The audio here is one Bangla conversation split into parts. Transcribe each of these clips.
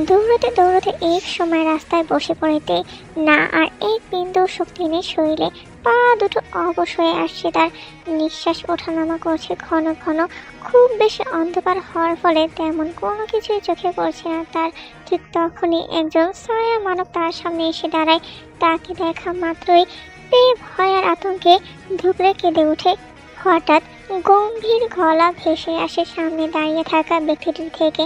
দৌড়তে দৌড়তে এক সময় রাস্তায় বসে পড়েতে না আর এক বিন্দু শক্তি নেই শরীরে। পা দুটো অবশ হয়ে আসছে তার, নিঃশ্বাস ওঠানামা করছে ঘন ঘন। খুব বেশি অন্ধকার হওয়ার ফলে তেমন কোনো কিছুই চোখে পড়ছে না তার। ঠিক তখনই একজন ছায়া মানব তার সামনে এসে দাঁড়ায়। তাকে দেখা মাত্রই ভয় আর আতঙ্কে ধুকরে কেঁদে ওঠে। হঠাৎ গম্ভীর গলা ভেসে আসে সামনে দাঁড়িয়ে থাকা ব্যক্তিটির থেকে।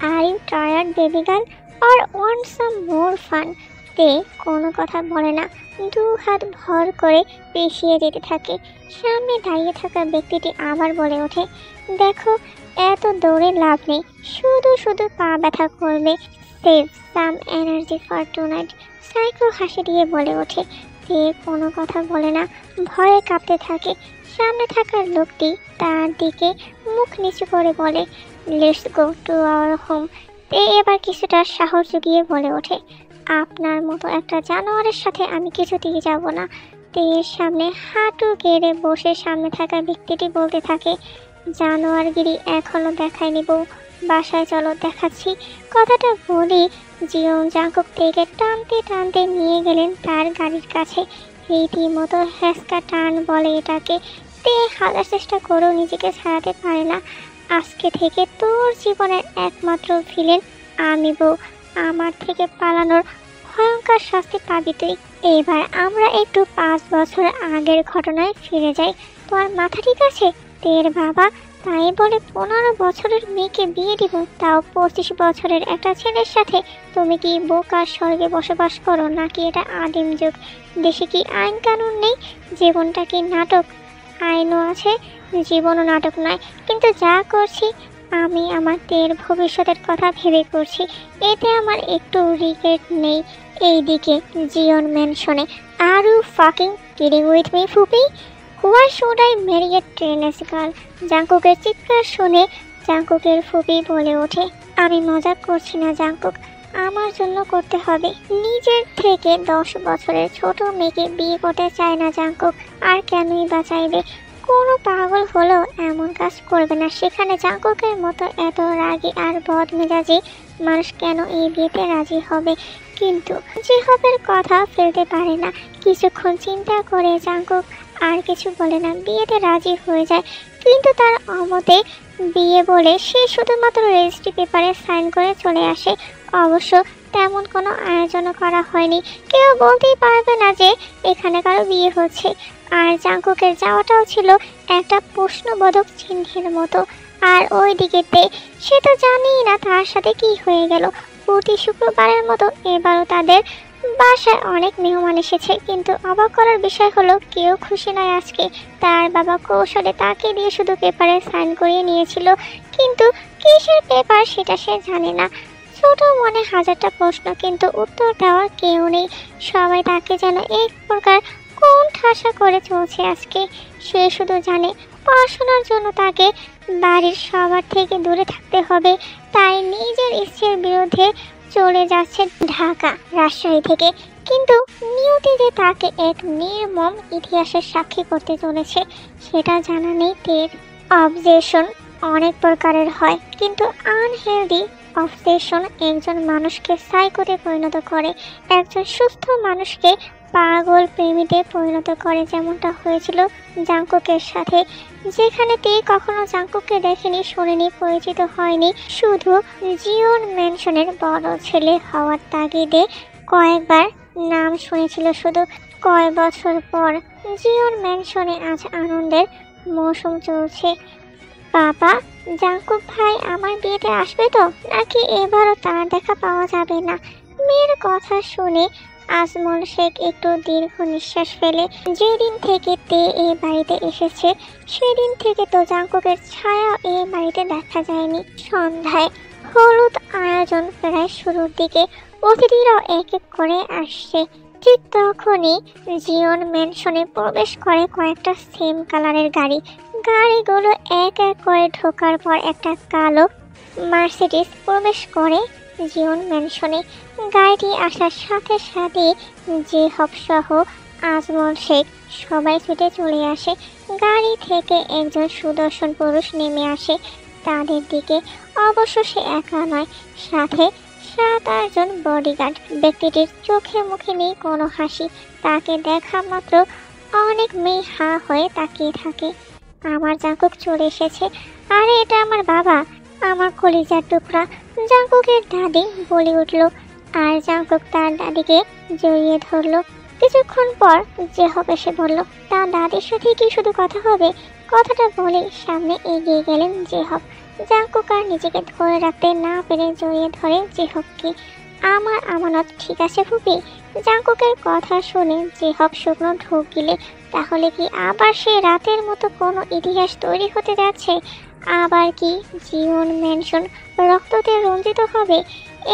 Are you tired baby girl or want some more fun? তে কোনো কথা বলে না, দু হাত ভর করে পেছিয়ে যেতে থাকে। সামনে দাঁড়িয়ে থাকা ব্যক্তিটি আবার বলে ওঠে, দেখো এত দৌড়ে লাভ নেই, শুধু শুধু পা ব্যথা করবে। Save some energy for tonight. Psycho হাসি দিয়ে বলে ওঠে। তে কোনো কথা বলে না, ভয়ে কাঁপতে থাকে। সামনে থাকার লোকটি তার দিকে মুখ নিচু করে বলে, let's go to our home. তে এবার কিছুটা সাহস জুগিয়ে বলে ওঠে, আপনার মতো একটা জানোয়ারের সাথে আমি কিছুতেই যাব না। তের সামনে হাঁটু গেড়ে বসে সামনে থাকা ব্যক্তিটি বলতে থাকে, জানোয়ারগিরি এখনো দেখায়নি বউ, বাসায় চলো দেখাচ্ছি। কথাটা বলি জিয়ং জাঙ্কুক থেকে টানতে টানতে নিয়ে গেলেন তার গাড়ির কাছে। রীতিমতো হ্যাসকা টান বলে এটাকে। তে হাজার চেষ্টা করেও নিজেকে ছাড়াতে পারে না। আজকে থেকে তোর জীবনের একমাত্র ভিলেন আমি বউ, আমার থেকে পালানোর ভয়ঙ্কর শাস্তি পাবি তুই। এবার আমরা একটু 5 বছর আগের ঘটনায় ফিরে যাই। তোর মাথা ঠিক আছে? তের বাবা তাই বলে 15 বছরের মেয়েকে বিয়ে দিব, তাও 25 বছরের একটা ছেলের সাথে? তুমি কি বোকার স্বর্গে বসবাস করো নাকি এটা আদিম যুগ? দেশে কি আইন কানুন নেই? জীবনটা কি নাটক? আইনও আছে, জীবনও নাটক নয়। কিন্তু যা করছি আমি আমার তের ভবিষ্যতের কথা ভেবে করছি, এতে আমার একটু রিগ্রেট নেই। এইদিকে জিয়ন ম্যানশনে, are you fucking kidding with me ফুপি? Why should I marry a trainees girl? জাঙ্কুকের চিৎকার শুনে জাঙ্কুকের ফুপি বলে ওঠে, আমি মজা করছি না জাঙ্কুক, আমার জন্য করতে হবে। নিজের থেকে 10 বছরের ছোট মেয়েকে বিয়ে করতে চায় না জাঙ্কুক, আর কেনই বা চাইবে? কোনো পাগল হলেও এমন কাজ করবে না। সেখানে জাঙ্কুকের মতো এত রাগী আর বদমেজাজি মানুষ কেন এই বিয়েতে রাজি হবে? কিন্তু জিহবের কথা ফেলতে পারে না। কিছুক্ষণ চিন্তা করে জাঙ্কুক আর কিছু বলে না, বিয়েতে রাজি হয়ে যায়। কিন্তু তার অমতে বিয়ে বলে সে শুধুমাত্র রেজিস্ট্রি পেপারে সাইন করে চলে আসে। অবশ্য তেমন কোনো আয়োজনও করা হয়নি, কেউ বলতেই পারবে না যে এখানে কারো বিয়ে হচ্ছে। আর জাঙ্কুকের যাওয়াটাও ছিল একটা প্রশ্নবোধক চিহ্নের মতো। আর ওই দিকেতে সে তো জানেই না তার সাথে কি হয়ে গেল। প্রতি শুক্রবারের মতো এবারও তাদের বাসায় অনেক মেহমান এসেছে, কিন্তু অবাক করার বিষয় হলো কেউ খুশি নয় আজকে। তার বাবা কৌশলে তাকে দিয়ে শুধু পেপারে সাইন করিয়ে নিয়েছিল, কিন্তু কিসের পেপার সেটা সে জানে না। ছোট মনে হাজারটা প্রশ্ন, কিন্তু উত্তর দেওয়ার কেউ নেই। সবাই তাকে যেন এক প্রকার কোন ঠাসা করে চলছে আজকে। সে শুধু জানে পড়াশোনার জন্য তাকে বাড়ির সবার থেকে দূরে থাকতে হবে, তাই নিজের ইচ্ছের বিরুদ্ধে চলে যাচ্ছে ঢাকা রাজশাহী থেকে। কিন্তু নিয়তি যে তাকে এক নির্মম ইতিহাসের সাক্ষী করতে চলেছে সেটা জানা নেই তের। অবজেশন অনেক প্রকারের হয়, কিন্তু আনহেলদি অবসেশন একজন মানুষকে সাইকোতে পরিণত করে, একজন সুস্থ মানুষকে পাগল প্রেমীতে পরিণত করে, যেমনটা হয়েছিল জাঙ্কুকের সাথে। যেখানে তে কখনো জাঙ্কুককে দেখেনি, শোনেনি, পরিচিত হয়নি, শুধু জিওন ম্যানশনের বড় ছেলে হওয়ার তাগিদে কয়েকবার নাম শুনেছিল শুধু। কয়েক বছর পর জিওন ম্যানশনে আজ আনন্দের মৌসুম চলছে। বাবা, জাঙ্কুক ভাই আমার বিয়েতে আসবে তো, নাকি এবারও তার দেখা পাওয়া যাবে না? মেয়ের কথা শুনে আজমল শেখ একটু দীর্ঘ নিঃশ্বাস ফেলে। যেদিন থেকে তে এই বাড়িতে এসেছে সেদিন থেকে তো জাঙ্কুকের ছায়া এই বাড়িতে দেখা যায়নি। সন্ধ্যায় হলুদ আয়োজন প্রায় শুরুর দিকে, অতিথিরাও এক এক করে আসছে। ঠিক তখনই জিওন ম্যানশনে প্রবেশ করে কয়েকটা সেম কালারের গাড়ি। গাড়িগুলো এক এক করে ঢোকার পর একটা কালো মার্সিডিজ প্রবেশ করে জিওন ম্যানশনে। গাড়িটি আসার সাথে সাথে জিহব সহ আজমল শেখ সবাই ছুটে চলে আসে। গাড়ি থেকে একজন সুদর্শন পুরুষ নেমে আসে তাদের দিকে। অবশ্য সে একা নয়, সাথে 7-8 জন বডিগার্ড। ব্যক্তিটির চোখে মুখে নেই কোনো হাসি। তাকে দেখা মাত্র অনেক মেয়ে হা হয়ে তাকিয়ে থাকে। আমার জাঙ্কুক চলে এসেছে। আরে এটা আমার বাবা, আমার কলিজার টুকরা। জাঙ্কুকের দাদি বলে উঠল, আর জাঙ্কুক তার দাদিকে জড়িয়ে ধরলো। কিছুক্ষণ পর জেহব এসে বলল, তার দাদির সাথে কি শুধু কথা হবে? কথাটা বলে সামনে এগিয়ে গেলেন জেহব। জাঙ্কুক আর নিজেকে ধরে রাখতে না পেরে জড়িয়ে ধরে জেহবকে। আমার আমানত ঠিক আছে ফুপি? জাঙ্কুকের কথা শুনে জেহব শুকনো ঢোক গিলে, তাহলে কি আবার সেই রাতের মতো কোনো ইতিহাস তৈরি হতে যাচ্ছে? আবার কি জীবন ম্যানশন রক্ততে রঞ্জিত হবে?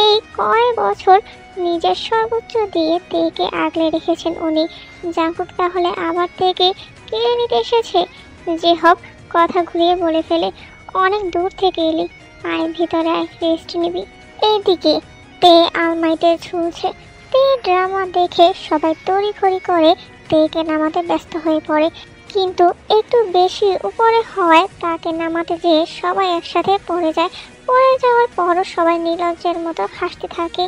এই কয় বছর নিজের সর্বোচ্চ দিয়ে তেকে আগলে রেখেছেন উনি। জাঙ্কুক তাহলে আবার থেকে কেড়ে নিতে এসেছে? জেহব কথা ঘুরিয়ে বলে ফেলে, অনেক দূর থেকে এলি, আয় ভিতরে আয়, রেস্ট নিবি। এইদিকে তে আলমারিতে ঝুলছে। তে ড্রামা দেখে সবাই তড়িঘড়ি করে তেকে নামাতে ব্যস্ত হয়ে পড়ে, কিন্তু একটু বেশি উপরে হওয়ায় তাকে নামাতে যেয়ে সবাই একসাথে পড়ে যায়। পড়ে যাওয়ার পরও সবাই নির্লজ্জের মতো হাসতে থাকে।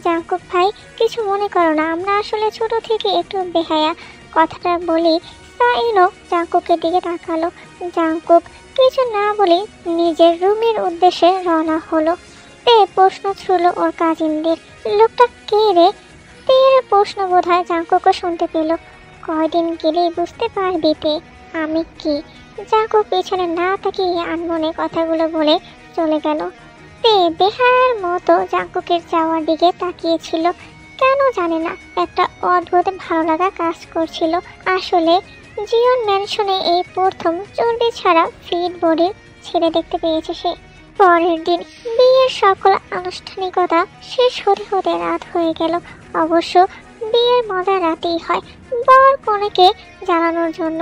জাঙ্কুক ভাই, কিছু মনে করো না, আমরা আসলে ছোট থেকে একটু বেহায়া। কথাটা বলি সাইনো জাঙ্কুকের দিকে তাকালো। জাঙ্কুক কিছু না বলে নিজের রুমের উদ্দেশ্যে রওনা হলো। তে প্রশ্ন ছিল ওর কাজিনদের, লোকটা কে রে? তের প্রশ্ন বোধহয় জাঙ্কুকও শুনতে পেল। কয়দিন গেলেই বুঝতে পারবি তে আমি কি। জাঙ্কুক পেছনে না তাকিয়ে আনমনে কথাগুলো বলে চলে গেল। তে বেহায়ার মতো জাঙ্কুকের যাওয়ার দিকে তাকিয়েছিল। কেন জানে না, একটা অদ্ভুত ভালো লাগা কাজ করছিল। আসলে জিওন ম্যানশনে এই প্রথম চর্বি ছাড়া ফিট বডির ছেলে দেখতে পেয়েছে সে। পরের দিন বিয়ের সকল আনুষ্ঠানিকতা শেষ হতে হতে রাত হয়ে গেল। অবশ্য বিয়ের মজা রাতেই হয়, বর কনেকে জানানোর জন্য।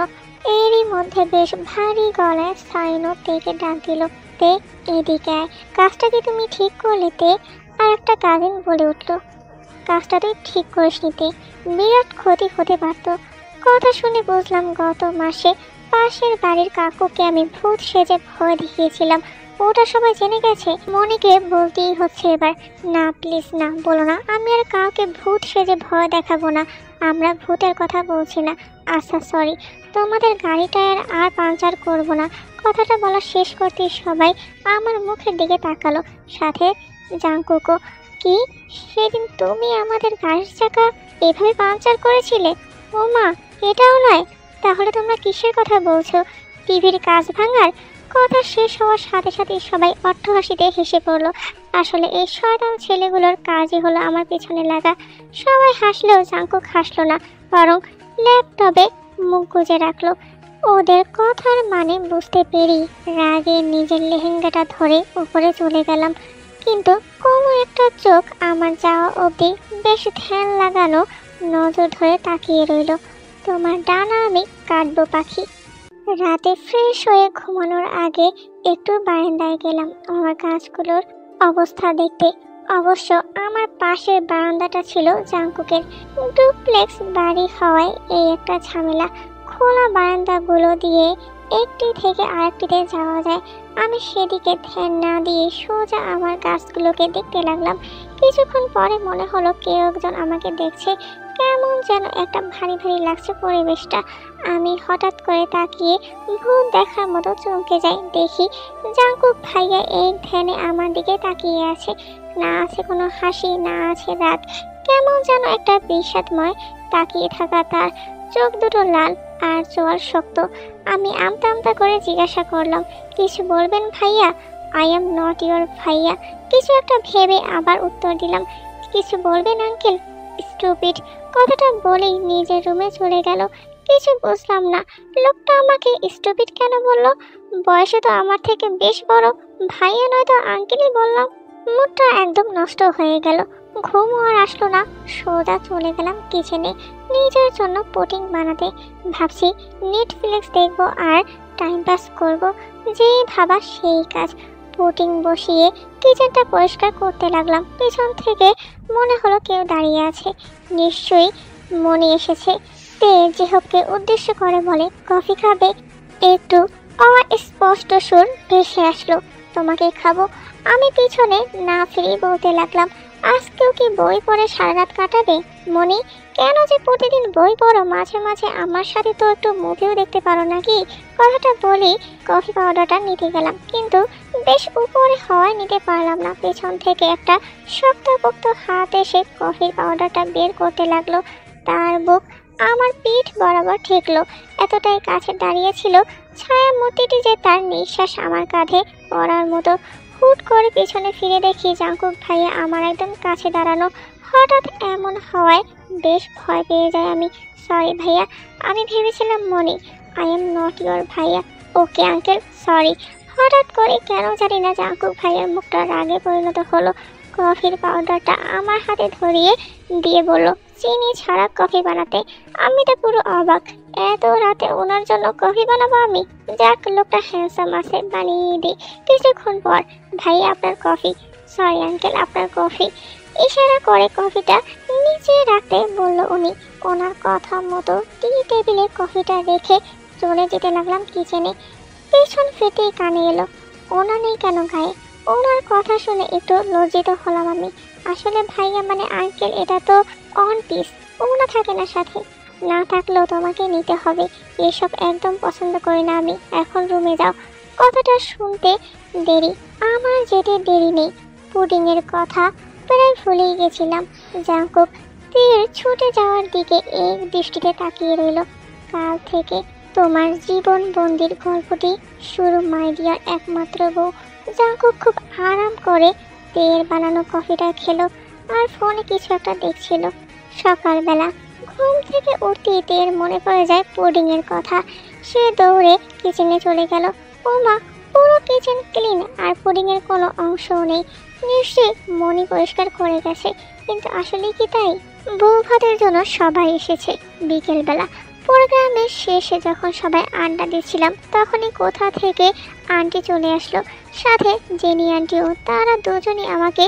এরই মধ্যে বেশ ভারী গলায় সাইনো তেকে ডাক দিল, তে এদিকে আয়। কাজটা কি তুমি ঠিক করলে তে? আর একটা কাজিন বলে উঠল, কাজটা তুই ঠিক করিস নিতে, বিরাট ক্ষতি হতে পারত। কথা শুনে বুঝলাম গত মাসে পাশের বাড়ির কাকুকে আমি ভূত সেজে ভয় দেখিয়েছিলাম। ওটা সবাই জেনে গেছে। মনিকে বলতেই হচ্ছে এবার, না প্লিজ না, বলো না, আমি আর কাউকে ভূত সেজে ভয় দেখাবো না। আমরা ভূতের কথা বলছি না। আচ্ছা সরি, তোমাদের গাড়িটা আর পাঞ্চার করবো না। কথাটা বলা শেষ করতেই সবাই আমার মুখের দিকে তাকালো, সাথে জাঙ্কুকও। কি, সেদিন তুমি আমাদের গাড়ির চাকা এভাবে পাঞ্চার করেছিলে? ও মা, এটাও নয়, তাহলে তোমরা কিসের কথা বলছো? টিভির কাঁচ ভাঙার? কথা শেষ হওয়ার সাথে সাথে সবাই অট্টহাসিতে হেসে পড়লো। আসলে এই শয়তান ছেলেগুলোর কাজই হলো আমার পেছনে লাগা। সবাই হাসলেও জাঙ্কুক হাসলো না, বরং ল্যাপটপে মুখ গুজে রাখলো। ওদের কথার মানে বুঝতে পেরি রাগে নিজের লেহেঙ্গাটা ধরে উপরে চলে গেলাম, কিন্তু কোনো একটা চোখ আমার যাওয়া অবধি বেশ ধ্যান লাগানো নজর ধরে তাকিয়ে রইল। তোমার ডানা আমি কাটবো পাখি। রাতে ফ্রেশ হয়ে ঘুমানোর আগে একটু বারান্দায় গেলাম আমার গাছগুলোর অবস্থা দেখতে। অবশ্য আমার পাশের বারান্দাটা ছিল জাঙ্কুকের। ডুপ্লেক্স বাড়ি হওয়ায় এই একটা ঝামেলা, খোলা বারান্দাগুলো দিয়ে একটি থেকে আরেকটিতে যাওয়া যায়। আমি সেদিকে ধ্যান না দিয়ে সোজা আমার গাছগুলোকে দেখতে লাগলাম। কিছুক্ষণ পরে মনে হলো কেউ একজন আমাকে দেখছে। কেমন যেন একটা ভারী ভারী লাগছে পরিবেশটা। আমি হঠাৎ করে তাকিয়ে ভূত দেখার মতো চমকে যাই। দেখি জাঙ্কুক ভাইয়া এক ধ্যানে আমার দিকে তাকিয়ে আছে। না আছে কোনো হাসি, না আছে রাগ, কেমন যেন একটা বিষাদময় তাকিয়ে থাকা তার চোখ দুটো লাল আর চোয়াল শক্ত। আমি আমতা আমতা করে জিজ্ঞাসা করলাম, কিছু বলবেন ভাইয়া? আই এম নট ইয়োর ভাইয়া। কিছু একটা ভেবে আবার উত্তর দিলাম, কিছু বলবেন আঙ্কেল? স্টুপিড। কথাটা বলেই নিজের রুমে চলে গেল। কিছু বুঝলাম না, লোকটা আমাকে স্টুপিড কেন বললো? বয়সে তো আমার থেকে বেশ বড়, ভাইয়া নয় তো আঙ্কেলই বললাম। মুডটা একদম নষ্ট হয়ে গেল। ঘুম আর আসলো না। সোজা চলে গেলাম কিচেনে নিজের জন্য পুডিং বানাতে। ভাবছি নেটফ্লিক্স দেখবো আর টাইম পাস করবো। যেই ভাবা সেই কাজ। পুডিং বসিয়ে কিচেনটা পরিষ্কার করতে লাগলাম। পেছন থেকে মনে হলো কেউ দাঁড়িয়ে আছে। নিশ্চয়ই মনে এসেছে। তে জেহবকে উদ্দেশ্য করে বলে, কফি খাবে? একটু অস্পষ্ট সুর ভেসে আসলো, তোমাকে খাবো। আমি পিছনে না ফিরে বলতে লাগলাম, আজকেও কি বই পড়ে সারা রাত কাটাবে? মনি, কেন যে প্রতিদিন বই পড়ো? মাঝে মাঝে আমার সাথে তো একটু মুভিও দেখতে পারো নাকি? কথাটা বলি কফি পাউডারটা নিতে গেলাম, কিন্তু বেশ উপরে হওয়ায় নিতে পারলাম না। পেছন থেকে একটা শক্তপোক্ত হাত এসে কফির পাউডারটা বের করতে লাগলো। তার বুক আমার পিঠ বরাবর ঠেকলো। এতটাই কাছে দাঁড়িয়েছিল ছায়া মূর্তিটি যে তার নিঃশ্বাস আমার কাঁধে পড়ার মতো। হুট করে পিছনে ফিরে দেখি জাঙ্কুক ভাইয়া আমার একদম কাছে দাঁড়ানো। হঠাৎ এমন হওয়ায় বেশ ভয় পেয়ে যায় আমি। সরি ভাইয়া, আমি ভেবেছিলাম মনি। আই এম নট ইয়োর ভাইয়া। Okay uncle, sorry. হঠাৎ করে কেন জানি না জাঙ্কুক ভাইয়ার মুখটা রাগে পরিণত হলো। কফির পাউডারটা আমার হাতে ধরিয়ে দিয়ে বলল, চিনি ছাড়া কফি বানাতে। আমি তো পুরো অবাক, এত রাতে ওনার জন্য কফি বানাবো আমি? যাক, লোকটা হ্যান্ডসাম আছে, বানিয়ে দিই। কিছুক্ষণ পর, ভাই আপনার কফি। সরি আঙ্কেল, আপনার কফি। ইশারা করে কফিটা নিচে রাখতে বলল উনি। ওনার কথা মতো টি টেবিলে কফিটা রেখে চলে যেতে লাগলাম কিচেনে। পেছন ফিরতেই কানে এলো, ওনা নেই কেন গায়ে? ওনার কথা শুনে একটু লজ্জিত হলাম আমি। আসলে ভাইয়া মানে আঙ্কেল, এটা তো অন পিস, ওনা থাকে না সাথে। না থাকলেও তোমাকে নিতে হবে, এসব একদম পছন্দ করি না আমি। এখন রুমে যাও। কথাটা শুনতে দেরি, আমার যেতে দেরি নেই। পুডিংয়ের কথা প্রায় ভুলেই গেছিলাম। জাঙ্কুক তীর ছুটে যাওয়ার দিকে এক দৃষ্টিতে তাকিয়ে রইল। কাল থেকে তোমার জীবন বন্দির গল্পটি শুরু, মাই ডিয়ার একমাত্র বউ। জাঙ্কুক খুব আরাম করে তেল বানানো কফিটা খেলো আর ফোনে কিছু একটা দেখছিল। সকালবেলা ঘুম থেকে উঠতেই তের মনে পড়ে যায় পুডিংয়ের কথা। সে দৌড়ে কিচেনে চলে গেল। ওমা, পুরো কিচেন ক্লিন আর পুডিংয়ের কোনো অংশও নেই। নিশ্চয়ই মনি পরিষ্কার করে গেছে, কিন্তু আসলে কি তাই? বউ ভাতের জন্য সবাই এসেছে। বিকেলবেলা প্রোগ্রামের শেষে যখন সবাই আড্ডা দিচ্ছিলাম, তখনই কোথা থেকে আন্টি চলে আসলো, সাথে জেনি আন্টিও। তারা দুজনই আমাকে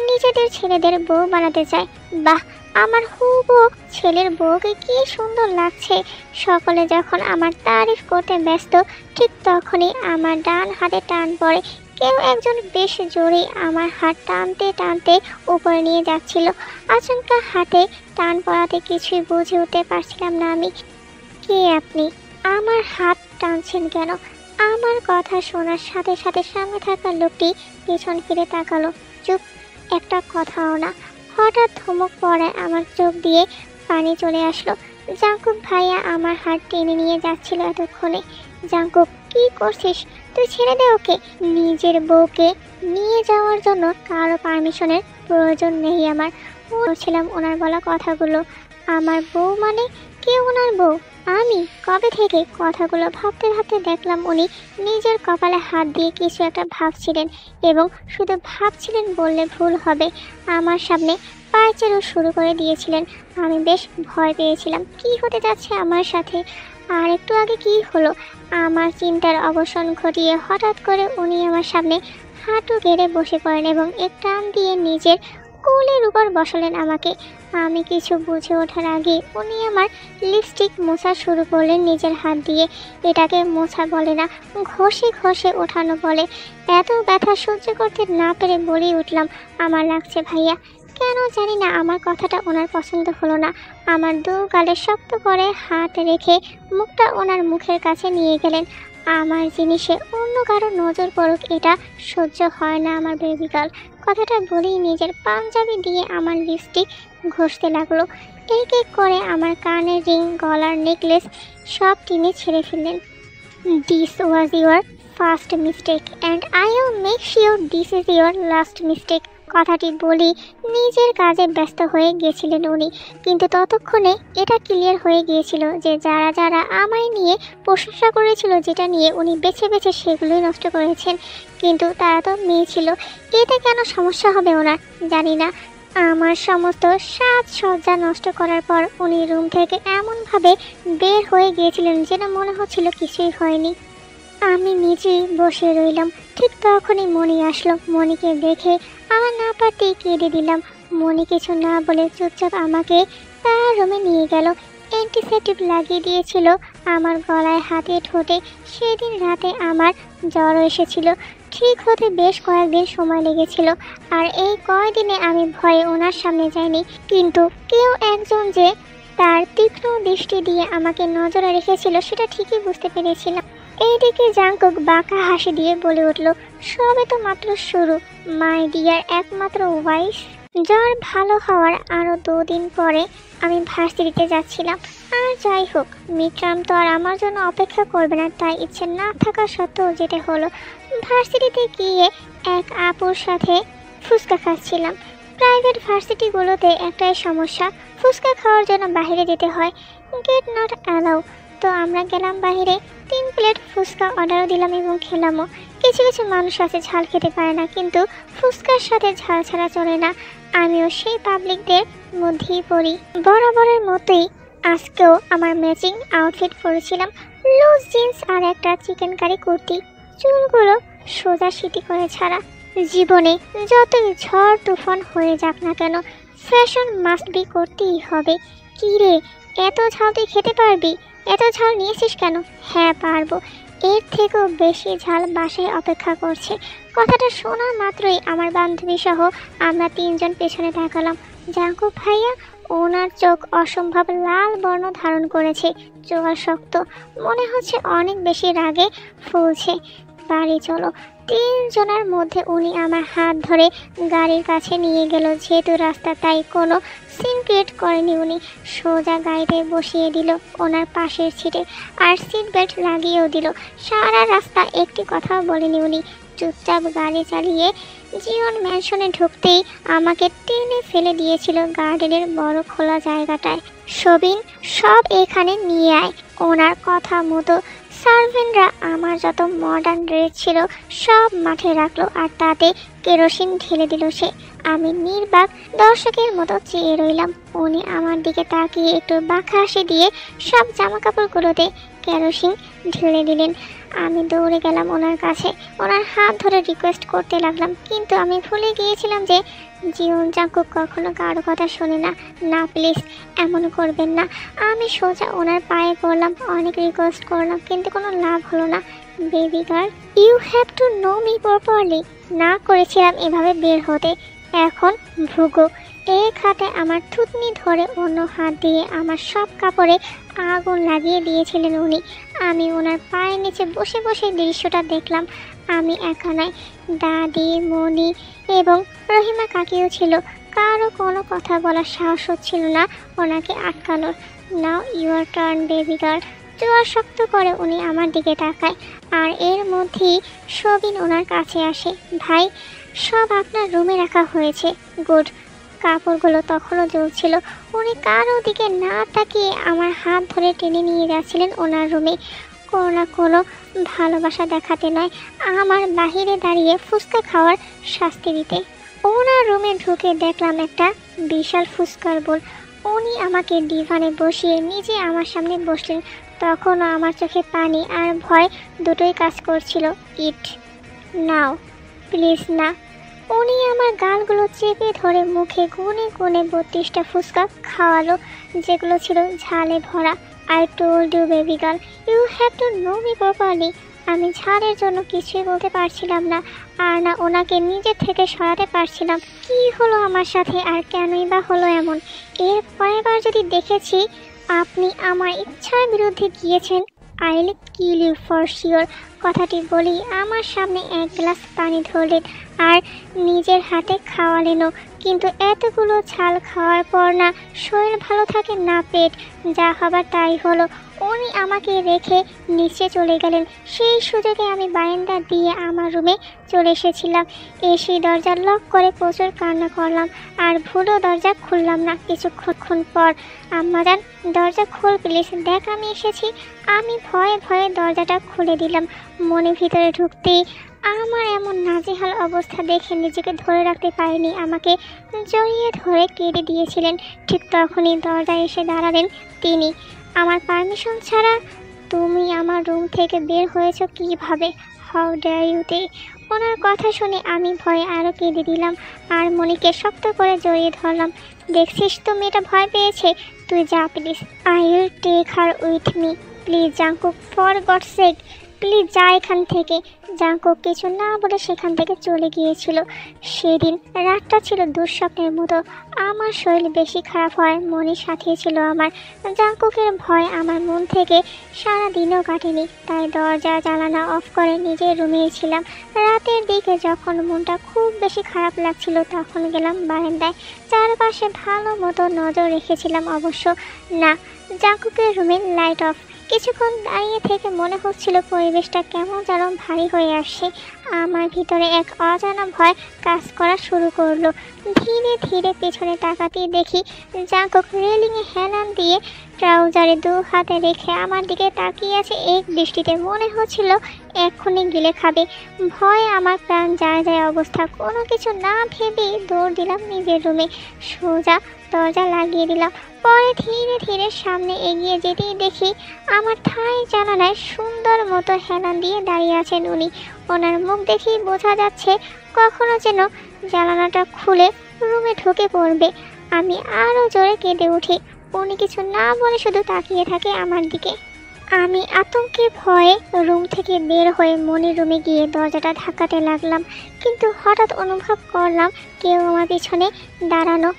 নিজেদের ছেলেদের বউ বানাতে চায়। বাহ, আমার হুবহু ছেলের বউকে কি সুন্দর লাগছে। সকলে যখন আমার তারিফ করতে ব্যস্ত, ঠিক তখনই আমার ডান হাতে টান পড়ে। কেউ একজন বেশ জোরে আমার হাত টানতে টানতে উপরে নিয়ে যাচ্ছিল। আচমকা হাতে টান পড়াতে কিছুই বুঝে উঠতে পারছিলাম না আমি। কে আপনি? আমার হাত টানছেন কেন? আমার কথা শোনার সাথে সাথে সামনে থাকা লোকটি পেছন ফিরে তাকালো। চুপ, একটা কথাও না। হঠাৎ ধমক পড়ায় আমার চোখ দিয়ে পানি চলে আসলো। জাঙ্কুক ভাইয়া আমার হাত টেনে নিয়ে যাচ্ছিল এতক্ষণে। জাঙ্কুক, কি করছিস তুই? ছেড়ে দে ওকে। নিজের বউকে নিয়ে যাওয়ার জন্য কারো পারমিশনের প্রয়োজন নেই আমার। বলছিলাম ওনার বলা কথাগুলো। আমার বউ মানে? কে ওনার বউ? আমি? কবে থেকে? কথাগুলো ভাবতে ভাবতে দেখলাম উনি নিজের কপালে হাত দিয়ে কিছু একটা ভাবছিলেন, এবং শুধু ভাবছিলেন বললে ভুল হবে, আমার সামনে পায়চারও শুরু করে দিয়েছিলেন। আমি বেশ ভয় পেয়েছিলাম, কি হতে যাচ্ছে আমার সাথে। আর একটু আগে কি হলো? আমার চিন্তার অবসান ঘটিয়ে হঠাৎ করে উনি আমার সামনে হাঁটু গেড়ে বসে পড়েন এবং এক টান দিয়ে নিজের কোলের উপর বসালেন আমাকে। আমি কিছু বুঝে ওঠার আগে উনি আমার লিপস্টিক মোছা শুরু করলেন নিজের হাত দিয়ে। এটাকে মোছা বলে না, ঘষে ঘষে ওঠানো বলে। এত ব্যথা সহ্য করতে না পেরে বলেই উঠলাম, আমার লাগছে ভাইয়া। কেন জানি না আমার কথাটা ওনার পছন্দ হলো না। আমার দু গালে শক্ত করে হাত রেখে মুখটা ওনার মুখের কাছে নিয়ে গেলেন। আমার জিনিসে অন্য কারো নজর পড়ুক, এটা সহ্য হয় না আমার বেবি গার্ল। কথাটা বলেই নিজের পাঞ্জাবি দিয়ে আমার লিপস্টিক ঘষতে লাগলো। এক এক করে আমার কানের রিং, গলার নেকলেস সব টেনে ছেড়ে ফেললেন। This was your first mistake and I will make sure this is your last mistake. কথাটি বলি নিজের কাজে ব্যস্ত হয়ে গিয়েছিলেন উনি, কিন্তু ততক্ষণে এটা ক্লিয়ার হয়ে গিয়েছিল যে যারা যারা আমায় নিয়ে প্রশংসা করেছিল, যেটা নিয়ে উনি বেছে বেছে সেগুলোই নষ্ট করেছেন। কিন্তু তারা তো মেয়ে ছিল, এতে কেন সমস্যা হবে ওনার জানি না। আমার সমস্ত সাজসজ্জা নষ্ট করার পর উনি রুম থেকে এমনভাবে বের হয়ে গিয়েছিলেন যেন মনে হচ্ছিল কিছুই হয়নি। আমি নিজেই বসে রইলাম। ঠিক তখনই মনি আসলো। মনিকে দেখে আমার না পারতেই কেঁদে দিলাম। মনি কিছু না বলে চুপচাপ আমাকে তার রুমে নিয়ে গেল। অ্যান্টিসেপটিক লাগিয়ে দিয়েছিল আমার গলায়, হাতে, ঠোঁটে। সেদিন রাতে আমার জ্বর এসেছিল, ঠিক হতে বেশ কয়েকদিন সময় লেগেছিল। আর এই কয়দিনে আমি ভয়ে ওনার সামনে যাইনি, কিন্তু কেউ একজন যে তার তীক্ষ্ণ দৃষ্টি দিয়ে আমাকে নজরে রেখেছিল সেটা ঠিকই বুঝতে পেরেছিলাম। এইদিকে জাংকুক বাঁকা হাসি দিয়ে বলে উঠল, সবে তো মাত্র শুরু মাই ডিয়ার একমাত্র ওয়াইফ। জ্বর ভালো হওয়ার আরও 2 দিন পরে আমি ভার্সিটিতে যাচ্ছিলাম। আর যাই হোক, মিট্রাম তো আর আমার জন্য অপেক্ষা করবে না, তাই ইচ্ছে না থাকা সত্ত্বেও যেতে হলো। ভার্সিটিতে গিয়ে এক আপুর সাথে ফুচকা খাচ্ছিলাম। প্রাইভেট ভার্সিটিগুলোতে একটাই সমস্যা, ফুচকা খাওয়ার জন্য বাইরে যেতে হয়, গেট নট অ্যালাউ। তো আমরা গেলাম বাইরে, 3 প্লেট ফুচকা অর্ডারও দিলাম এবং খেলামও। কিছু কিছু মানুষ আছে ঝাল খেতে পারে না, কিন্তু ফুচকার সাথে ঝাল ছাড়া চলে না। আমিও সেই পাবলিকদের মধ্যেই পড়ি। বরাবরের মতোই আজকেও আমার ম্যাচিং আউটফিট পরেছিলাম, লুজ জিন্স আর একটা চিকেন কারি কুর্তি, চুলগুলো সোজা সিটি করে ছাড়া। জীবনে যতই ঝড় তুফান হয়ে যাক না কেন, ফ্যাশন মাস্ট বি করতেই হবে। কি রে, এত ঝাল তুই খেতে পারবি? এত ঝাল নিয়েছিস কেন? হ্যাঁ পারবো, এর থেকেও বেশি ঝাল বাসায় অপেক্ষা করছে। কথাটা শোনা মাত্রই আমার বান্ধবী সহ আমরা 3 জন পেছনে তাকালাম। জাঙ্কুক ভাইয়া, ওনার চোখ অসম্ভব লাল বর্ণ ধারণ করেছে, চোয়াল শক্ত, মনে হচ্ছে অনেক বেশি রাগে ফুলছে। বাড়ি চলো। 3 জনের মধ্যে উনি আমার হাত ধরে গাড়ির কাছে নিয়ে গেল। যেহেতু রাস্তা, তাই কোনো সিন ক্রিয়েট করেনি। উনি সোজা গাড়িতে বসিয়ে দিল ওনার পাশের সিটে, আর সিট বেল্ট লাগিয়েও দিল। সারা রাস্তা একটি কথাও বলেনি উনি, চুপচাপ গাড়ি চালিয়ে জিওন ম্যানশনে ঢুকতেই আমাকে টেনে ফেলে দিয়েছিল গার্ডেনের বড় খোলা জায়গাটায়। সবিন, সব এখানে নিয়ে আয়। ওনার কথা মতো সার্ভেন্টরা আমার যত মডার্ন ড্রেস ছিল সব মাঠে রাখলো, আর তাতে কেরোসিন ঢেলে দিল সে। আমি নির্বাক দর্শকের মতো চেয়ে রইলাম। উনি আমার দিকে তাকিয়ে একটু বাঁকা হাসি দিয়ে সব জামা কাপড়গুলোতে কেরোসিন ঢেলে দিলেন। আমি দৌড়ে গেলাম ওনার কাছে, ওনার হাত ধরে রিকোয়েস্ট করতে লাগলাম, কিন্তু আমি ভুলে গিয়েছিলাম যে জীবন জাঙ্কুক কখনো কারো কথা শোনে না। না প্লিজ, এমন করবেন না। আমি সোজা ওনার পায়ে পড়লাম, অনেক রিকোয়েস্ট করলাম, কিন্তু কোনো লাভ হলো না। Baby girl, you have to know me properly. না করেছিলাম এভাবে বের হতে, এখন ভুগো। এক হাতে আমার থুতনি ধরে অন্য হাত দিয়ে আমার সব কাপড়ে আগুন লাগিয়ে দিয়েছিলেন উনি। আমি ওনার পায়ের নিচে বসে বসে দৃশ্যটা দেখলাম। আমি একা নয়, দাদি, মনি এবং রহিমা কাকিও ছিল। কারো কোনো কথা বলার সাহস হচ্ছিল না ওনাকে আটকানোর। নাও ইউর টার্ন বেবি গার্ল। জোয়ার শক্ত করে উনি আমার দিকে তাকায়, আর এর মধ্যেই সবিন ওনার কাছে আসে। ভাই, সব আপনার রুমে রাখা হয়েছে। গুড। কাপড়গুলো তখনও জ্বলছিল। উনি কারো দিকে না তাকিয়ে আমার হাত ধরে টেনে নিয়ে যাচ্ছিলেন ওনার রুমে, কোনো না কোনো ভালোবাসা দেখাতে নয়, আমার বাহিরে দাঁড়িয়ে ফুচকা খাওয়ার শাস্তি দিতে। ওনার রুমে ঢুকে দেখলাম একটা বিশাল ফুচকার বোল। উনি আমাকে ডিভানে বসিয়ে নিজে আমার সামনে বসলেন। তখনও আমার চোখে পানি আর ভয় দুটোই কাজ করছিল। ইট নাও প্লিজ না। উনি আমার গালগুলো চেপে ধরে মুখে গুনে গুনে 32টা ফুচকা খাওয়ালো, যেগুলো ছিল ঝালে ভরা। I told you baby girl, you have to know me properly. আমি ঝালের জন্য কিছুই বলতে পারছিলাম না, আর না ওনাকে নিজের থেকে সরাতে পারছিলাম। কি হলো আমার সাথে, আর কেনই বা হলো এমন? এর পরেরবার যদি দেখেছি আপনি আমার ইচ্ছার বিরুদ্ধে গিয়েছেন, I will kill you for sure. কথাটি বলি আমার সামনে এক গ্লাস পানি ধরলেন আর নিজের হাতে খাওয়ালেনও। কিন্তু এতগুলো ঝাল খাওয়ার পর না শরীর ভালো থাকে না পেট, যা হবার তাই হলো। উনি আমাকে রেখে নিচে চলে গেলেন। সেই সুযোগে আমি বারান্দা দিয়ে আমার রুমে চলে এসেছিলাম। এসে দরজা লক করে প্রচুর কান্না করলাম, আর ভুলও দরজা খুললাম না। কিছুক্ষণ পর আম্মাজান, দরজা খোল প্লিজ, দেখ আমি এসেছি। আমি ভয়ে ভয়ে দরজাটা খুলে দিলাম। মনে ভিতরে ঢুকতেই আমার এমন নাজেহাল অবস্থা দেখে নিজেকে ধরে রাখতে পারিনি। আমাকে জড়িয়ে ধরে কেঁদে দিয়েছিলেন। ঠিক তখনই দরজায় এসে দাঁড়ালেন তিনি। আমার পারমিশন ছাড়া তুমি আমার রুম থেকে বের হয়েছো কিভাবে? হাউ ডেয়ার ইউ দে। ওনার কথা শুনে আমি ভয়ে আরও কেঁদে দিলাম আর মনিকে শক্ত করে জড়িয়ে ধরলাম। দেখছিস তো মেয়েটা ভয় পেয়েছে, তুই যা please. I will take her with me please Jungkook, for God's sake please যা এখান থেকে। জাংকুক কিছু না বলে সেখান থেকে চলে গিয়েছিল। সেদিন রাতটা ছিল দুঃস্বপ্নের মতো। আমার শরীর বেশি খারাপ হয় মনির সাথে ছিল আমার। জাংকুকের ভয় আমার মন থেকে সারা দিনও কাটেনি, তাই দরজা জানালা অফ করে নিজের রুমেই ছিলাম। রাতের দিকে যখন মনটা খুব বেশি খারাপ লাগছিল তখন গেলাম বারান্দায়। চারপাশে ভালো মতো নজর রেখেছিলাম অবশ্য। না, জাংকুকের রুমের লাইট অফ। কিছুক্ষণ দাঁড়িয়ে থেকে মনে হচ্ছিল পরিবেশটা কেমন যেন ভারী হয়ে আসছে। আমার ভিতরে এক অজানা ভয় কাজ করা শুরু করলো। ধীরে ধীরে পেছনে তাকাতেই দেখি জাংকুক রেলিংয়ে হেলান দিয়ে ট্রাউজারে দু হাতে রেখে আমার দিকে তাকিয়ে আছে এক দৃষ্টিতে। মনে হচ্ছিল এক্ষুনি গিলে খাবে। ভয়ে আমার প্রাণ যায় যায় অবস্থা। কোনো কিছু না ভেবেই দৌড় দিলাম নিজের রুমে, সোজা দরজা লাগিয়ে দিলাম। পরে ধীরে ধীরে সামনে এগিয়ে যেতেই দেখি আমার ঠাই জানালায় সুন্দর মতো হেলান দিয়ে দাঁড়িয়ে আছেন উনি। ওনার মুখ দেখেই বোঝা যাচ্ছে কখনো যেন জানালাটা খুলে রুমে ঢুকে পড়বে। আমি আরও জোরে কেঁদে উঠি। উনি কিছু না বলে শুধু তাকিয়ে থাকে আমার দিকে। আমি আতঙ্কে ভয়ে রুম থেকে বের হয়ে মনির রুমে গিয়ে দরজাটা ধাক্কাতে লাগলাম, কিন্তু হঠাৎ অনুভব করলাম কেউ আমার পিছনে দাঁড়ানো।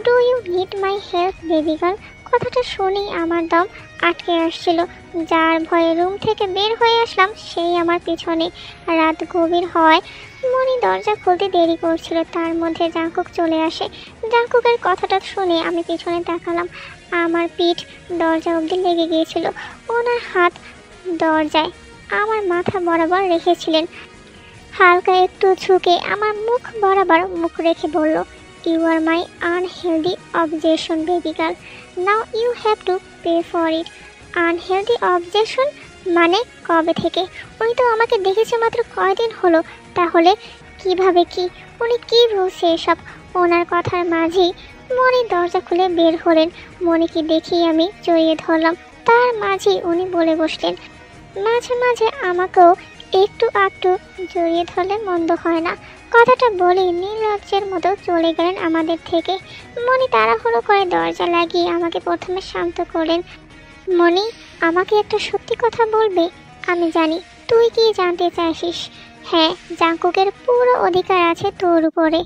Do you need my help baby girl? কথাটা শুনেই আমার দম আটকে আসছিল। যার ভয়ে রুম থেকে বের হয়ে আসলাম সেই আমার পিছনে। রাত গভীর হয়, মনি দরজা খুলতে দেরি করছিল, তার মধ্যে জাংকুক চলে আসে। জাংকুকের কথাটা শুনে আমি পিছনে তাকালাম। আমার পিঠ দরজা অবধি লেগে গিয়েছিল। ওনার হাত দরজায় আমার মাথা বরাবর রেখেছিলেন। হালকা একটু ঝুঁকে আমার মুখ বরাবর মুখ রেখে বলল, you are my unhealthy objection baby girl, now you have to pay for it. Unhealthy objection মানে কবে থেকে? উনি তো আমাকে দেখেছে মাত্র কয়দিন হলো, তাহলে কিভাবে কি উনি কি বলছে এসব? ওনার কথার মাঝেই মনি দরজা খুলে বের হলেন। মনিকে দেখেই আমি জড়িয়ে ধরলাম। তার মাঝেই উনি বলে বসলেন, মাঝে মাঝে আমাকেও একটু একটু জড়িয়ে ধরলে মন্দ হয় না। কথাটা বলেই নির্লজ্জের মতো চলে গেলেন আমাদের থেকে। মনি তাড়াহুড়ো করে দরজা লাগিয়ে আমাকে প্রথমে শান্ত করলেন। মনি, আমাকে একটা সত্যি কথা বলবে? আমি জানি তুই কি জানতে চাইছিস। হ্যাঁ, জাংকুকের পুরো অধিকার আছে তোর উপরে।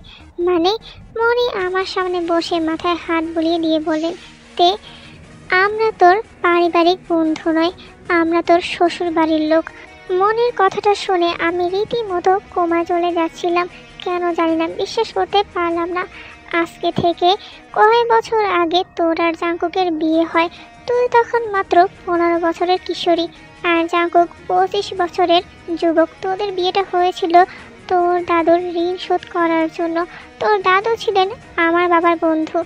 মানে? মনি আমার সামনে বসে মাথায় হাত বুলিয়ে দিয়ে বললেন, তে আমরা তোর পারিবারিক বন্ধু নয়, আমরা তোর শ্বশুর বাড়ির লোক। মনির কথাটা শুনে আমি রীতিমতো কোমায় চলে যাচ্ছিলাম। কেন জানি না বিশ্বাস করতে পারলাম না। আজকে থেকে কয়েক বছর আগে তোর আর জাংকুকের বিয়ে হয়। তুই তখন মাত্র 15 বছরের কিশোরী আর জাংকুক 25 বছরের যুবক। তোদের বিয়েটা হয়েছিল তোর দাদুর ঋণ শোধ করার জন্য। তোর দাদু ছিলেন আমার বাবার বন্ধু।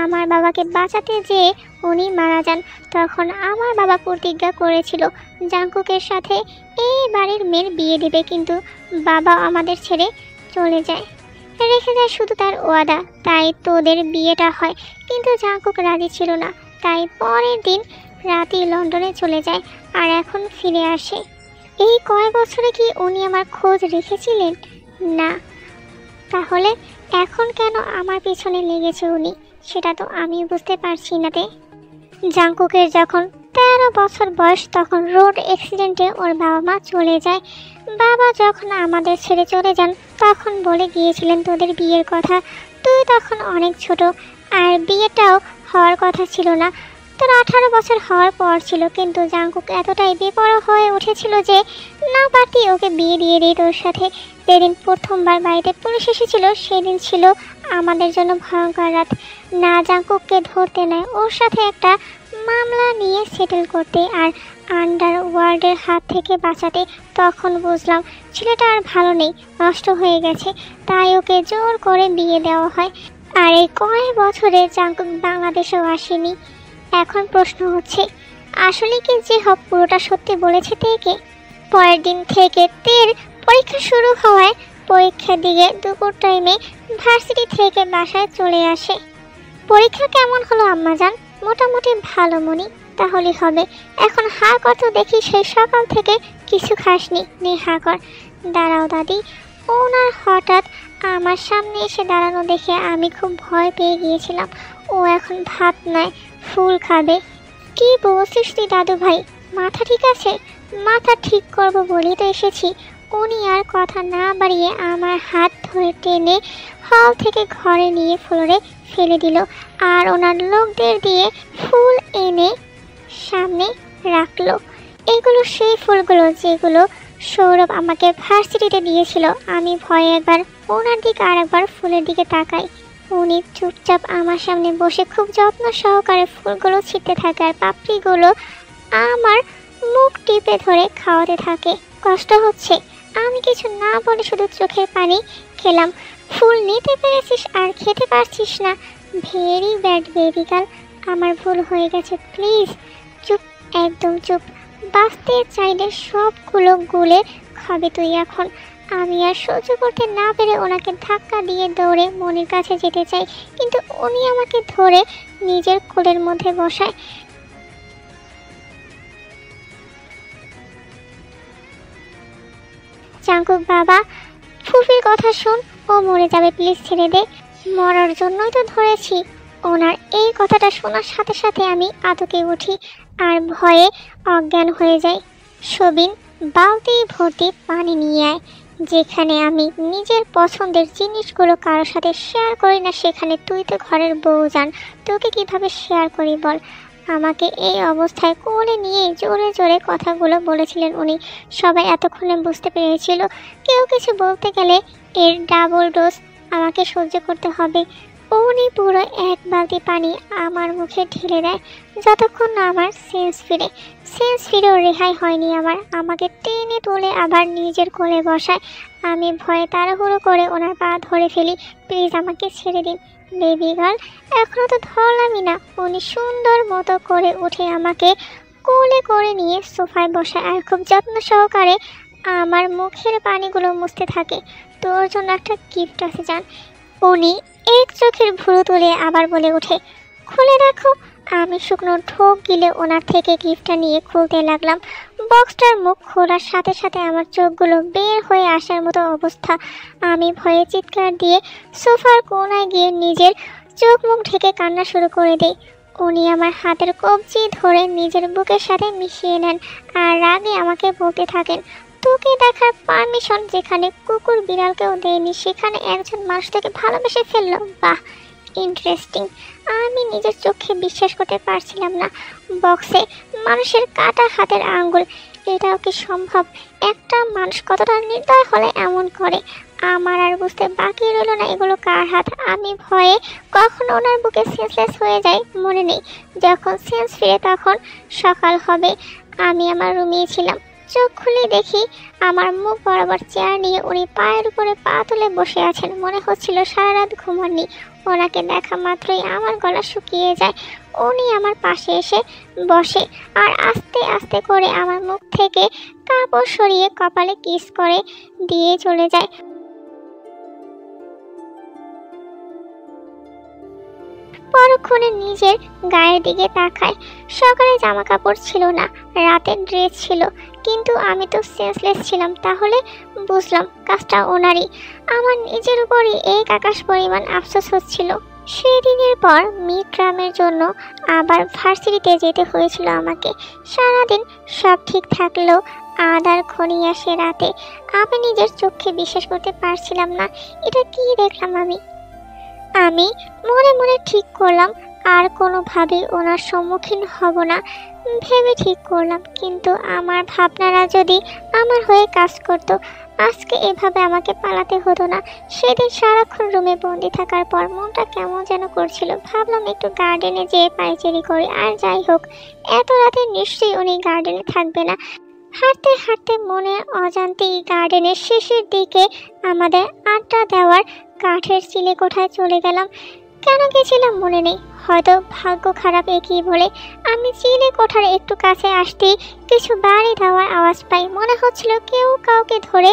আমার বাবাকে বাঁচাতে যেয়ে উনি মারা যান। তখন আমার বাবা প্রতিজ্ঞা করেছিল জাংকুকের সাথে এই বাড়ির মেয়ের বিয়ে দেবে, কিন্তু বাবা আমাদের ছেড়ে চলে যায়, রেখে যায় শুধু তার ওয়াদা। তাই তোদের বিয়েটা হয়, কিন্তু জাংকুক রাজি ছিল না। তাই পরের দিন রাতেই লন্ডনে চলে যায় আর এখন ফিরে আসে। এই কয়েক বছরে কি উনি আমার খোঁজ রেখেছিলেন? না। তাহলে এখন কেন আমার পিছনে লেগেছে উনি, সেটা তো আমি বুঝতে পারছি না। তে জাংকুকের যখন 13 বছর বয়স তখন রোড অ্যাক্সিডেন্টে ওর বাবা মা চলে যায়। বাবা যখন আমাদের ছেড়ে চলে যান তখন বলে গিয়েছিলেন তোদের বিয়ের কথা। তুই তখন অনেক ছোট আর বিয়েটাও হওয়ার কথা ছিল না। তোর 18 বছর হওয়ার পর ছিল, কিন্তু জাংকুক এতটাই বেপরোয়া হয়ে উঠেছিল যে না পারতেই ওকে বিয়ে দিয়ে দিই তোর সাথে। যেদিন প্রথমবার বাড়িতে পুলিশ এসেছিল সেদিন ছিল আমাদের জন্য ভয়ঙ্কর রাত। না জাংকুককে ধরতে নেয়, ওর সাথে একটা মামলা নিয়ে সেটেল করতে আর আন্ডারওয়ার্ল্ডের হাত থেকে বাঁচাতে। তখন বুঝলাম ছেলেটা আর ভালো নেই, নষ্ট হয়ে গেছে। তাই ওকে জোর করে বিয়ে দেওয়া হয়। আর এই কয়েক বছরে জাংকুক বাংলাদেশেও আসেনি। এখন প্রশ্ন হচ্ছে, আসলে কি যে হক পুরোটা সত্যি বলেছে তেকে? পরের দিন থেকে তের পরীক্ষা শুরু হওয়ায় পরীক্ষা দিয়ে দুপুর টাইমে ভার্সিটি থেকে বাসায় চলে আসে। পরীক্ষা কেমন হলো আম্মাজান? মোটামুটি ভালো মনি, তাহলে হবে। এখন হা কত দেখি সেই সকাল থেকে কিছু খাসনি, নেহা কর। দাঁড়াও দাদি। ওনার হঠাৎ আমার সামনে এসে দাঁড়ানো দেখে আমি খুব ভয় পেয়ে গিয়েছিলাম। ও এখন ভাত নয়, ফুল খাবে। কি বলছিস তুই দাদু ভাই? মাথা ঠিক আছে? মাথা ঠিক করব বলেই তো এসেছি। উনি আর কথা না বাড়িয়ে আমার হাত ধরে টেনে হল থেকে ঘরে নিয়ে ফ্লোরে ফেলে দিল, আর ওনার লোকদের দিয়ে ফুল এনে সামনে রাখলো। এগুলো সেই ফুলগুলো যেগুলো সৌরভ আমাকে ভার্সিটিতে দিয়েছিল। আমি ভয়ে একবার ওনার দিকে আর একবার ফুলের দিকে তাকাই। উনি চুপচাপ আমার সামনে বসে খুব যত্ন সহকারে ফুলগুলো ছিটতে থাকে আর পাপড়িগুলো আমার মুখ টিপে ধরে খাওয়াতে থাকে। কষ্ট হচ্ছে। আমি কিছু না বলে শুধু চোখের পানি খেলাম। ফুল নিতে পেরেছিস আর খেতে পারছিস না? Very bad baby girl. আমার ভুল হয়ে গেছে, প্লিজ চুপ, একদম চুপ। বাঁচতে চাইলে সবগুলো গুলে খাবে তুই এখন। আমি আর সহ্য করতে না পেরে ওনাকে ধাক্কা দিয়ে দৌড়ে মনির কাছে যেতে চাই, কিন্তু উনি আমাকে ধরে নিজের কোলের মধ্যে বসায়। জাঙ্কুক বাবা, ফুফির কথা শোন, ও মরে যাবে, প্লিজ ছেড়ে দে। মরার জন্যই তো ধরেছি। ওনার এই কথাটা শোনার সাথে সাথে আমি আতকে উঠি আর ভয়ে অজ্ঞান হয়ে যাই। সবিন বালতি ভর্তি পানি নিয়ে আয়। যেখানে আমি নিজের পছন্দের জিনিসগুলো কারোর সাথে শেয়ার করি না, সেখানে তুই তো ঘরের বউ জান, তোকে কিভাবে শেয়ার করি বল। আমাকে এই অবস্থায় কোলে নিয়ে জোরে জোরে কথাগুলো বলেছিলেন উনি। সবাই এতক্ষণে বুঝতে পেরেছিল কেউ কিছু বলতে গেলে এর ডাবল ডোজ আমাকে সহ্য করতে হবে। উনি পুরো এক বালতি পানি আমার মুখে ঢেলে দেয়। যতক্ষণ না আমার সেন্স ফিরেও রেহাই হয়নি আমার। আমাকে টেনে তুলে আবার নিজের কোলে বসায়। আমি ভয়ে তাড়াহুড়ো করে ওনার পা ধরে ফেলি। প্লিজ আমাকে ছেড়ে দিন বেবি গার্ল, এখনও তো ধরলামই না। উনি সুন্দর মতো করে উঠে আমাকে কোলে করে নিয়ে সোফায় বসায় আর খুব যত্ন সহকারে আমার মুখের পানিগুলো মুছতে থাকে। তোর জন্য একটা গিফট আছে জান। উনি এক চোখের ভুরু তুলে আবার বলে ওঠে, খুলে রাখো। আমি শুকনো ঢোক গিলে ওনার থেকে গিফটটা নিয়ে খুলতে লাগলাম। বক্সটার মুখ খোলার সাথে সাথে আমার চোখগুলো বের হয়ে আসার মতো অবস্থা। আমি ভয়ে চিৎকার দিয়ে সোফার কোনায় গিয়ে নিজের চোখ মুখ ঢেকে কান্না শুরু করে দিই। উনি আমার হাতের কবজি ধরে নিজের বুকের সাথে মিশিয়ে নেন আর রাগে আমাকে বলতে থাকেন, তোকে দেখার পারমিশন যেখানে কুকুর বিড়ালকেও দেয়নি, সেখানে একজন মানুষ তোকে ভালোবেসে ফেললো। বাহ, ইন্টারেস্টিং। আমি নিজের চোখে বিশ্বাস করতে পারছিলাম না। বক্সে মানুষের কাটা হাতের আঙ্গুল, এটাও কি সম্ভব? একটা মানুষ কতটা নির্দয় হলে এমন করে? আমার আর বুঝতে বাকি রইল না এগুলো কার হাত। আমি ভয়ে কখন ওনার বুকে সেন্সলেস হয়ে যায় মনে নেই। যখন সেন্স ফিরে তখন সকাল হবে। আমি আমার রুমেই ছিলাম। চোখ খুলে দেখি আমার মুখ বরাবর চেয়ার নিয়ে উনি পায়ের উপরে পা তুলে বসে আছেন। মনে হচ্ছিল সারা রাত ঘুমাননি। ওনাকে দেখা মাত্রই আমার গলা শুকিয়ে যায়। উনি আমার পাশে এসে বসে আর আস্তে আস্তে করে আমার মুখ থেকে কাপড় সরিয়ে কপালে কিস করে দিয়ে চলে যায়। পরক্ষণে নিজের গায়ের দিকে তাকায়। সকালে জামা কাপড় ছিল না, রাতের ড্রেস ছিল, কিন্তু আমি তো সেন্সলেস ছিলাম। তাহলে বুঝলাম কাজটা ওনারই। আমার নিজের উপরই এক আকাশ পরিমাণ আফসোস হচ্ছিল। সেই দিনের পর মিড টার্মের জন্য আবার ভার্সিটিতে যেতে হয়েছিল আমাকে। সারাদিন সব ঠিক থাকলেও আধার ঘনিয়ে আসে রাতে। আমি নিজের চোখে বিশ্বাস করতে পারছিলাম না। এটা কি দেখলাম আমি? আমি মনে মনে ঠিক করলাম আর কোনোভাবেই ওনার সম্মুখীন হব না ভেবে ঠিক করলাম। কিন্তু আমার ভাবনারা যদি আমার হয়ে কাজ করত, আজকে এভাবে আমাকে পালাতে হতো না। সেদিন সারাক্ষণ রুমে বন্দি থাকার পর মনটা কেমন যেন করছিল। ভাবলাম একটু গার্ডেনে যেয়ে পায়চারি করি। আর যাই হোক, এত রাতে নিশ্চয়ই উনি গার্ডেনে থাকবে না। হাঁটতে হাঁটতে মনে অজান্তেই গার্ডেনের শেষের দিকে আমাদের আড্ডা দেওয়ার কাঠের চিলে কোঠায় চলে গেলাম। কেন গেছিলাম মনে নেই, হয়তো ভাগ্য খারাপ একই বলে। আমি চিলে কোঠার একটু কাছে আসতেই কিছু বাড়ি দেওয়ার আওয়াজ পাই। মনে হচ্ছিল কেউ কাউকে ধরে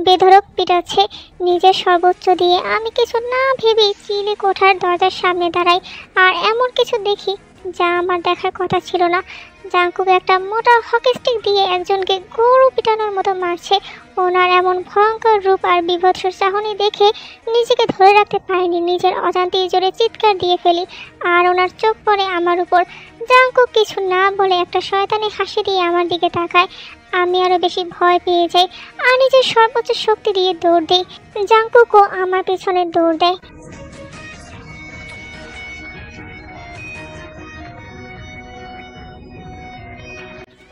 বেধড়ক পিটাচ্ছে। নিজের সর্বোচ্চ দিয়ে আমি কিছু না ভেবেই চিলে কোঠার দরজার সামনে দাঁড়াই আর এমন কিছু দেখি যা আমার দেখার কথা ছিল না। জাঙ্কুক একটা মোটা হকি স্টিক দিয়ে একজনকে গরু পিটানোর মতো মারছে। ওনার এমন ভয়ঙ্কর রূপ আর বিভৎস চাহনি দেখে নিজেকে ধরে রাখতে পারিনি, নিজের অজান্তেই জোরে চিৎকার দিয়ে ফেলি। আর ওনার চোখ পড়ে আমার উপর। জাঙ্কুক কিছু না বলে একটা শয়তানি হাসি দিয়ে আমার দিকে তাকায়। আমি আরো বেশি ভয় পেয়ে যাই আর নিজের সর্বোচ্চ শক্তি দিয়ে দৌড় দিই। জাঙ্কুকও আমার পেছনে দৌড় দেয়।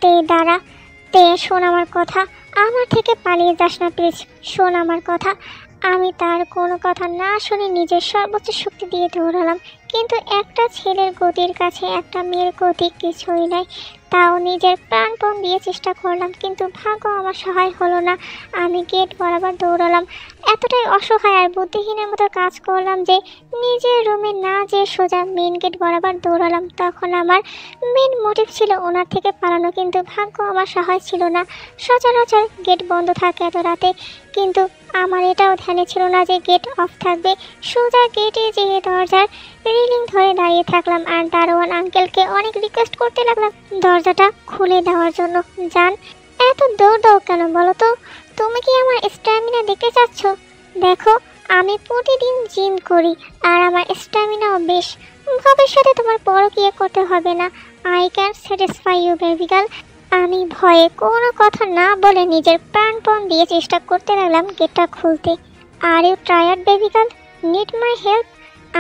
তে দাঁড়া, তে শোন আমার কথা, আমার থেকে পালিয়ে যাস না প্লিজ, শোন আমার কথা। আমি তার কোনো কথা না শুনে নিজের সর্বোচ্চ শক্তি দিয়ে দৌড়ালাম, কিন্তু একটা ছেলের গতির কাছে একটা মেয়ের গতি কিছুই নয়। তাও নিজের প্রাণপণ দিয়ে চেষ্টা করলাম, কিন্তু ভাগ্য আমার সহায় হলো না। আমি গেট বরাবর দৌড়ালাম, এতটাই অসহায় আর বুদ্ধিহীনের মতো কাজ করলাম যে নিজের রুমে না যেয়ে সোজা মেন গেট বরাবর দৌড়ালাম। তখন আমার মেন মোটিভ ছিল ওনার থেকে পালানো, কিন্তু ভাগ্য আমার সহায় ছিল না। সচরাচর গেট বন্ধ থাকে এত রাতে, কিন্তু আমার এটাও ধ্যানে ছিল না যে গেট অফ থাকবে। সোজা গেটে যেয়ে দরজার রেলিং ধরে দাঁড়িয়ে থাকলাম আর দারোয়ান আঙ্কেলকে অনেক রিকোয়েস্ট করতে লাগলাম দরজাটা খুলে দেওয়ার জন্য। জান, এত দৌড় দাও কেন বলো তো? তুমি কি আমার স্ট্যামিনা দেখতে চাচ্ছ? দেখো, আমি প্রতিদিন জিম করি আর আমার স্ট্যামিনাও বেশ। ভবিষ্যতে তোমার পরকীয়া করতে হবে না। I can satisfy you baby girl. আমি ভয়ে কোনো কথা না বলে নিজের প্রাণপণ দিয়ে চেষ্টা করতে লাগলাম গেটটা খুলতে। Are you tired baby girl? Need my help?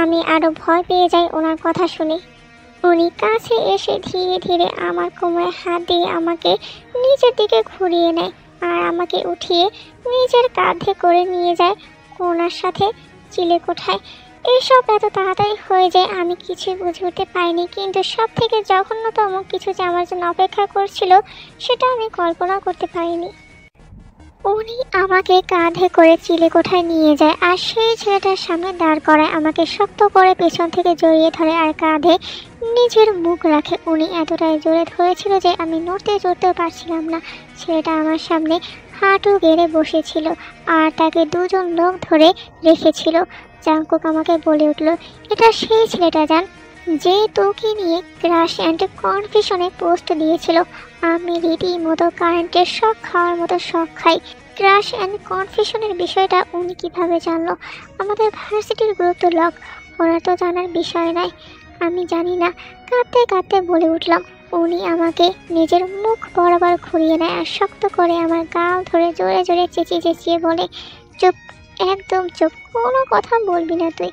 আমি আরও ভয় পেয়ে যাই ওনার কথা শুনে। উনি কাছে এসে ধীরে ধীরে আমার কোমরে হাত দিয়ে আমাকে নিচের দিকে ঘুরিয়ে নেয় আর আমাকে উঠিয়ে নিজের কাঁধে করে নিয়ে যায় ওনার সাথে চিলেকোঠায়। এসব এত তাড়াতাড়ি হয়ে যায় আমি কিছুই বুঝে উঠতে পারিনি, কিন্তু সব থেকে জঘন্যতম কিছু যে আমার জন্য অপেক্ষা করছিল সেটা আমি কল্পনা করতে পারিনি। উনি আমাকে কাঁধে করে চিলেকোঠায় নিয়ে যায় আর সেই ছেলেটার সামনে দাঁড় করায়, আমাকে শক্ত করে পেছন থেকে জড়িয়ে ধরে আর কাঁধে নিজের মুখ রাখে। উনি এতটাই জোরে ধরেছিল যে আমি নড়তে চড়তেও পারছিলাম না। ছেলেটা আমার সামনে হাঁটু গেড়ে বসেছিল আর তাকে দুজন লোক ধরে রেখেছিল। জাঙ্কুক আমাকে বলে উঠল, এটা সেই ছেলেটা জান যে তোকে নিয়ে ক্রাশ অ্যান্ড কনফিউশনে পোস্ট দিয়েছিল। আমি রীতিমতো কারেন্টের শক খাওয়ার মতো শক খাই। ক্রাশ অ্যান্ড কনফিউশনের বিষয়টা উনি কিভাবে জানলো? আমাদের ভার্সিটির গ্রুপ তো লক, ওরা তো জানার বিষয় নয়। আমি জানি না। কাঁদতে কাঁদতে বলে উঠলাম। উনি আমাকে নিজের মুখ বরাবর ঘুরিয়ে নেয় আর শক্ত করে আমার গাল ধরে জোরে জোরে চেঁচিয়ে চেঁচিয়ে বলে, চুপ, একদম চুপ, কোনো কথা বলবি না তুই।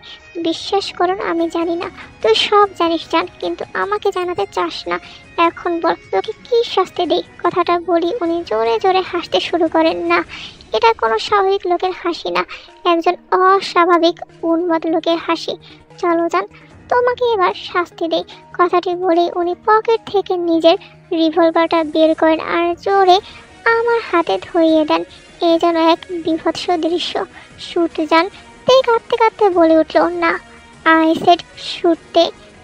বিশ্বাস করুন আমি জানি না, তুই সব জানিস জান, কিন্তু আমাকে জানাতে চাস না। এখন বল তোকে কী শাস্তি দিই? কথাটা বলি উনি জোরে জোরে হাসতে শুরু করেন। না, এটা কোনো স্বাভাবিক লোকের হাসি না, একজন অস্বাভাবিক উন্মাদ লোকের হাসি। চলো যান, তোমাকে এবার শাস্তি দেই। কথাটি বলে উনি পকেট থেকে নিজের রিভলভারটা বের করেন আর জোরে আমার হাতে ধরিয়ে দেন। এ যেন এক বিভৎস দৃশ্য। শুট যান, তে কাঁদতে কাঁদতে বলে উঠল, না, আই সেড শুটতে,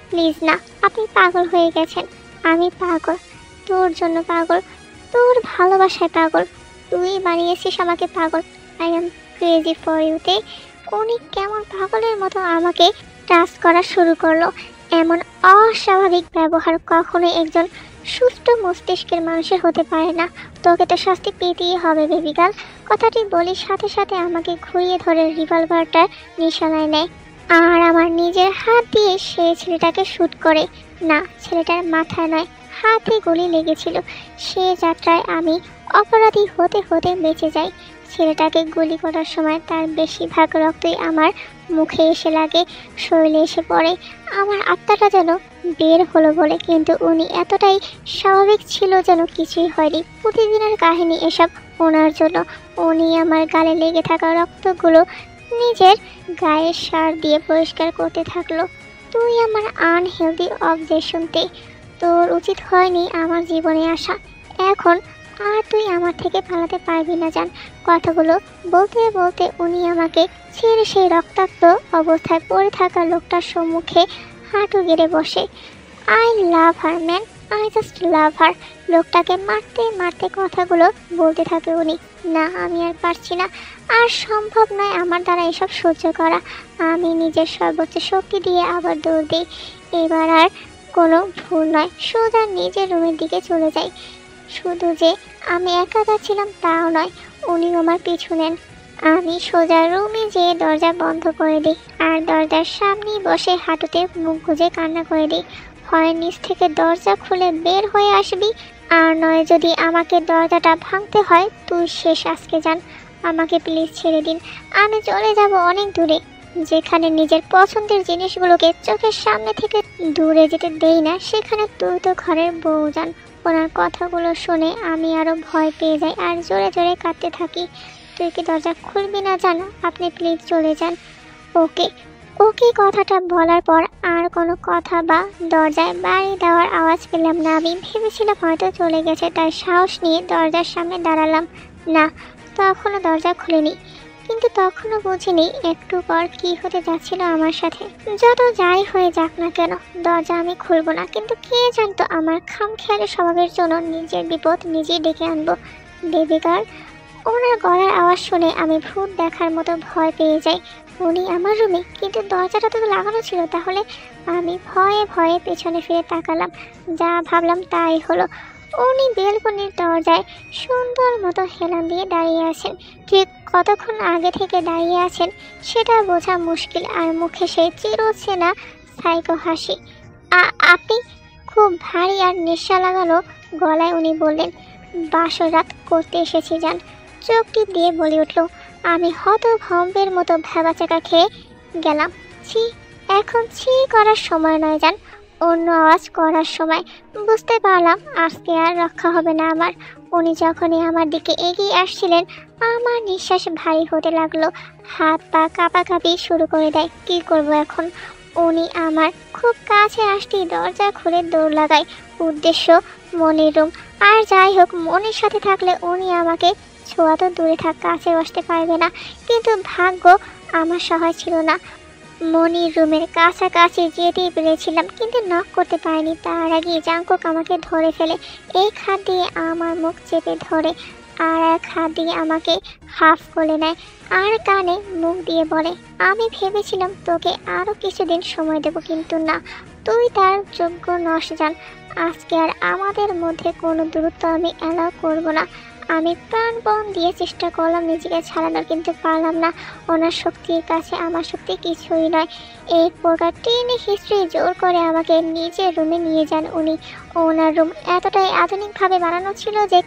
প্লিজ না, আপনি পাগল হয়ে গেছেন। আমি পাগল, তোর জন্য পাগল, তোর ভালোবাসায় পাগল, তুই বানিয়েছিস আমাকে পাগল। আই এম ক্রেজি ফর ইউতে। উনি কেমন পাগলের মতো আমাকে টাচ করা শুরু করলো। এমন অস্বাভাবিক ব্যবহার কখনোই একজন সুস্থ মস্তিষ্কের মানুষের হতে পারে না। তোকে তো শাস্তি পেতেই হবে বেবি গার্ল। কথাটি বলি সাথে সাথে আমাকে ঘুরিয়ে ধরে রিভলভারটা নিশানায় নেয় আর আমার নিজের হাত দিয়ে সেই ছেলেটাকে শ্যুট করে। না, ছেলেটার মাথায় নয়, হাতে গুলি লেগেছিল। সে যাত্রায় আমি অপরাধী হতে হতে বেঁচে যাই। ছেলেটাকে গুলি করার সময় তার বেশিরভাগ রক্তই আমার মুখে এসে লাগে, শরীরে এসে পড়ে। আমার আত্মাটা যেন বের হলো বলে, কিন্তু উনি এতটাই স্বাভাবিক ছিল যেন কিছুই হয়নি। প্রতিদিনের কাহিনী এসব ওনার জন্য। উনি আমার গালে লেগে থাকা রক্তগুলো নিজের গায়ের সার দিয়ে পরিষ্কার করতে থাকলো। তুই আমার আনহেলদি অবজেকশনতে, তোর উচিত হয়নি আমার জীবনে আসা। এখন আর তুই আমার থেকে পালাতে পারবি না জান। কথাগুলো বলতে বলতে উনি আমাকে ছেড়ে সেই রক্তাক্ত অবস্থায় পড়ে থাকা লোকটার সম্মুখে হাঁটু গেড়ে বসে। I love her man, I just love her. লোকটাকে মারতে মারতে কথাগুলো বলতে থাকে উনি। না, আমি আর পারছি না, আর সম্ভব নয় আমার দ্বারা এসব সহ্য করা। আমি নিজের সর্বোচ্চ শক্তি দিয়ে আবার দৌড় দিই। এবার আর কোনো ভুল নয়, সোজা নিজের রুমের দিকে চলে যাই। শুধু যে আমি একা যাচ্ছিলাম তাও নয়, উনি আমার পিছু নেন। আমি সোজা রুমে যেয়ে দরজা বন্ধ করে দিই আর দরজার সামনেই বসে হাঁটুতে মুখ গুজে কান্না করে দিই। হয় নিচ থেকে দরজা খুলে বের হয়ে আসবি, আর নয় যদি আমাকে দরজাটা ভাঙতে হয় তুই শেষ আজকে যান। আমাকে প্লিজ ছেড়ে দিন, আমি চলে যাব অনেক দূরে, যেখানে নিজের পছন্দের জিনিসগুলোকে চোখের সামনে থেকে দূরে যেতে দেই না, সেখানে তুই তো ঘরের বউ যান। ওনার কথাগুলো শুনে আমি আরো ভয় পেয়ে যাই আর জোরে জোরে কাঁদতে থাকি। তুই কি দরজা খুলবি না জানো? আপনি প্লিজ চলে যান। ওকে ওকে কথাটা বলার পর আর কোনো কথা বা দরজায় বাড়ি দেওয়ার আওয়াজ পেলাম না। আমি ভেবেছিলাম হয়তো চলে গেছে, তাই সাহস নিয়ে দরজার সামনে দাঁড়ালাম। না, তখনও দরজা খুলেনি, কিন্তু তখনও বুঝিনি একটু পর কি হতে যাচ্ছিল আমার সাথে। যত যাই হয়ে যাক না কেন, দরজা আমি খুলবো না, কিন্তু কে জানতো আমার খামখেয়ালি স্বভাবের জন্য নিজের বিপদ নিজেই ডেকে আনবো। দেবিকার ওনার গলার আওয়াজ শুনে আমি ভূত দেখার মতো ভয় পেয়ে যাই। উনি আমার রুমে, কিন্তু দরজাটা তো লাগানো ছিল। তাহলে আমি ভয়ে ভয়ে পেছনে ফিরে তাকালাম। যা ভাবলাম তাই হলো। উনি বেলকনির দরজায় সুন্দর মতো হেলান দিয়ে দাঁড়িয়ে আছেন। ঠিক কতক্ষণ আগে থেকে দাঁড়িয়ে আছেন সেটা বোঝা মুশকিল, আর মুখে সেই চিরচেনা সাইকো হাসি। আপনি? খুব ভারী আর নেশা লাগানো গলায় উনি বললেন। বাসর রাত করতে এসেছি যান। চোখটি দিয়ে বলে উঠল। আমি হতভম্বের মতো ভ্যাবাচাকা খেয়ে গেলাম। ছি, এখন ছি করার সময় নয় যান, অন্য আওয়াজ করার সময়। বুঝতে পারলাম আজকে আর রক্ষা হবে না আমার। উনি যখনই আমার দিকে এগিয়ে আসছিলেন আমার নিঃশ্বাস ভারী হতে লাগলো, হাত পা কাঁপাকাঁপি শুরু করে দেয়। কি করব এখন? উনি আমার খুব কাছে আসতেই দরজা খুলে দৌড় লাগায়। উদ্দেশ্য মনির রুম। আর যাই হোক, মনির সাথে থাকলে উনি আমাকে ছোঁয়া তো দূরে থাক, কাছে বসতে পারবে না। কিন্তু ভাগ্য আমার সহায় ছিল না। মনির রুমের কাছাকাছি যেতেই পেরেছিলাম, কিন্তু নক করতে পারিনি। তার আগে জাঙ্কুক আমাকে ধরে ফেলে এক হাত দিয়ে আমার মুখ চেপে ধরে, আর এক হাত দিয়ে আমাকে হাফ করে নেয় আর কানে মুখ দিয়ে বলে, আমি ভেবেছিলাম তোকে আরও কিছুদিন সময় দেব, কিন্তু না, তুই তার যোগ্য নস জান। আজকে আর আমাদের মধ্যে কোনো দূরত্ব আমি অ্যালাউ করব না। আমি প্রাণপণ দিয়ে চেষ্টা করলাম নিজেকে ছাড়ানোর, কিন্তু পারলাম না। ওনার শক্তির কাছে আমার শক্তি কিছুই নয়। এই প্রকার টেনে হিস্ট্রি জোর করে আমাকে নিজের রুমে নিয়ে যান উনি। ওনার রুম এতটাই আধুনিকভাবে বানানো ছিল যে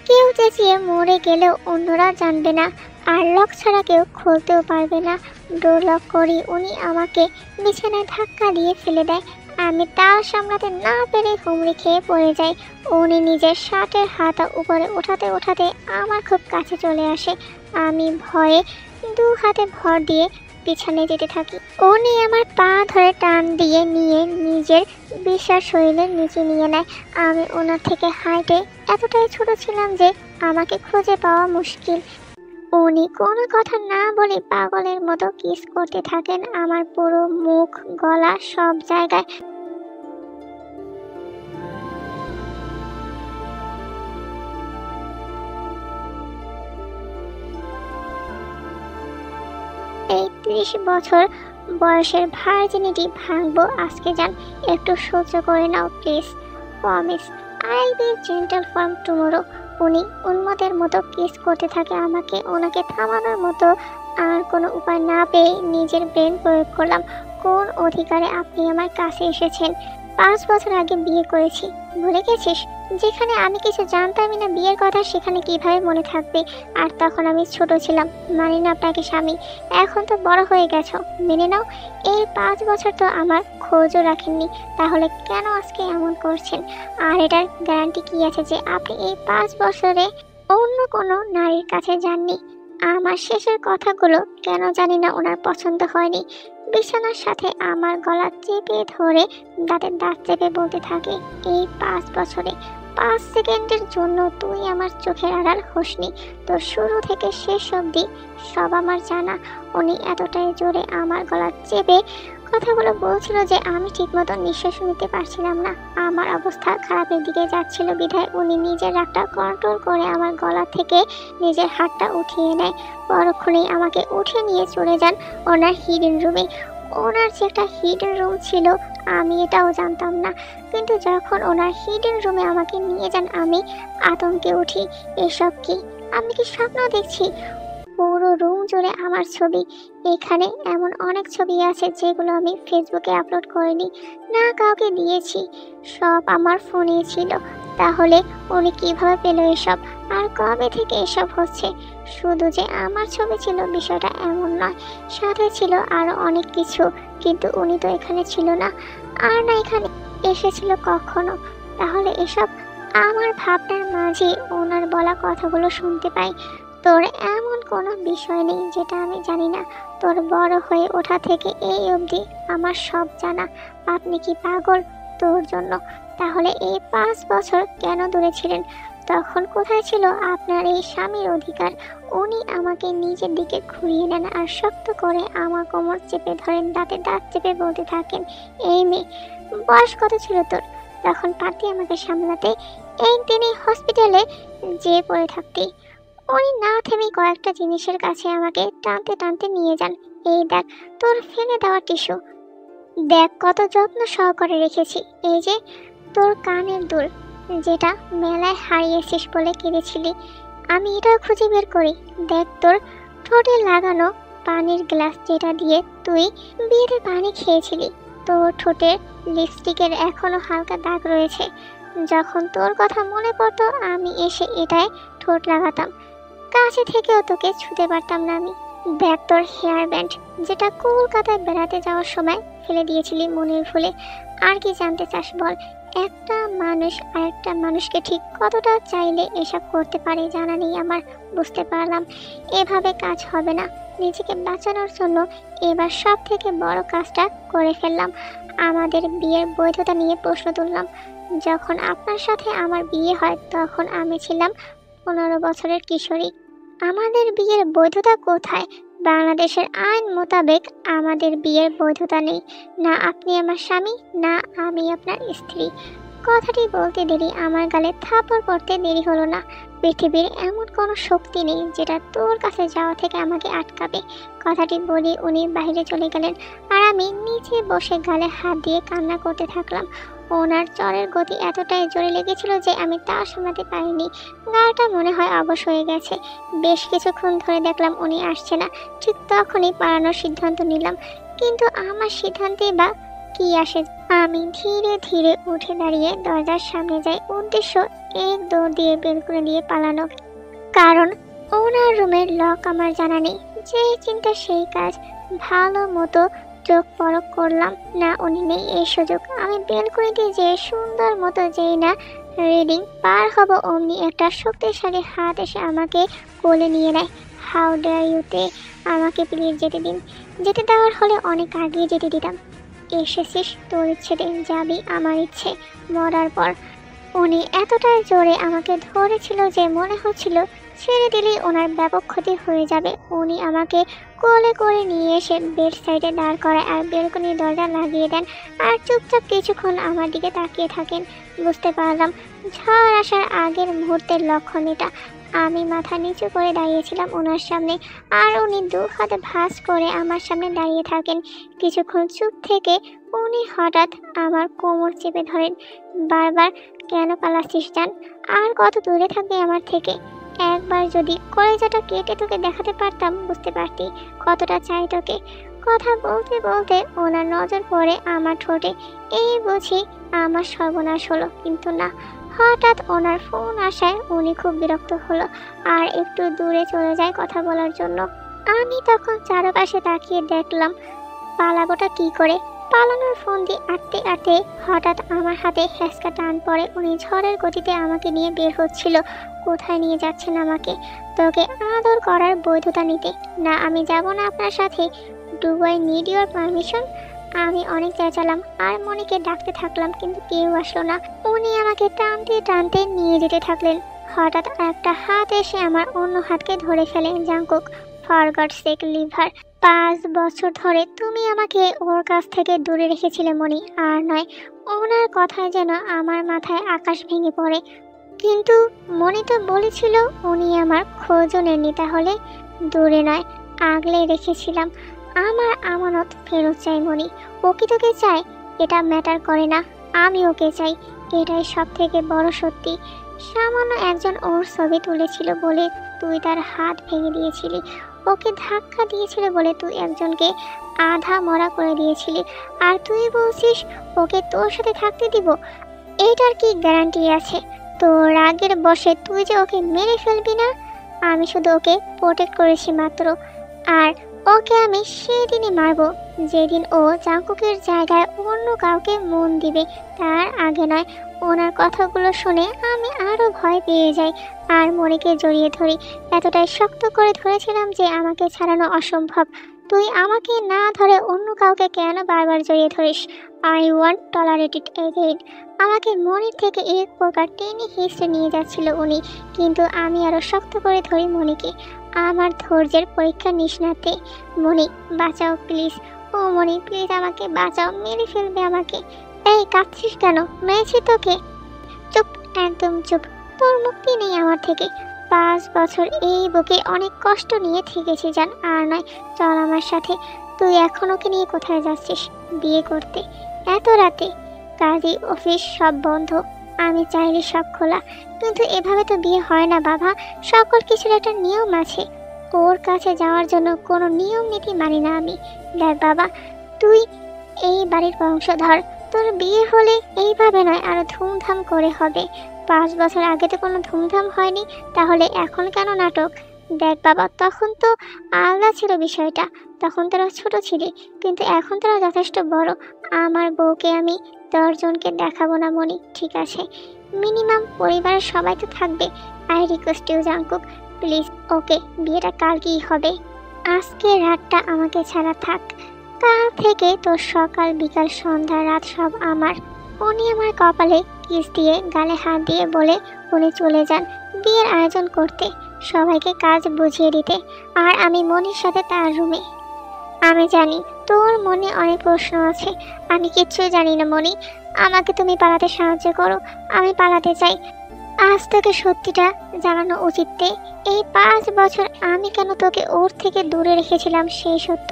কেউ চেঁচিয়ে মরে গেলেও অন্যরা জানবে না, আর লক ছাড়া কেউ খুলতেও পারবে না। ডোর লক করি উনি আমাকে বিছানায় ধাক্কা দিয়ে ফেলে দেয়। আমি তাও সামলাতে না পেরে হুমড়ি খেয়ে পড়ে যাই। উনি নিজের শার্টের হাতা উপরে ওঠাতে ওঠাতে আমার খুব কাছে চলে আসে। আমি ভয়ে দু হাতে ভর দিয়ে পিছনে যেতে থাকি। উনি আমার পা ধরে টান দিয়ে নিয়ে নিজের বিশাল শরীরের নিচে নিয়ে নেয়। আমি ওনার থেকে হাইটে এতটাই ছোট ছিলাম যে আমাকে খুঁজে পাওয়া মুশকিল। উনি কোনো কথা না বলে পাগলের মতো কিস করতে থাকেন আমার পুরো মুখ, গলা, সব জায়গায়। এই 30 বছর বয়সের ভার্জিনিটি ভাঙবো আজকে যান। একটু সহ্য করে নাও please, promise I will be gentle from tomorrow. উনি উন্মতের মতো কিস করতে থাকে আমাকে। ওনাকে থামানোর মতো আর কোনো উপায় না পেয়ে নিজের ব্রেন প্রয়োগ করলাম। কোন অধিকারে আপনি আমার কাছে এসেছেন? 5 বছর আগে বিয়ে করেছি, ভুলে গেছিস? যেখানে আমি কিছু জানতামই না বিয়ের কথা, সেখানে কিভাবে মনে থাকবে? আর তখন আমি ছোট ছিলাম, মানি না আপনাকে স্বামী। এখন তো বড় হয়ে গেছো, মেনে নাও। এই 5 বছর তো আমার খোঁজও রাখেননি, তাহলে কেন আজকে এমন করছেন? আর এটার গ্যারান্টি কি আছে যে আপনি এই 5 বছরে অন্য কোনো নারীর কাছে যাননি? আমার শেষের কথাগুলো কেন জানি না ওনার পছন্দ হয়নি। বিছানার সাথে আমার গলা চেপে ধরে দাঁতের দাঁত চেপে বলতে থাকে, এই 5 বছরে 5 সেকেন্ডের জন্য তুই আমার চোখের আড়াল হোসনি। তো শুরু থেকে শেষ অবধি সব আমার জানা। উনি এতটাই জোরে আমার গলা চেপে কথাগুলো বলছিল যে আমি ঠিকমতো নিঃশ্বাস নিতে পারছিলাম না। আমার অবস্থা খারাপের দিকে যাচ্ছিল বিধায় উনি নিজের রাগটা কন্ট্রোল করে আমার গলা থেকে নিজের হাতটা উঠিয়ে নেয়। পরক্ষণেই আমাকে উঠে নিয়ে চলে যান ওনার হিডেন রুমে। ওনার যে একটা হিডেন রুম ছিল আমি এটাও জানতাম না। কিন্তু যখন ওনার হিডেন রুমে আমাকে নিয়ে যান আমি আতঙ্কে উঠি। এসব কি? আমি কি স্বপ্ন দেখছি? পুরো রুম জুড়ে আমার ছবি। এখানে এমন অনেক ছবি আছে যেগুলো আমি ফেসবুকে আপলোড করিনি, না কাউকে দিয়েছি, সব আমার ফোনে ছিল। তাহলে উনি কিভাবে পেল এসব? আর কবে থেকে এসব হচ্ছে? শুধু যে আমার ছবি ছিল বিষয়টা এমন নয়, সাথে ছিল আরো অনেক কিছু। কিন্তু উনি তো এখানে ছিল না, আর না এখানে এসেছিল কখনো। তাহলে এসব আমার ভাবনার মাঝে ওনার বলা কথাগুলো শুনতে পাই। তোর এমন কোনো বিষয় নেই যেটা আমি জানি না। তোর বড় হয়ে ওঠা থেকে এই অবধি আমার সব জানা। আপনি কি পাগল তোর জন্য? তাহলে এই 5 বছর কেন দূরে ছিলেন? তখন কোথায় ছিল আপনার এই স্বামীর অধিকার? উনি আমাকে নিজের দিকে ঘুরিয়ে নেন আর শক্ত করে আমার কোমর চেপে ধরেন, দাঁতে দাঁত চেপে বলতে থাকেন, এই মেয়ে, বয়স কত ছিল তোর তখন পারতি আমাকে সামলাতে? একদিনই হসপিটালে যে পড়ে থাকতি। উনি না থেমে কয়েকটা জিনিসের কাছে আমাকে টানতে টানতে নিয়ে যান। এই দেখ তোর ফেলে দেওয়া টিস্যু, দেখ কত যত্ন সহকারে রেখেছি। এই যে তোর কানের দুল, যেটা মেলায় হারিয়েছিস বলে কেঁদেছিলি, আমি এটাও খুঁজে বের করি। দেখ তোর ঠোঁটে লাগানো পানির গ্লাস, যেটা দিয়ে তুই বিয়েতে পানি খেয়েছিলি। তোর ঠোঁটের লিপস্টিকের এখনো হালকা দাগ রয়েছে। যখন তোর কথা মনে পড়তো আমি এসে এটায় ঠোঁট লাগাতাম, কাছে থেকেও তোকে ছুতে পারতাম না আমি। দেখ তোর হেয়ার ব্যান্ড, যেটা কলকাতায় বেড়াতে যাওয়ার সময় ফেলে দিয়েছিলি মনের ভুলে। আর কি জানতে চাস বল? একটা মানুষ আর একটা মানুষকে ঠিক কতটা চাইলে এসব করতে পারে জানা নেই আমার। বুঝতে পারলাম এভাবে কাজ হবে না। নিজেকে বাঁচানোর জন্য এবার সব থেকে বড় কাজটা করে ফেললাম। আমাদের বিয়ের বৈধতা নিয়ে প্রশ্ন তুললাম। যখন আপনার সাথে আমার বিয়ে হয় তখন আমি ছিলাম 15 বছরের কিশোরী। আমাদের বিয়ের বৈধতা কোথায়? বাংলাদেশের আইন মোতাবেক আমাদের বিয়ের বৈধতা নেই। না আপনি আমার স্বামী, না আমি আপনার স্ত্রী। কথাটি বলতে দেরি আমার গালে থাপড় পড়তে দেরি হলো না। পৃথিবীর এমন কোনো শক্তি নেই যেটা তোর কাছে যাওয়া থেকে আমাকে আটকাবে। কথাটি বলে উনি বাইরে চলে গেলেন আর আমি নিচে বসে গালে হাত দিয়ে কান্না করতে থাকলাম। ওনার চরের গতি এতটাই জোরে লেগেছিল যে আমি তা সামলাতে পারিনি। গাটা মনে হয় অবশ হয়ে গেছে। বেশ কিছুক্ষণ ধরে দেখলাম উনি আসছে না। ঠিক তখনই পালানোর সিদ্ধান্ত নিলাম। কিন্তু আমার সিদ্ধান্তে বা কি আসে? আমি ধীরে ধীরে উঠে দাঁড়িয়ে দরজার সামনে যাই। উদ্দেশ্য এক দৌড় দিয়ে বের করে দিয়ে পালানো। কারণ ওনার রুমের লক আমার জানা নেই। যে চিন্তা সেই কাজ। ভালো মতো চোখ পরক করলাম, না উনি নেই এই সুযোগ। আমি বের করে দিয়ে যে সুন্দর মতো যেই না রিডিং পার হব অমনি একটা শক্তিশালী হাত এসে আমাকে কোলে নিয়ে নেয়। হাউ ডেয়ার ইউতে, আমাকে প্লিজ যেতে দিন। যেতে দেওয়ার হলে অনেক আগে যেতে দিতাম। এসেছিস তোর ইচ্ছে দে, যাবি আমার ইচ্ছে মরার পর। উনি এতটাই জোরে আমাকে ধরেছিল যে মনে হচ্ছিল ছেড়ে দিলেই ওনার ব্যাপক ক্ষতি হয়ে যাবে। উনি আমাকে কোলে করে নিয়ে এসে বেড সাইডে দাঁড় করায় আর বেলকনির দরজা লাগিয়ে দেন আর চুপচাপ কিছুক্ষণ আমার দিকে তাকিয়ে থাকেন। বুঝতে পারলাম ঝড় আসার আগের মুহূর্তের লক্ষণ এটা। আমি মাথা নিচু করে দাঁড়িয়েছিলাম ওনার সামনে আর উনি দু হাতে ভাঁজ করে আমার সামনে দাঁড়িয়ে থাকেন। কিছুক্ষণ চুপ থেকে উনি হঠাৎ আমার কোমর চেপে ধরেন। বারবার, কেন পালাচ্ছিস জান? আর কত দূরে থাকবি আমার থেকে? একবার যদি কলেজাটা কেটে তোকে দেখাতে পারতাম বুঝতে পারতি কতটা চাই তোকে। কথা বলতে বলতে ওনার নজর পড়ে আমার ঠোঁটে। এই বুঝি আমার সর্বনাশ হলো। কিন্তু না, হঠাৎ ওনার ফোন আসায় উনি খুব বিরক্ত হলো আর একটু দূরে চলে যায় কথা বলার জন্য। আমি তখন চারপাশে তাকিয়ে দেখলাম পালাবোটা কি করে। পালানোর ফোন দিয়ে আটতে আটতে হঠাৎ আমার হাতে হ্যাঁচকা টান পড়ে। উনি ঝড়ের গতিতে আমাকে নিয়ে বের হচ্ছিল। কোথায় নিয়ে যাচ্ছেন আমাকে? তোকে আদর করার বৈধতা নিতে। না, আমি যাব না আপনার সাথে। Do I need your permission? আমি অনেক চেঁচালাম আর মনিকে ডাকতে থাকলাম কিন্তু কেউ আসলো না। উনি আমাকে টানতে টানতে নিয়ে যেতে থাকলেন। হঠাৎ একটা হাত এসে আমার অন্য হাতকে ধরে ফেলে। Jungkook, for God sake leave her. 5 বছর ধরে তুমি আমাকে ওর কাছ থেকে দূরে রেখেছিলে মনি, আর নয়। ওনার কথায় যেন আমার মাথায় আকাশ ভেঙে পড়ে। কিন্তু মনি তো বলেছিল উনি আমার খোঁজও নেননি। তাহলে দূরে নয়, আগলে রেখেছিলাম। আমার আমানত ফেরত চাই মনি। ও কি তোকে চায়? এটা ম্যাটার করে না, আমি ওকে চাই, এটাই সব থেকে বড় সত্যি। সামান্য একজন ওর ছবি তুলেছিল বলে তুই তার হাত ভেঙে দিয়েছিলি, ওকে ধাক্কা দিয়েছিল বলে তুই একজনকে আধা মরা করে দিয়েছিলি, আর তুই বলছিস ওকে তোর সাথে থাকতে দিব? এইটার কি গ্যারান্টি আছে তোর রাগের বশে তুই যে ওকে মেরে ফেলবি না? আমি শুধু ওকে প্রোটেক্ট করেছি মাত্র, আর ওকে আমি সেদিনই মারবো যেদিন ও জাঙ্কুকের জায়গায় অন্য কাউকে মন দিবে, তার আগে নয়। ওনার কথাগুলো শুনে আমি আরো ভয় পেয়ে যাই আর মনিকে জড়িয়ে ধরি। এতটাই শক্ত করে ধরেছিলাম যে আমাকে ছাড়ানো অসম্ভব। তুই আমাকে না ধরে অন্য কাউকে কেন বারবার জড়িয়ে ধরিস? I won't tolerate it again. আমাকে মনির থেকে এক প্রকার টেনে হিঁচড়ে নিয়ে যাচ্ছিল উনি, কিন্তু আমি আরো শক্ত করে ধরি মনিকে। আমার ধৈর্যের পরীক্ষা নিস না তে। মনি বাঁচাও প্লিজ, ও মনি প্লিজ আমাকে বাঁচাও, মেরে ফেলবে আমাকে। এই কাঁদছিস কেন? মেরেছি তোকে? চুপ, একদম চুপ, তোর মুক্তি নেই আমার থেকে। 5 বছর এই বুকে অনেক কষ্ট নিয়ে থেকেছি জান, আর নয়। চল আমার সাথে। তুই এখন ওকে নিয়ে কোথায় যাচ্ছিস? বিয়ে করতে এত রাতে? কাজী অফিস সব বন্ধ, আমি চাইলে সব খোলা, কিন্তু এভাবে তো বিয়ে হয় না বাবা। সকল কিছুর একটা নিয়ম আছে, ওর কাছে যাওয়ার জন্য কোনো নিয়ম নীতি মানি না আমি। দেখ বাবা, তুই এই বাড়ির বংশধর, তোর বিয়ে হলে এইভাবে নয়, আরো ধুমধাম করে হবে। 5 বছর আগে তো কোনো ধুমধাম হয়নি, তাহলে এখন কেন নাটক? দেখ বাবা, তখন তো আলাদা ছিল বিষয়টা, তখন তোরা ছোট ছিলি, কিন্তু এখন তোরা যথেষ্ট বড়। আমার বউকে আমি 10 জনকে দেখাবো না মনি, ঠিক আছে? মিনিমাম পরিবারের সবাই তো থাকবে। I request you Jungkook, please. Okay, বিয়েটা কালকেই হবে, আজকে রাতটা আমাকে ছাড়া থাক। কাল থেকে তোর সকাল বিকাল সন্ধ্যা রাত সব আমার। উনি আমার কপালে কিস দিয়ে গালে হাত দিয়ে বলে উনি চলে যান বিয়ের আয়োজন করতে, সবাইকে কাজ বুঝিয়ে দিতে, আর আমি মনির সাথে তার রুমে। আমি জানি তোর মনে অনেক প্রশ্ন আছে, আমি কিচ্ছু জানি না মনি। আমাকে তুমি পালাতে সাহায্য করো, আমি পালাতে চাই। আজ তোকে সত্যিটা জানানো উচিত। এই 5 বছর আমি কেন তোকে ওর থেকে দূরে রেখেছিলাম সেই সত্য।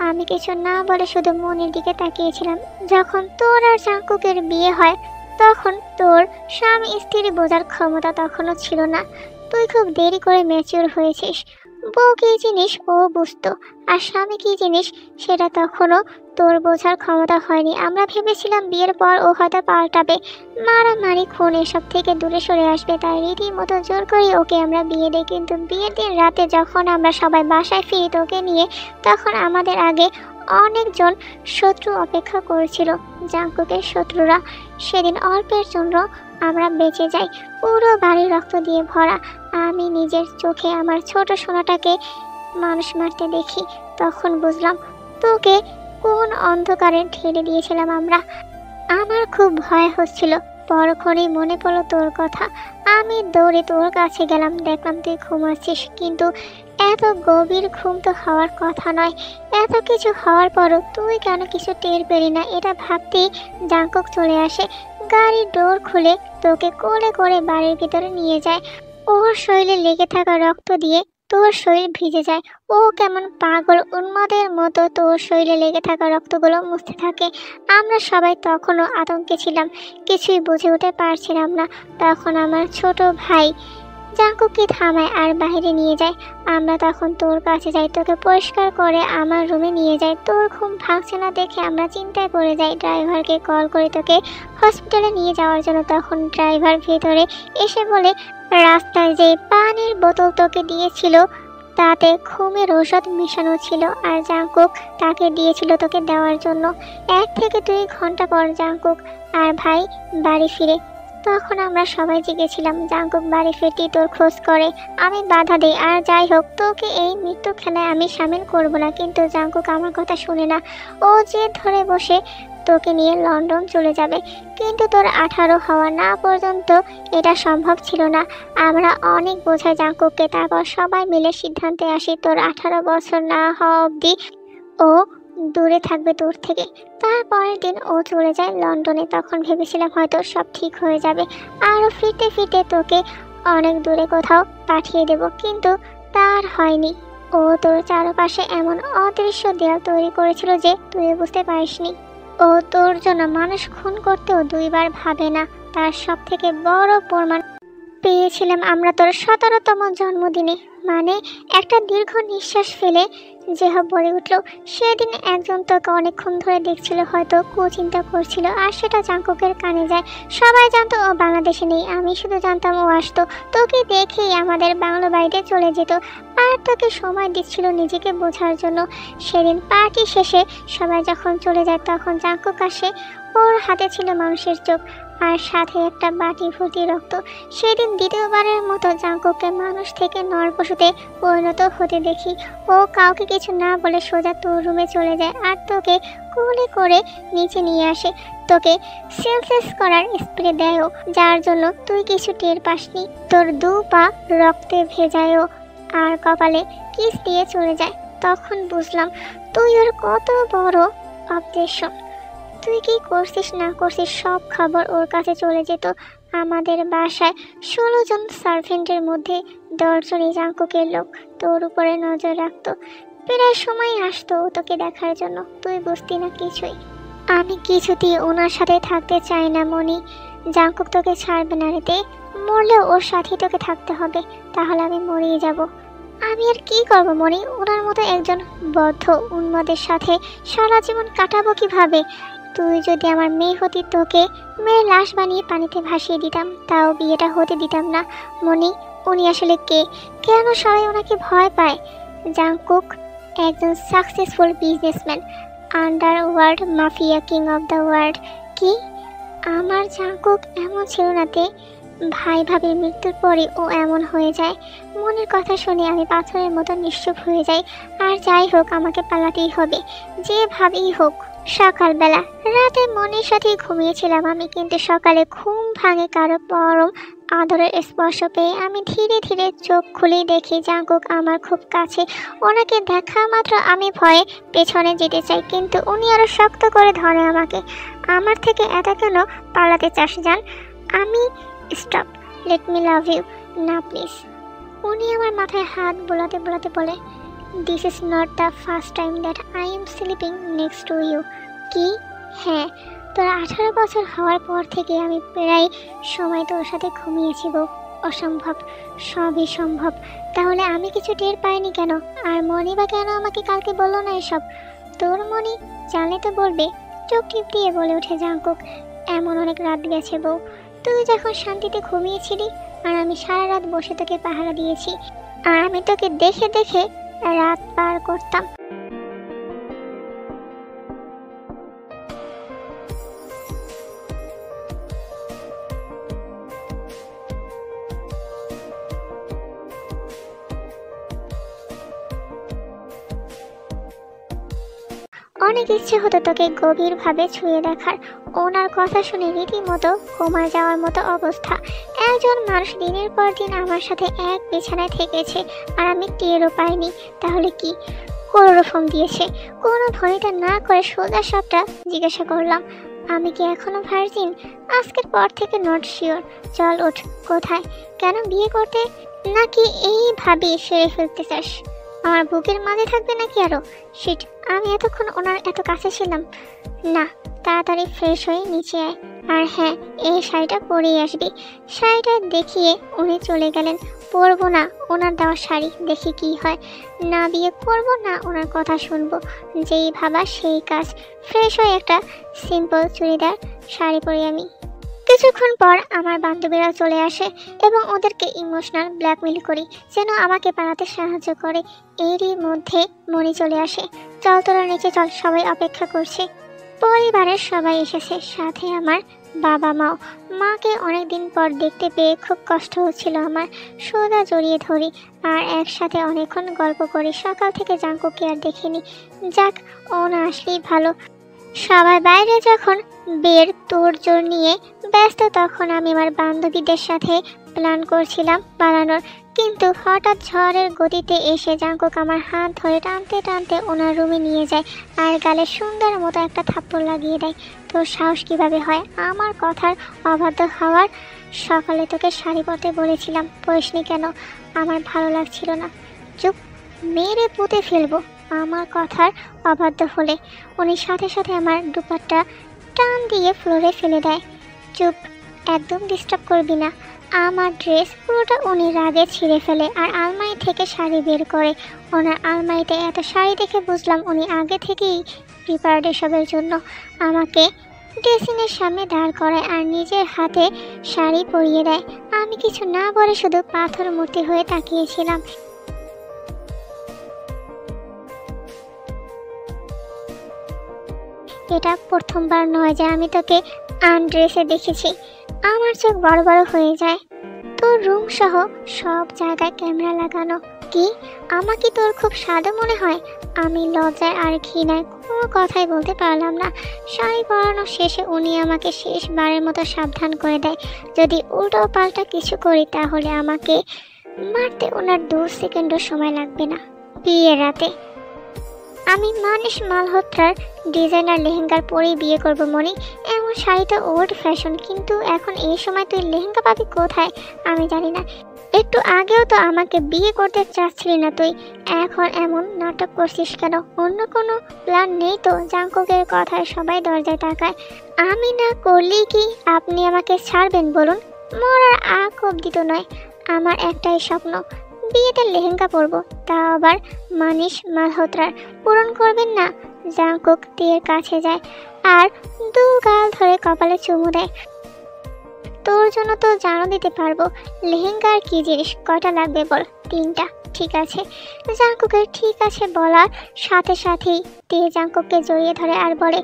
আমি কিছু না বলে শুধু মনের দিকে তাকিয়েছিলাম। যখন তোর আর জাঙ্কুকের বিয়ে হয়, তখন তোর স্বামী স্ত্রী বোঝার ক্ষমতা তখনও ছিল না। তুই খুব দেরি করে ম্যাচিউর হয়েছিস। বউ কী জিনিস ও বুঝতো, আর স্বামী কী জিনিস সেটা তখনও তোর বোঝার ক্ষমতা হয়নি। আমরা ভেবেছিলাম বিয়ের পর ও হয়তো পাল্টাবে, মারামারি খুন এসব থেকে দূরে সরে আসবে, তাই রীতিমতো জোর করে ওকে আমরা বিয়ে দিই। কিন্তু বিয়ের দিন রাতে যখন আমরা সবাই বাসায় ফিরি তোকে নিয়ে, তখন আমাদের আগে অনেকজন শত্রু অপেক্ষা করেছিল, জাঙ্কুকের শত্রুরা। সেদিন অল্পের জন্য আমরা বেঁচে যাই, পুরো বাড়ি রক্ত দিয়ে ভরা। আমি নিজের চোখে আমার ছোট সোনাটাকে মানুষ মারতে দেখি, তখন বুঝলাম তোকে কোন অন্ধকারে ঠেলে দিয়েছিলাম আমরা। আমার খুব ভয় হচ্ছিল, পরক্ষণেই মনে পড়লো তোর কথা। আমি দৌড়ে তোর কাছে গেলাম, দেখলাম তুই ঘুমাচ্ছিস, কিন্তু এত গভীর ঘুম তো হওয়ার কথা নয়। এত কিছু হওয়ার পরও তুই কেন কিছু টের পেলি না? এটা ভাবতেই জাঙ্কুক চলে আসে, গাড়ির ডোর খুলে তোকে কোলে করে বাড়ির ভিতরে নিয়ে যায়। ওর শরীরে লেগে থাকা রক্ত দিয়ে তোর শরীর ভিজে যায়। ও কেমন পাগল উন্মাদের মতো তোর শরীরে লেগে থাকা রক্তগুলো মুছতে থাকে। আমরা সবাই তখনও আতঙ্কে ছিলাম, কিছুই বুঝে উঠতে পারছিলাম না। তখন আমার ছোট ভাই জাঙ্কুককে থামায় আর বাইরে নিয়ে যায়। আমরা তখন তোর কাছে যাই, তোকে পরিষ্কার করে আমার রুমে নিয়ে যাই। তোর ঘুম ভাঙছে না দেখে আমরা চিন্তায় পড়ে যাই, ড্রাইভারকে কল করে তোকে হসপিটালে নিয়ে যাওয়ার জন্য। তখন ড্রাইভার ভেতরে এসে বলে রাস্তায় যে পানির বোতল তোকে দিয়েছিল তাতে ঘুমের ঔষধ মেশানো ছিল, আর জাঙ্কুক তাকে দিয়েছিল তোকে দেওয়ার জন্য। 1 থেকে 2 ঘন্টা পর জাঙ্কুক আর ভাই বাড়ি ফিরে। তখন আমরা সবাই জেগেছিলাম। জাঙ্কুক বাড়ি ফিরতে তোর খোঁজ করে, আমি বাধা দিই, আর যাই হোক তোকে এই মৃত্যু খেলায় আমি সামিল করব না। কিন্তু জাঙ্কুক আমার কথা শুনে না, ও জেদ ধরে বসে তোকে নিয়ে লন্ডন চলে যাবে। কিন্তু তোর 18 হওয়া না পর্যন্ত এটা সম্ভব ছিল না। আমরা অনেক বোঝাই জাঙ্কুককে, তারপর সবাই মিলে সিদ্ধান্তে আসি তোর 18 বছর না হওয়া অবধি ও দূরে থাকবে তোর থেকে। তারপরের দিন ও চলে যায় লন্ডনে। তখন ভেবেছিলাম হয়তো সব ঠিক হয়ে যাবে, আরও ফিরতে ফিরতে তোকে অনেক দূরে কোথাও পাঠিয়ে দেব, কিন্তু তার হয়নি। ও তোর চারপাশে এমন অদৃশ্য দেয়াল তৈরি করেছিল যে তুই বুঝতে পারিসনি। ও তোর জন্য মানুষ খুন করতেও দুইবার ভাবে না। তার সব থেকে বড় প্রমাণ পেয়েছিলাম আমরা তোর 17তম জন্মদিনে। মানে একটা দীর্ঘ নিঃশ্বাস ফেলে যেহব বলে উঠল, সেদিন একজন তোকে অনেকক্ষণ ধরে দেখছিল, হয়তো কুচিন্তা করছিল, আর সেটা জাঙ্কুকের কানে যায়। সবাই জানতো ও বাংলাদেশে নেই, আমি শুধু জানতাম ও আসতো। তোকে দেখেই আমাদের বাংলা বাড়িতে চলে যেত, আর তোকে সময় দিচ্ছিল নিজেকে বোঝার জন্য। সেদিন পার্টি শেষে সবাই যখন চলে যায় তখন জাঙ্কুক আসে। ওর হাতে ছিল মানুষের চোখ আর সাথে একটা বাটি ভর্তি রক্ত। সেদিন দ্বিতীয়বারের মতো জাঙ্কুককে মানুষ থেকে নরপশুতে পরিণত হতে দেখি। ও কাউকে কিছু না বলে সোজা তোর রুমে চলে যায় আর তোকে কোলে করে নিচে নিয়ে আসে। তোকে সেন্সলেস করার স্প্রে দেয়ও, যার জন্য তুই কিছু টের পাসনি। তোর 2 পা রক্তে ভেজায়ও আর কপালে কিস দিয়ে চলে যায়। তখন বুঝলাম তুই ওর কত বড় অবজেশন। তুই কি করছিস না করছিস সব খবর ওর কাছে চলে যেত। আমাদের বাসায় 16 জন সার্ভেন্টের মধ্যে 10 জনই জাঙ্কুকের লোক তোর উপরে নজর রাখতো। প্রায় সময় আসতো ও তোকে দেখার জন্য, তুই বুঝতি না কিছুই। আমি কিছুতেই ওনার সাথে থাকতে চাই না মনি। জাঙ্কুক তোকে ছাড়বে না রেতে, মরলেও ওর সাথেই তোকে থাকতে হবে, তাহলে আমি মরেই যাব। আমি আর কি করবো মনি? ওনার মতো একজন বদ্ধ উন্মাদের সাথে সারা জীবন কাটাবো কিভাবে? তুই যদি আমার মেয়ে হতি তোকে মেরে লাশ বানিয়ে পানিতে ভাসিয়ে দিতাম, তাও বিয়েটা হতে দিতাম না। মনি, উনি আসলে কে? কেন সবাই ওনাকে ভয় পায়? জাঙ্কুক একজন successful businessman, underworld mafia, king of the world. কি? আমার জাঙ্কুক এমন ছিল না তে? ভাই ভাবির মৃত্যুর পরে ও এমন হয়ে যায়। মনের কথা শুনে আমি পাথরের মতো নিশ্চুপ হয়ে যাই। আর যাই হোক, আমাকে পালাতেই হবে, যেভাবেই হোক। সকালবেলা রাতে মনের সাথেই ঘুমিয়েছিলাম আমি, কিন্তু সকালে ঘুম ভাঙে কারো পরম আদরের স্পর্শ পেয়ে। আমি ধীরে ধীরে চোখ খুলেই দেখি জাঙ্কুক আমার খুব কাছে। ওনাকে দেখা মাত্র আমি ভয়ে পেছনে যেতে চাই, কিন্তু উনি আরো শক্ত করে ধরে আমাকে। আমার থেকে এত কেন পালাতে চাস জান? আমি stop, let me love you. না প্লিজ। উনি আমার মাথায় হাত বোলাতে বোলাতে বলে, this is not the first time that I am sleeping next to you. কি? হ্যাঁ, তোরা 18 বছর হওয়ার পর থেকে আমি প্রায় সময় তোর সাথে ঘুমিয়েছি বউ। অসম্ভব, সবই সম্ভব। তাহলে আমি কিছু টের পাইনি কেন? আর মনি বা কেন আমাকে কালকে বললো না এসব? তোর মনি জানলে তো বলবে। চোখ টিপ দিয়ে বলে ওঠে জাঙ্কুক, এমন অনেক রাত গেছে বউ, তুই যখন শান্তিতে ঘুমিয়েছিলি আর আমি সারা রাত বসে তোকে পাহারা দিয়েছি, আর আমি তোকে দেখে দেখে রাত পার করতাম। অনেক ইচ্ছে হতো তোকে গভীরভাবে ছুঁয়ে দেখার। ওনার কথা শুনে রীতিমতো কোমায় যাওয়ার মতো অবস্থা। একজন মানুষ দিনের পর দিন আমার সাথে এক বিছানায় থেকেছে আর আমি টেরও পাইনি। তাহলে কি ক্লোরোফর্ম দিয়েছে? কোনো ভনিতা না করে সোজা সবটা জিজ্ঞাসা করলাম, আমি কি এখনো ভার্জিন? আজকের পর থেকে নট শিওর। চল ওঠ। কোথায়? কেন? বিয়ে করতে? নাকি এইভাবেই সেরে ফেলতে চাস? আমার বুকের মাঝে থাকবে নাকি আরো? শিট, আমি এতক্ষণ ওনার এত কাছে ছিলাম না। তাড়াতাড়ি ফ্রেশ হয়ে নিচে আয়, আর হ্যাঁ, এই শাড়িটা পরেই আসবি। শাড়িটা দেখিয়ে উনি চলে গেলেন। পরবো না ওনার দেওয়া শাড়ি, দেখি কি হয়। না বিয়ে করবো না ওনার কথা শুনবো, যেই ভাবা সেই কাজ। ফ্রেশ হয়ে একটা সিম্পল চুড়িদার শাড়ি পরি আমি। কিছুক্ষণ পর আমার বান্ধবীরা চলে আসে এবং ওদেরকে ইমোশনাল ব্ল্যাকমেল করি যেন আমাকে পালাতে সাহায্য করে। এরই মধ্যে মনি চলে আসে। চল তোরা নিচে চল, সবাই অপেক্ষা করছে। পরিবারের সবাই এসেছে, সাথে আমার বাবা মাও। মাকে অনেকদিন পর দেখতে পেয়ে খুব কষ্ট হচ্ছিল আমার। সোজা জড়িয়ে ধরি আর একসাথে অনেকক্ষণ গল্প করি। সকাল থেকে জাঙ্কুকে আর দেখিনি। যাক, ও না আসলেই ভালো। সবাই বাইরে যখন বের তোড়জোড় নিয়ে ব্যস্ত, তখন আমি আমার বান্ধবীদের সাথে প্ল্যান করছিলাম পালানোর। কিন্তু হঠাৎ ঝড়ের গতিতে এসে জাঙ্কুক আমার হাত ধরে টানতে টানতে ওনার রুমে নিয়ে যায় আর গালে সুন্দর মতো একটা থাপ্পড় লাগিয়ে দেয়। তোর সাহস কিভাবে হয় আমার কথার অবাধ্য হওয়ার? সকালে তোকে শাড়ি পরতে বলেছিলাম, পরিসনি কেন? আমার ভালো লাগছিল না। চুপ, মেরে পুঁতে ফেলবো। আমার কথার অবাধ্য হলে। উনি সাথে সাথে আমার দুপাট্টা টান দিয়ে ফ্লোরে ফেলে দেয়। চুপ, একদম ডিস্টার্ব করবি না। আমার ড্রেস পুরোটা উনি রাগে ছিঁড়ে ফেলে আর আলমারি থেকে শাড়ি বের করে। ওনার আলমারিতে এত শাড়ি দেখে বুঝলাম উনি আগে থেকেই প্রিপারেড এসবের জন্য। আমাকে ড্রেসিংয়ের সামনে দাঁড় করায় আর নিজের হাতে শাড়ি পরিয়ে দেয়। আমি কিছু না বলে শুধু পাথর মূর্তি হয়ে তাকিয়েছিলাম। এটা প্রথমবার নয় যে আমি তোকে আনড্রেসে দেখেছি। আমার চোখ বড় বড় হয়ে যায়। তোর রুম সহ সব জায়গায় ক্যামেরা লাগানো। কি আমাকে তোর খুব সাদা মনে হয়? আমি লজ্জায় আর ঘৃণায় কোনো কথাই বলতে পারলাম না। শাড়ি পরানো শেষে উনি আমাকে শেষবারের মতো সাবধান করে দেয়, যদি উল্টো পাল্টা কিছু করি তাহলে আমাকে মারতে ওনার 2 সেকেন্ডও সময় লাগবে না। বিয়ের রাতে আমি মানিশ মালহোত্রার ডিজাইনার লেহেঙ্গার পরেই বিয়ে করব মনি। এমন শাড়িটা ওল্ড ফ্যাশন, কিন্তু এখন এই সময় তুই লেহেঙ্গা পাবি কোথায় আমি জানি না। একটু আগেও তো আমাকে বিয়ে করতে চাচ্ছিলি না তুই, এখন এমন নাটক করছিস কেন? অন্য কোনো প্ল্যান নেই তো? জাঙ্কুকের কথায় সবাই দরজায় তাকায়। আমি না করলেই কি আপনি আমাকে ছাড়বেন বলুন? মরার আগ অব্দি তো নয়। আমার একটাই স্বপ্ন, বিয়েতে লেহেঙ্গা পরবো, তা আবার মানিশ মালহোত্রার। পূরণ করবেন না? জাঙ্কুক তীর কাছে যায় আর 2 গাল ধরে কপালে চুমু দেয়। তোর জন্য তো জানো দিতে পারবো। লেহেঙ্গা আর কি জিনিস, কয়টা লাগবে বল? 3টা। ঠিক আছে। জাঙ্কুকের ঠিক আছে বলার সাথে সাথেই তে জাঙ্কুককে জড়িয়ে ধরে আর বলে,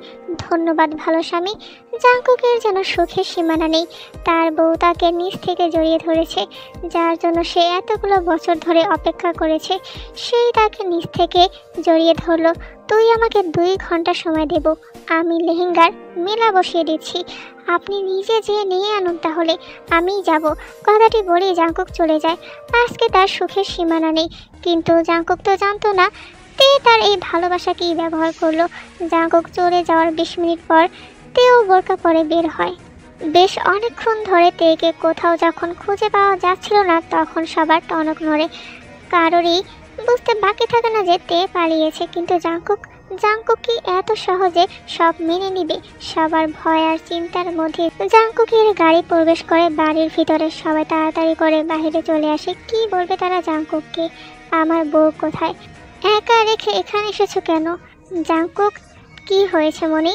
ধন্যবাদ ভালো স্বামী। জাঙ্কুকের যেন সুখের সীমানা নেই। তার বউ তাকে নিচ থেকে জড়িয়ে ধরেছে, যার জন্য সে এতগুলো বছর ধরে অপেক্ষা করেছে। সেই তাকে নিচ থেকে জড়িয়ে ধরলো। তুই আমাকে 2 ঘন্টা সময় দেব, আমি লেহেঙ্গার মেলা বসিয়ে দিচ্ছি। আপনি নিজে যেয়ে নিয়ে আনুন তাহলে, আমিই যাব। কথাটি বলেই জাঙ্কুক চলে যায়। আজকে তার সুখের সীমানা নেই, কিন্তু জাঙ্কুক তো জানতো না তে তার এই ভালোবাসাকেই ব্যবহার করলো। জাঙ্কুক চলে যাওয়ার 20 মিনিট পর তেও বোরকা পরে বের হয়। বেশ অনেকক্ষণ ধরে তেকে কোথাও যখন খুঁজে পাওয়া যাচ্ছিল না, তখন সবার টনক নড়ে। কারোরই বুঝতে বাকি থাকে না যে তে পালিয়েছে, কিন্তু জাঙ্কুক কি এত সহজে সব মেনে নিবে? সবার ভয় আর চিন্তার মধ্যে জাঙ্কুকের গাড়ি প্রবেশ করে বাড়ির ভিতরে। সবাই তাড়াতাড়ি করে বাইরে চলে আসে। কি বলবে তারা জাঙ্কুককে? আমার বউ কোথায়? একা রেখে এখানে এসেছো কেন? জাঙ্কুক কি হয়েছে মনি?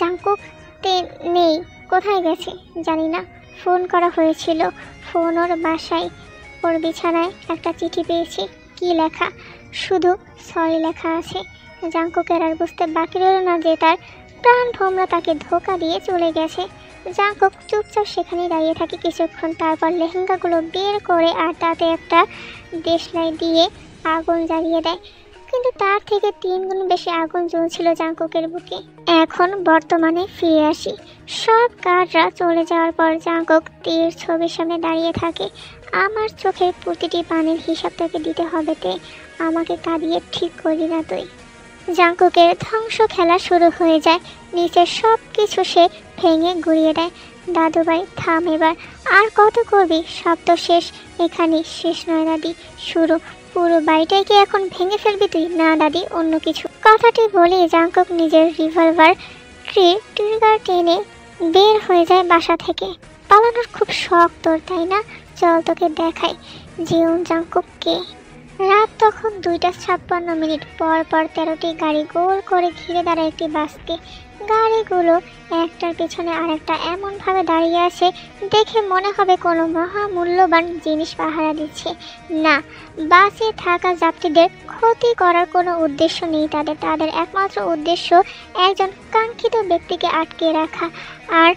জাঙ্কুক তে নেই, কোথায় গেছে জানি না। ফোন করা হয়েছিল, ফোন ওর বাসায়। ওর বিছানায় একটা চিঠি পেয়েছি। কি লেখা? শুধু সরি লেখা আছে। জাঙ্কুকের আর বুঝতে বাকি রইল না যে তার প্রাণ ভোমরা তাকে ধোকা দিয়ে চলে গেছে। জাঙ্কুক চুপচাপ সেখানেই দাঁড়িয়ে থাকে কিছুক্ষণ, তারপর লেহেঙ্গাগুলো বের করে আর তাতে একটা দেশলাই দিয়ে আগুন জ্বালিয়ে দেয়। কিন্তু তার থেকে 3 গুণ বেশি আগুন জ্বলছিল জাঙ্কুকের বুকে। এখন বর্তমানে ফিরে আসি। সব গার্ডরা চলে যাওয়ার পর জাঙ্কুক তীর ছবির সামনে দাঁড়িয়ে থাকে। আমার চোখের প্রতিটি পানির হিসাব তোকে দিতে হবে তে, আমাকে কাঁদিয়ে ঠিক করলি না তুই। জাঙ্কুকের ধ্বংস খেলা শুরু হয়ে যায়। নিচের সব কিছু সে ভেঙে গুড়িয়ে দেয়। দাদুভাই থাম এবার, আর কত করবি? সব তো শেষ, এখানেই শেষ নয় দাদি, শুরু। পুরো বাড়িটাই কি এখন ভেঙে ফেলবি তুই? না দাদি, অন্য কিছু। কথাটি বলে জাঙ্কুক নিজের রিভলভার ট্রিগার টেনে বের হয়ে যায় বাসা থেকে। পালানোর খুব শখ তোর, তাই না? চল তোকে দেখাই জীবন জাঙ্কুককে। রাত তখন 2:56 পর পর 13টি গাড়ি গোল করে ঘিরে দাঁড়ায় একটি বাসকে। গাড়িগুলো একটার পেছনে আরেকটা এমনভাবে দাঁড়িয়ে আছে, দেখে মনে হবে কোনো মহামূল্যবান জিনিস পাহারা দিচ্ছে। না, বাসে থাকা যাত্রীদের ক্ষতি করার কোনো উদ্দেশ্য নেই তাদের। তাদের একমাত্র উদ্দেশ্য একজন কাঙ্ক্ষিত ব্যক্তিকে আটকে রাখা, আর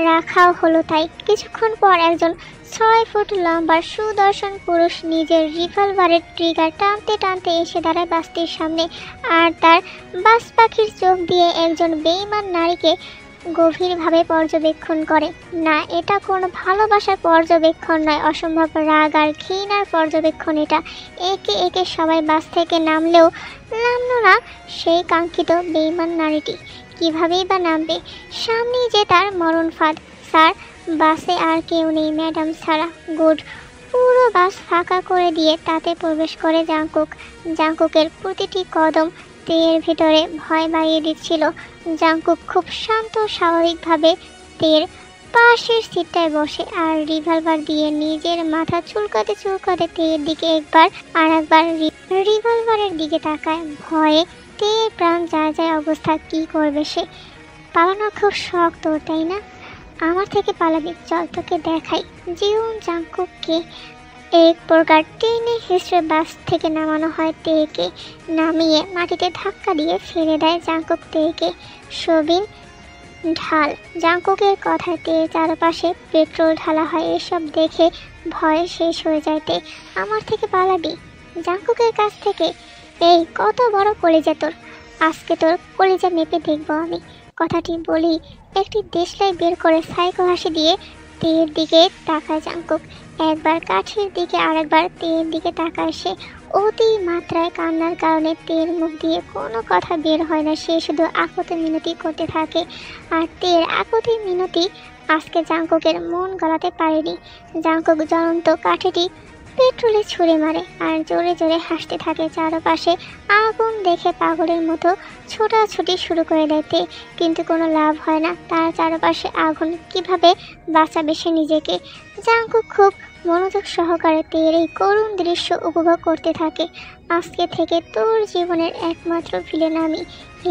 রাখাও হলো তাই। কিছুক্ষণ পর একজন 6 ফুট লম্বা সুদর্শন পুরুষ নিজের রিভলভারের ট্রিগার টানতে টানতে এসে দাঁড়ায় বাসটির সামনে, আর তার বাস পাখির চোখ দিয়ে একজন বেঈমান নারীকে গভীরভাবে পর্যবেক্ষণ করে। না, এটা কোনো ভালোবাসার পর্যবেক্ষণ নয়, অসম্ভব রাগ আর ঘৃণার পর্যবেক্ষণ এটা। একে একে সবাই বাস থেকে নামলো না সেই কাঙ্ক্ষিত বেঈমান নারীটি। কিভাবেই বা নামবে? সামনেই যে তার মরণ ফাঁদ। স্যার, বাসে আর কেউ নেই ম্যাডাম ছাড়া। গুড। পুরো বাস ফাঁকা করে দিয়ে তাতে প্রবেশ করে জাংকুক। জাংকুকের প্রতিটি কদম তের ভিতরে ভয় বাড়িয়ে দিচ্ছিল। জাংকুক খুব শান্ত স্বাভাবিকভাবে তের পাশের সিটটায় বসে আর রিভলভার দিয়ে নিজের মাথা চুলকাতে চুলকাতে তের দিকে একবার আর একবার রিভলভারের দিকে তাকায়। ভয়ে তের প্রাণ যায় যায় অবস্থা। কি করবে সে? পালানো খুব শখ তোর, তাই না? আমার থেকে পালাবি, চল তোকে দেখাই। জিউন জাংকুককে এক প্রকার টেনে হিসেবে বাস থেকে নামানো হয়। তেকে নামিয়ে মাটিতে ধাক্কা দিয়ে ফেলে দেয় জাংকুক তেকে। সবিন ঢাল। জাংকুকের কথায় তের চারপাশে পেট্রোল ঢালা হয়। এসব দেখে ভয়ে শেষ হয়ে যায় তে। আমার থেকে পালাবি? জাংকুকের কাছ থেকে? এই কত বড় কলিজা তোর! আজকে তোর কলিজা মেপে দেখবো আমি। কথাটি বলি একটি দেশলাই বের করে সাইকো হাসি দিয়ে তের দিকে তাকায় জাংকুক। একবার কাঠের দিকে আরেকবার তের দিকে তাকায় সে। অতি মাত্রায় কান্নার কারণে তের মুখ দিয়ে কোনো কথা বের হয় না। সে শুধু আকুতি মিনতি করতে থাকে। আর তের আকুতি মিনতি আজকে জাংকুকের মন গলাতে পারেনি। জাংকুক জ্বলন্ত কাঠিটি পেট্রোলে ছুঁড়ে মারে আর জোরে জোরে হাসতে থাকে। চারপাশে আগুন দেখে পাগলের মতো ছোটাছুটি শুরু করে দেয় তে, কিন্তু কোনো লাভ হয় না। তার চারপাশে আগুন, কিভাবে বাঁচাবে সে নিজেকে? জাংকুক খুব মনোযোগ সহকারে তের এই করুণ দৃশ্য উপভোগ করতে থাকে। আজকে থেকে তোর জীবনের একমাত্র ভিলেন আমি,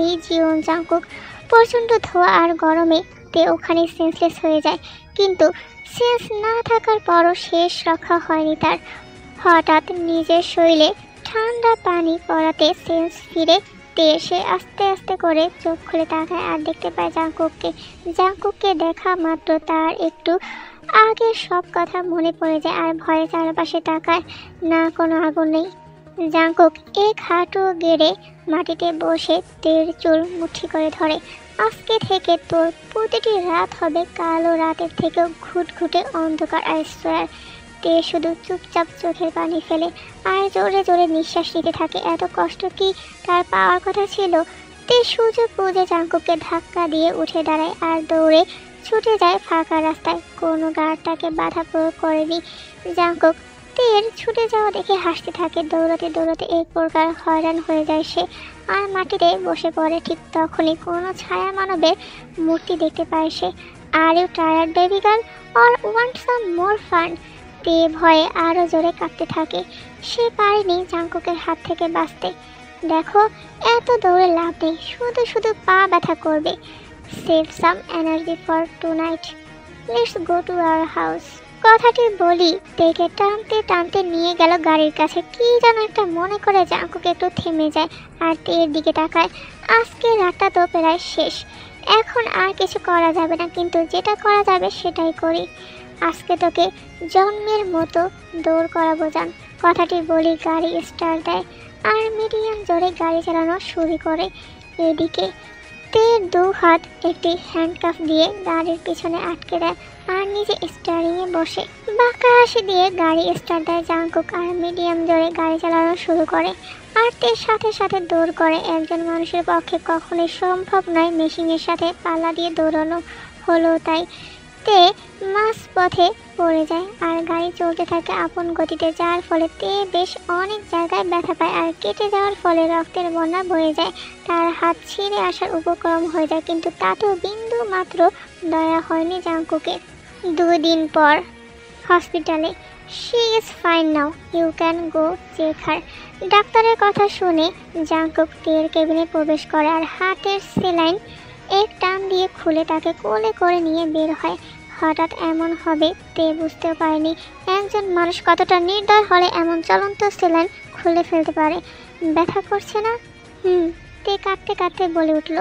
এই জীবন। জাংকুক প্রচণ্ড ধোঁয়া আর গরমে তে ওখানে সেন্সলেস হয়ে যায়। কিন্তু সেন্স না থাকার পরও শেষ রক্ষা হয়নি তার। হঠাৎ নিজের শরীরে ঠান্ডা পানি পড়াতে সেন্স ফিরে তে সে আস্তে আস্তে করে চোখ খুলে তাকায় আর দেখতে পায় জাংকুককে। জাংকুককে দেখা মাত্র তার একটু আগের সব কথা মনে পড়ে যায় আর ভয়ে চারপাশে তাকায়। না, কোনো আগুন নেই। জাংকুক এক হাঁটু গেড়ে মাটিতে বসে তের চুল মুঠি করে ধরে। আজকে থেকে তোর প্রতিটি রাত হবে কালো রাতের থেকেও ঘুটঘুটে অন্ধকার। আর সোয়ার তে শুধু চুপচাপ চোখের পানি ফেলে আর জোরে জোরে নিঃশ্বাস নিতে থাকে। এত কষ্ট কি তার পাওয়ার কথা ছিল? তে সুযোগ বুঝে জাংকুককে ধাক্কা দিয়ে উঠে দাঁড়ায় আর দৌড়ে ছুটে যায় ফাঁকা রাস্তায়। কোনো গার্ড তাকে বাধা প্রয়োগ করেনি। জাংকুক তের ছুটে যাওয়া দেখে হাসতে থাকে। দৌড়াতে দৌড়াতে এক প্রকার হয়রান হয়ে যায় সে আর মাটিতে বসে পড়ে। ঠিক তখনই কোনো ছায়া মানবের মূর্তি দেখতে পায় সে। Are you tired baby girl or want some more fun? তে ভয়ে আরও জোরে কাঁপতে থাকে। সে পারেনি জাংকুকের হাত থেকে বাঁচতে। দেখো, এত দৌড়ে লাভ নেই, শুধু শুধু পা ব্যথা করবে। Save some energy for tonight, let's go to our house. কথাটি বলি তেকে টানতে টানতে নিয়ে গেল গাড়ির কাছে। কি যেন একটা মনে করে জাংকুক একটু থেমে যায় আর তের দিকে তাকায়। আজকে রাতটা তো প্রায় শেষ, এখন আর কিছু করা যাবে না, কিন্তু যেটা করা যাবে সেটাই করি। আজকে তোকে জন্মের মতো দৌড় করাবো জান। কথাটি বলি গাড়ি স্টার্ট দেয় আর মিডিয়াম জোরে গাড়ি চালানো শুরু করে। এদিকে তের দু হাত একটি হ্যান্ডকাফ দিয়ে গাড়ির পিছনে আটকে দেয় আর নিজে স্টিয়ারিংয়ে বসে। বাঁকা হাসি দিয়ে গাড়ি স্টার্ট দেয় জাংকুক আর মিডিয়াম জোরে গাড়ি চালানো শুরু করে। আর তের সাথে সাথে দৌড় করে। একজন মানুষের পক্ষে কখনোই সম্ভব নয় মেশিনের সাথে পাল্লা দিয়ে দৌড়ানো, হলো তাই তে মাঝ পথে পড়ে যায় আর গাড়ি চলতে থাকে আপন গতিতে, যার ফলে তে বেশ অনেক জায়গায় ব্যথা পায় আর কেটে যাওয়ার ফলে রক্তের বন্যা বয়ে যায়। তার হাত ছিঁড়ে আসার উপক্রম হয়ে যায়, কিন্তু তাতেও বিন্দু মাত্র দয়া হয়নি জাংকুকের। 2 দিন পর হসপিটালে। She is fine now, you can go check her. ডাক্তারের কথা শুনে জাংকুক তের কেবিনে প্রবেশ করে আর হাতের সেলাইন এক টান দিয়ে খুলে তাকে কোলে করে নিয়ে বের হয়। হঠাৎ এমন হবে তে বুঝতেও পারেনি। একজন মানুষ কতটা নির্দয় হলে এমন চলন্ত সেলাইন খুলে ফেলতে পারে। ব্যথা করছে না? তে কাঁদতে কাঁদতে বলে উঠল,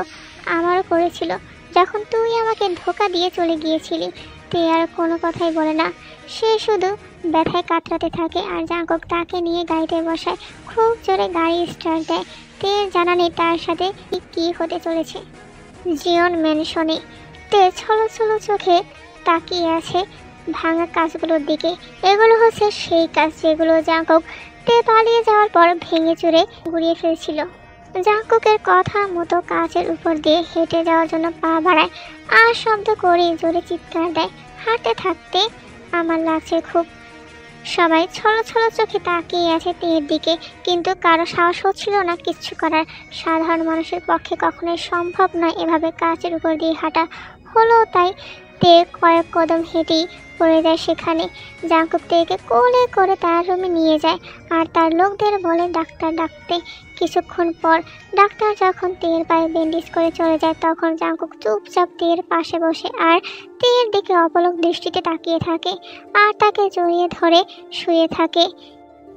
আমারও করেছিল যখন তুই আমাকে ধোকা দিয়ে চলে গিয়েছিলি। তে আর কোনো কথাই বলে না, সে শুধু ব্যথায় কাতরাতে থাকে আর জাংকুক তাকে নিয়ে গাড়িতে বসায়। খুব জোরে গাড়ি স্টার্ট দেয়। তে জানা নেই তার সাথে কি হতে চলেছে। জিওন ম্যানশনে তে ছলো ছলো চোখে তাকিয়ে আছে ভাঙা কাজগুলোর দিকে। এগুলো হচ্ছে সেই কাজ যেগুলো জাংকুক তে পালিয়ে যাওয়ার পর ভেঙে চুরে গুড়িয়ে ফেলছিল। জাংকুকের কথা মতো কাচের উপর দিয়ে হেঁটে যাওয়ার জন্য পা বাড়ায় আর শব্দ করে জোরে চিৎকার দেয়, হাঁটতে থাকতে আমার লাগছে খুব। সবাই ছলো ছলো চোখে তাকিয়ে আছে তের দিকে, কিন্তু কারো সাহস হচ্ছিল না কিচ্ছু করার। সাধারণ মানুষের পক্ষে কখনোই সম্ভব নয় এভাবে কাচের উপর দিয়ে হাঁটা, হলো তাই তে কয়েক কদম হেঁটেই পড়ে যায় সেখানে। জাঙ্কুক তেকে কোলে করে তার রুমে নিয়ে যায় আর তার লোকদের বলে ডাক্তার ডাকতে। কিছুক্ষণ পর ডাক্তার যখন তের পায়ে ব্যান্ডেজ করে চলে যায়, তখন জাঙ্কুক চুপচাপ তের পাশে বসে আর তের দিকে অপলক দৃষ্টিতে তাকিয়ে থাকে আর তাকে জড়িয়ে ধরে শুয়ে থাকে।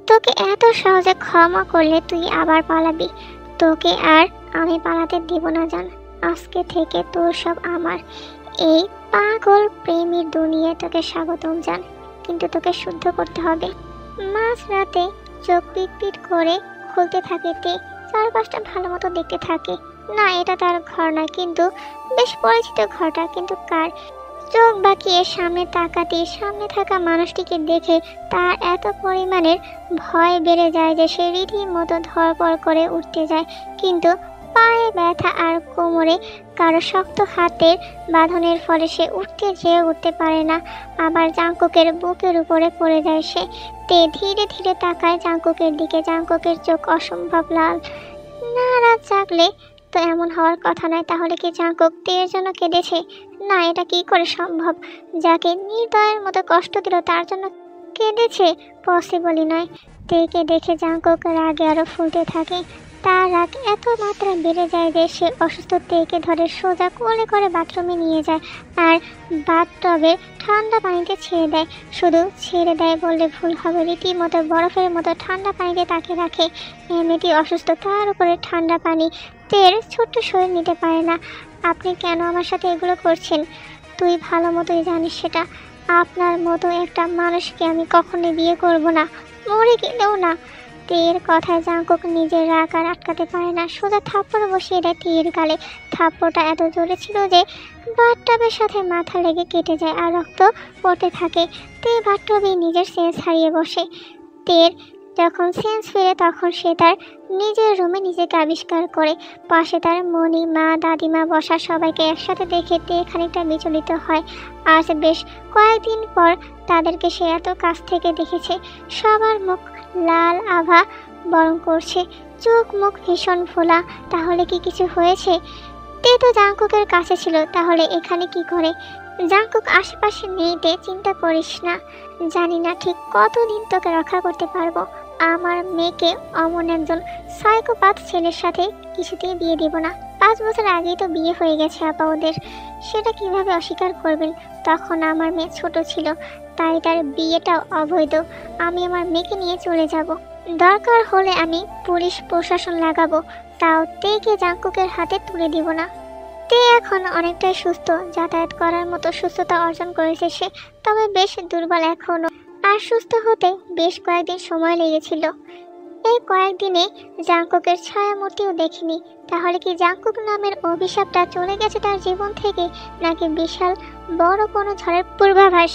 তোকে এত সহজে ক্ষমা করলে তুই আবার পালাবি? তোকে আর আমি পালাতে দিব না জান। আজকে থেকে তোর সব আমার। এই পাগল প্রেমীর দুনিয়ায় তোকে স্বাগতম জান, কিন্তু তোকে শুদ্ধ করতে হবে। মাঝ রাতে চোখ পিট পিট করে খুলতে থাকে তে, চারপাশটা ভালো মতো দেখতে থাকে। না, এটা তার ঘর নয়, কিন্তু বেশ পরিচিত ঘরটা। কিন্তু কার? চোখ বাঁকিয়ে সামনে তাকাতে সামনে থাকা মানুষটিকে দেখে তার এত পরিমাণের ভয় বেড়ে যায় যে সে রীতিমতো ধড়পড় করে উঠতে যায়, কিন্তু পায়ে ব্যথা আর কোমরে কারো শক্ত হাতের বাঁধনের ফলে সে উঠতে পারে না। আবার জাঙ্কুকের বুকের উপরে পড়ে যায় সে। তে ধীরে ধীরে তাকায় জাঙ্কুকের দিকে। জাঙ্কুকের চোখ অসম্ভব লাল। না, রাত জাগলে তো এমন হওয়ার কথা নয়। তাহলে কি জাঙ্কুক তের জন্য কেঁদেছে? না, এটা কি করে সম্ভব? যাকে নির্দয়ের মতো কষ্ট দিল তার জন্য কেঁদেছে? পসিবলই নয়। তেকে দেখে জাঙ্কুক রাগে আরো ফুলতে থাকে। তার রাগ এত মাত্রায় বেড়ে যায় যে সে অসুস্থ তেকে ধরে সোজা কোলে করে বাথরুমে নিয়ে যায় আর বাথটবের ঠান্ডা পানিতে ছেড়ে দেয়। শুধু ছেড়ে দেয় বললে ভুল হবে, রীতিমতো বরফের মতো ঠান্ডা পানিতে তাকে রাখে। এমনিতেই অসুস্থ, তার উপরে ঠান্ডা পানি। তের ছোট্ট শরীর নিতে পারে না। আপনি কেন আমার সাথে এগুলো করছেন? তুই ভালো মতোই জানিস সেটা। আপনার মতো একটা মানুষকে আমি কখনোই বিয়ে করব না, মরে গেলেও না। তের কথায় জাঙ্কুক নিজের রাগ আর আটকাতে পারে না, সোজা থাপ্পড় বসিয়ে দেয় তের গালে। থাপ্পড়টা এত জোরে ছিল যে বাথটবের সাথে মাথা লেগে কেটে যায় আর রক্ত পড়তে থাকে। তে বাথটবে নিজের সেন্স হারিয়ে বসে। তের যখন সেন্স ফিরে তখন সে তার নিজের রুমে নিজেকে আবিষ্কার করে। পাশে তার মনি, মা, দাদিমা বসা। সবাইকে একসাথে দেখে তে খানিকটা বিচলিত হয়। আজ বেশ কয়েকদিন পর তাদেরকে সে এত কাছ থেকে দেখেছে। সবার মুখ লাল আভা বরং করছে, চোখ মুখ ভীষণ ফোলা। তাহলে কি কিছু হয়েছে? তে তো জাঙ্কুকের কাছে ছিল, তাহলে এখানে কি করে? জাঙ্কুক আশেপাশে নেই তে, চিন্তা করিস না। জানি না ঠিক কতদিন তোকে রক্ষা করতে পারবো। আমার মেয়েকে অমন একজন সাইকোপ্যাথ ছেলের সাথে কিছুতেই বিয়ে দিব না। 5 বছর আগেই তো বিয়ে হয়ে গেছে আপা ওদের। সেটা কিভাবে অস্বীকার করবেন? তখন আমার মেয়ে ছোট ছিল, তাই তার বিয়েটাও অবৈধ। আমি আমার মেয়েকে নিয়ে চলে যাব। দরকার হলে আমি পুলিশ প্রশাসন লাগাবো, তাও তেকে জাঙ্কুকের হাতে তুলে দিব না। তে এখন অনেকটাই সুস্থ, যাতায়াত করার মতো সুস্থতা অর্জন করেছে সে, তবে বেশ দুর্বল এখনও। আর সুস্থ হতে বেশ কয়েকদিন সময় লেগেছিল। এই কয়েকদিনে জাঙ্কুকের ছায়ামূর্তিও দেখিনি। তাহলে কি জাঙ্কুক নামের অভিশাপটা চলে গেছে তার জীবন থেকে, নাকি বিশাল বড় কোনো ঝড়ের পূর্বাভাস?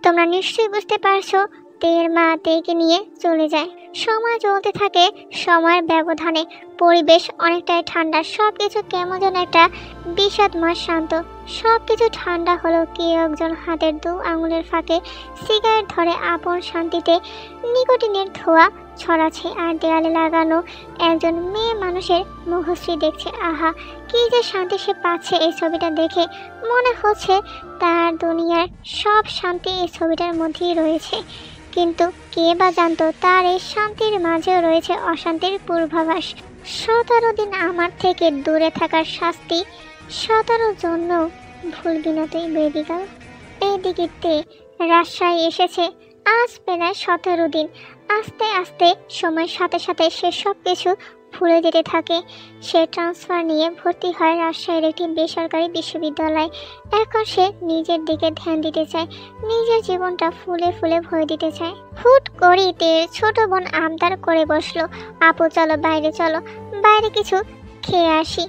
তোমরা নিশ্চয়ই বুঝতে পারছো। তের মা তেকে নিয়ে চলে যায়। সময় চলতে থাকে সময়ের ব্যবধানে। পরিবেশ অনেকটাই ঠান্ডা। সব কিছু কেমন যেন একটা বিষাদময় শান্ত। সব কিছু ঠান্ডা হলো। কেউ একজন হাতের 2 আঙুলের ফাঁকে সিগারেট ধরে আপন শান্তিতে নিকোটিনের ধোঁয়া ছড়াচ্ছে আর দেয়ালে লাগানো একজন মেয়ে মানুষের মুখশ্রী দেখছে। আহা, কি যে শান্তি সে পাচ্ছে এই ছবিটা দেখে। মনে হচ্ছে তার দুনিয়ার সব শান্তি এই ছবিটার মধ্যেই রয়েছে। কিন্তু কে বা জানতো তার এই শান্তির মাঝেও রয়েছে অশান্তির পূর্বাভাস। 17 দিন আমার থেকে দূরে থাকার শাস্তি 17 জন্য ভুলবি না তুই বেবিগাল। এদিকে তে রাজশাহী এসেছে আজ প্রায় 17 দিন। আস্তে আস্তে সময়ের সাথে সাথে সে সব কিছু ভুলে যেতে থাকে। সে ট্রান্সফার নিয়ে ভর্তি হয় রাজশাহীর একটি বেসরকারি বিশ্ববিদ্যালয়ে। এখন সে নিজের দিকে ধ্যান দিতে চায়, নিজের জীবনটা ফুলে ফুলে ভরে দিতে চায়। হুট করেই তের ছোট বোন আবদার করে বসলো, আপু চলো বাইরে, চলো বাইরে কিছু খেয়ে আসি।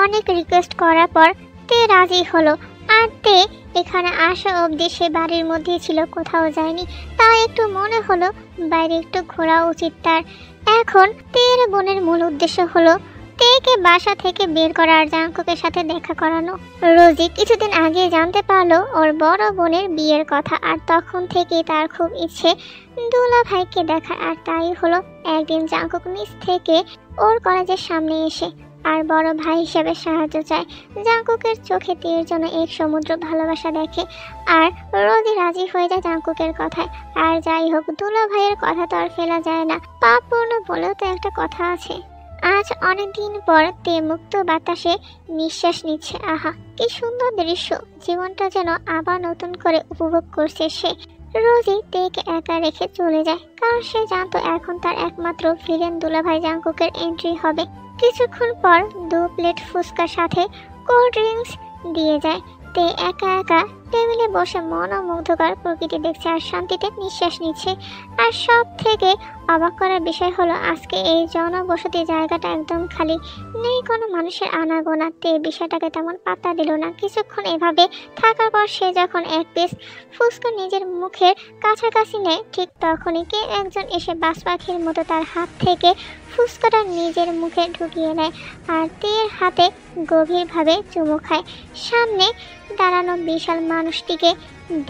অনেক রিকোয়েস্ট করার পর তে রাজি হলো। আর তে এখানে আসা অবধি সে বাড়ির মধ্যেই ছিল, কোথাও যায়নি। তাই একটু মনে হলো বাইরে একটু ঘোরা উচিত তার। এখন তের বোনের মূল উদ্দেশ্য হলো তেকে বাসা থেকে বের করা আর জাঙ্কুকের সাথে দেখা করানো। রোজি কিছুদিন আগে জানতে পারলো ওর বড় বোনের বিয়ের কথা, আর তখন থেকেই তার খুব ইচ্ছে দুলা ভাইকে দেখার। আর তাই হলো একদিন জাঙ্কুক নিজ থেকে ওর কলেজের সামনে এসে আর বড় ভাই হিসেবে সাহায্য চায়। জাঙ্কুকের চোখে তীর জন্য এক সমুদ্র ভালোবাসা দেখে, আর রোজি রাজি হয়ে যায় জাঙ্কুকের কথায়। আর যাই হোক, দুলা ভাইয়ের কথা তো আর ফেলা যায় না, পাপ পূর্ণ বলেও তো একটা কথা আছে। আজ অনেকদিন পর তে মুক্ত বাতাসে নিঃশ্বাস নিচ্ছে। আহা, কি সুন্দর দৃশ্য! জীবনটা যেন আবার নতুন করে উপভোগ করছে সে। রোজি তেকে একা রেখে চলে যায়, কারণ সে জানতো এখন তার একমাত্র ভিলেন দুলাভাই জাঙ্কুকের এন্ট্রি হবে। কিছুক্ষণ পর 2 প্লেট ফুচকার সাথে কোল্ড ড্রিঙ্কস দিয়ে যায়। তে একা একা টেবিলে বসে মনোমুগ্ধকর প্রকৃতি দেখছে আর শান্তিতে নিঃশ্বাস নিচ্ছে। আর সব থেকে অবাক করার বিষয় হলো আজকে এই জনবসতি জায়গাটা একদম খালি, নেই কোনো মানুষের আনাগোনা। তে বিষয়টাকে তেমন পাত্তা দিল না। কিছুক্ষণ এভাবে থাকার পর সে যখন এক পিস ফুচকা নিজের মুখের কাছাকাছি নেয়, ঠিক তখনই কে একজন এসে বাজ পাখির মতো তার হাত থেকে ফুচকাটা নিজের মুখে ঢুকিয়ে নেয় আর তের হাতে গভীরভাবে চুমু খায়। সামনে দাঁড়ানো বিশাল মানুষটিকে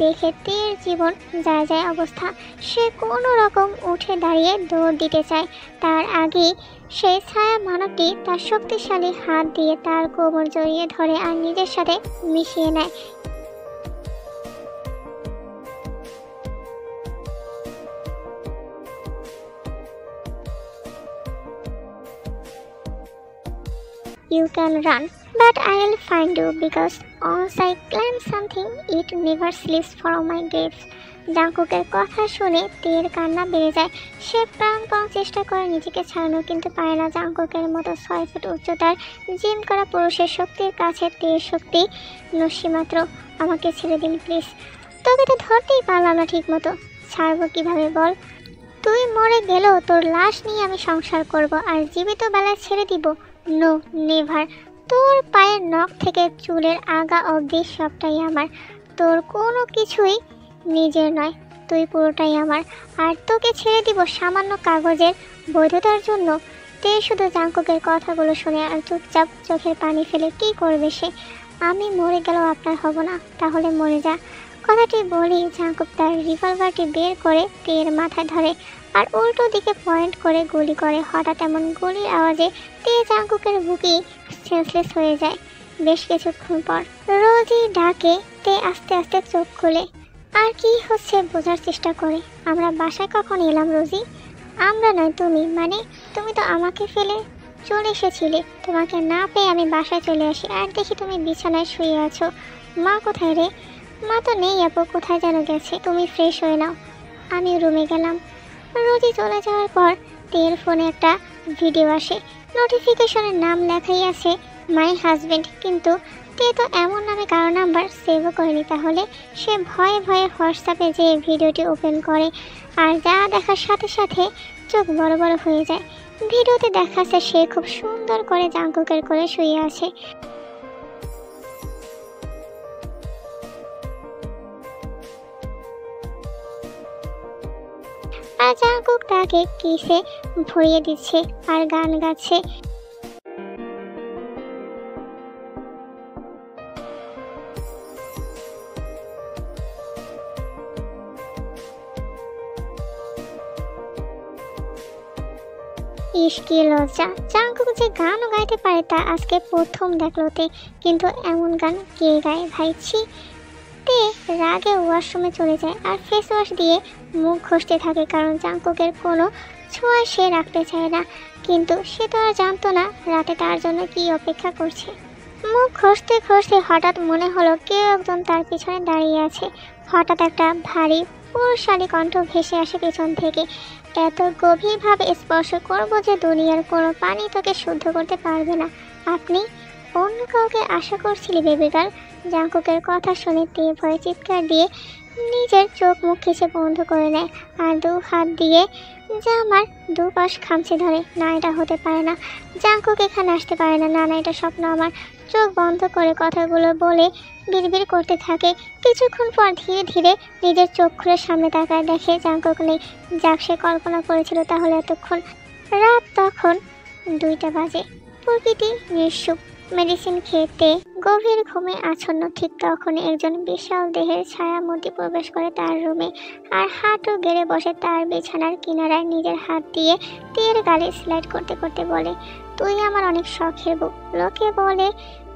দেখে তের জীবন যায় যায় অবস্থা। সে কোনো রকম উঠে দাঁড়িয়ে দৌড় দিতে চায়, তার আগেই সেই ছায়া মানবটি তার শক্তিশালী হাত দিয়ে তার কোমর জড়িয়ে ধরে আর নিজের সাথে মিশিয়ে নেয়। You can run, but I'll find you because once I claim something, it never slips from my grasp. জাঙ্কুকের কথা শুনে তের কান্না বেড়ে যায়। সে প্রাণপণ চেষ্টা করে নিজেকে ছাড়ানো, কিন্তু পারে না। জাঙ্কুকের মতো 6 ফুট উচ্চতার জিম করা পুরুষের শক্তির কাছে তের শক্তি নস্যিমাত্র। আমাকে ছেড়ে দিন প্লিজ। তোকে তো ধরতেই পারলাম না ঠিক মতো, ছাড়বো কিভাবে বল? তুই মরে গেলেও তোর লাশ নিয়ে আমি সংসার করব, আর জীবিত বেলায় ছেড়ে দিব? No, never. তোর পায়ের নখ থেকে চুলের আগা অবধি সবটাই আমার। তোর কোনো কিছুই নিজের নয়, তুই পুরোটাই আমার। আর তোকে ছেড়ে দিব সামান্য কাগজের বৈধতার জন্য? তে শুধু জাঙ্কুকের কথাগুলো শুনে আর চুপচাপ চোখের পানি ফেলে কী করবে সে? আমি মরে গেলেও আপনার হব না, তাহলে মরে যা। কথাটি বলি জাঙ্কুক তার রিভলভারটি বের করে তের মাথায় ধরে আর উল্টো দিকে পয়েন্ট করে গুলি করে। হঠাৎ এমন গুলির আওয়াজে তে জাঙ্কুকের বুকে সেন্সলেস হয়ে যায়। বেশ কিছুক্ষণ পর রোজি ডাকে, তে আস্তে আস্তে চোখ খুলে আর কি হচ্ছে বোঝার চেষ্টা করে। আমরা বাসায় কখন এলাম রোজি? আমরা নয়, তুমি। মানে তুমি তো আমাকে ফেলে চলে এসেছিলে। তোমাকে না পেয়ে আমি বাসায় চলে আসি আর দেখি তুমি বিছানায় শুয়ে আছো। মা কোথায় রে? মা তো নেই আপু, কোথায় যেন গেছে। তুমি ফ্রেশ হয়ে নাও, আমি রুমে গেলাম। রোজি চলে যাওয়ার পর তের ফোনে একটা ভিডিও আসে। নোটিফিকেশনের নাম লেখাই আছে মাই হাজবেন্ড, কিন্তু তে তো এমন নামে কারো নাম্বার সেভও করেনি। তাহলে সে ভয়ে ভয়ে হোয়াটসঅ্যাপে যে ভিডিওটি ওপেন করে আর যা দেখার সাথে সাথে চোখ বড় বড় হয়ে যায়। ভিডিওতে দেখাচ্ছে সে খুব সুন্দর করে জাঙ্কুকের কোলে শুয়ে আছে। আর জাঙ্কুক তাকে কিসে ভরিয়ে দিচ্ছে আর গান গাচ্ছে। ইস, কি লজ্জা! জাঙ্কুক যে গানও গাইতে পারে তা আজকে প্রথম দেখলোতে, কিন্তু এমন গান কে গায় ভাই? ছি! তে রাগে ওয়াশরুমে চলে যায় আর ফেস ওয়াশ দিয়ে মুখ ঘষতে থাকে, কারণ জাঙ্কুকের কোনো ছোঁয়া সে রাখতে চায় না। কিন্তু সে তো আর জানতো না রাতে তার জন্য কি অপেক্ষা করছে। মুখ ঘষতে ঘষতে হঠাৎ মনে হলো কেউ একজন তার পিছনে দাঁড়িয়ে আছে। হঠাৎ একটা ভারী পুরুষালী কণ্ঠ ভেসে আসে পেছন থেকে। এত গভীরভাবে স্পর্শ করবো যে দুনিয়ার কোনো পানি তোকে শুদ্ধ করতে পারবে না। আপনি অন্য কাউকে আশা করছিলি বেবি গার্ল? জাঙ্কুকের কথা শুনে তে ভয়ে চিৎকার দিয়ে নিজের চোখ মুখ খিচে বন্ধ করে নেয় আর 2 হাত দিয়ে জামার দুপাশ খামচে ধরে। না, এটা হতে পারে না। জাঙ্কুক এখানে আসতে পারে না। না না, এটা স্বপ্ন আমার। চোখ বন্ধ করে কথাগুলো বলে বিড়বিড় করতে থাকে। কিছুক্ষণ পর ধীরে ধীরে নিজের চোখ খুলে সামনে তাকায়, দেখে জাঙ্কুক নেই। যাক, সে কল্পনা করেছিল তাহলে এতক্ষণ। রাত তখন 2টা বাজে। প্রকৃতি নিঃসুপ। মেডিসিন খেতে গভীর ঘুমে আচ্ছন্ন। ঠিক তখনই একজন বিশাল দেহের ছায়ামূর্তি প্রবেশ করে তার রুমে আর হাঁটু গেড়ে বসে তার বিছানার কিনারায় নিজের হাত দিয়ে তীর গালে স্লাইড করতে করতে বলে, তুই আমার অনেক শখের বউ। লোকে বলে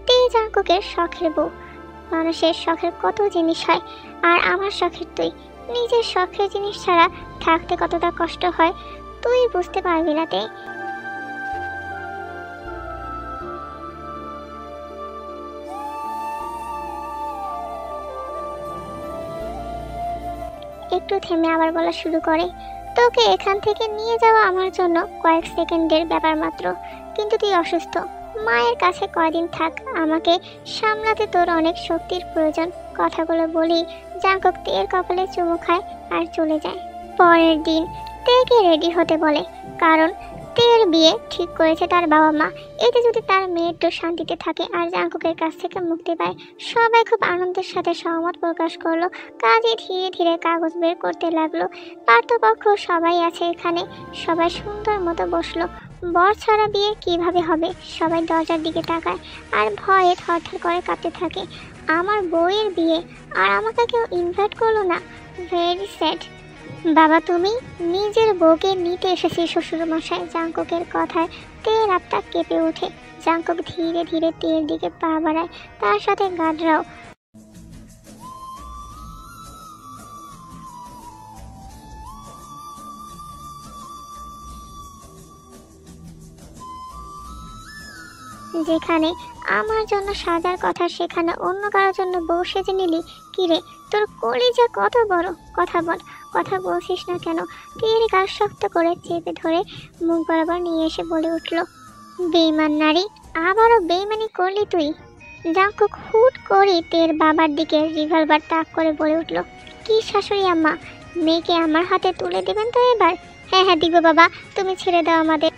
তুই জাঙ্কুকের শখের বউ। মানুষের শখের কত জিনিস হয়, আর আমার শখের তুই। নিজের শখের জিনিস ছাড়া থাকতে কতটা কষ্ট হয় তুই বুঝতে পারবি না। একটু থেমে আবার বলা শুরু করে, তোকে এখান থেকে নিয়ে যাওয়া আমার জন্য কয়েক সেকেন্ডের ব্যাপার মাত্র, কিন্তু তুই অসুস্থ। মায়ের কাছে কয়দিন থাক, আমাকে সামলাতে তোর অনেক শক্তির প্রয়োজন। কথাগুলো বলি জাঙ্কুক তের কপালে চুমু খায় আর চলে যায়। পরের দিন তেকে রেডি হতে বলে, কারণ তের বিয়ে ঠিক করেছে তার বাবা মা। এতে যদি তার মেয়ে একটু শান্তিতে থাকে আর জাঙ্কুকের কাছ থেকে মুক্তি পায়। সবাই খুব আনন্দের সাথে সহমত প্রকাশ করলো। কাজে ধীরে ধীরে কাগজ বের করতে লাগলো। পার্থপক্ষ সবাই আছে এখানে। সবাই সুন্দর মতো বসলো। বর ছাড়া বিয়ে কিভাবে হবে? সবাই দরজার দিকে তাকায় আর ভয়ে থরথর করে কাঁপতে থাকে। আমার বউয়ের বিয়ে আর আমাকে কেউ ইনভাইট করলো না। Very sad. বাবা, তুমি নিজের বউকে নিতে এসেছি শ্বশুর মশাই। জাঙ্কুকের কথায় তের আত্মা কেঁপে ওঠে। জাঙ্কুক ধীরে ধীরে তের দিকে পা বাড়ায়, তার সাথে গাডরাও। যেখানে আমার জন্য সাজার কথা সেখানে অন্য কারোর জন্য বউ সেজে নিলি। কিরে, তোর কলিজা কত বড়? কথা বল, কথা বলছিস না কেন? তীর গাল শক্ত করে চেপে ধরে মুখ বরাবর নিয়ে এসে বলে উঠল, বেইমান নারী, আবারও বেইমানি করলি তুই? জাঙ্কুক হুট করে তের বাবার দিকে রিভলভার তাক করে বলে উঠল, কি শাশুড়ি আম্মা, মেয়েকে আমার হাতে তুলে দেবেন তো এবার? হ্যাঁ হ্যাঁ দিব বাবা, তুমি ছেড়ে দাও আমাদের।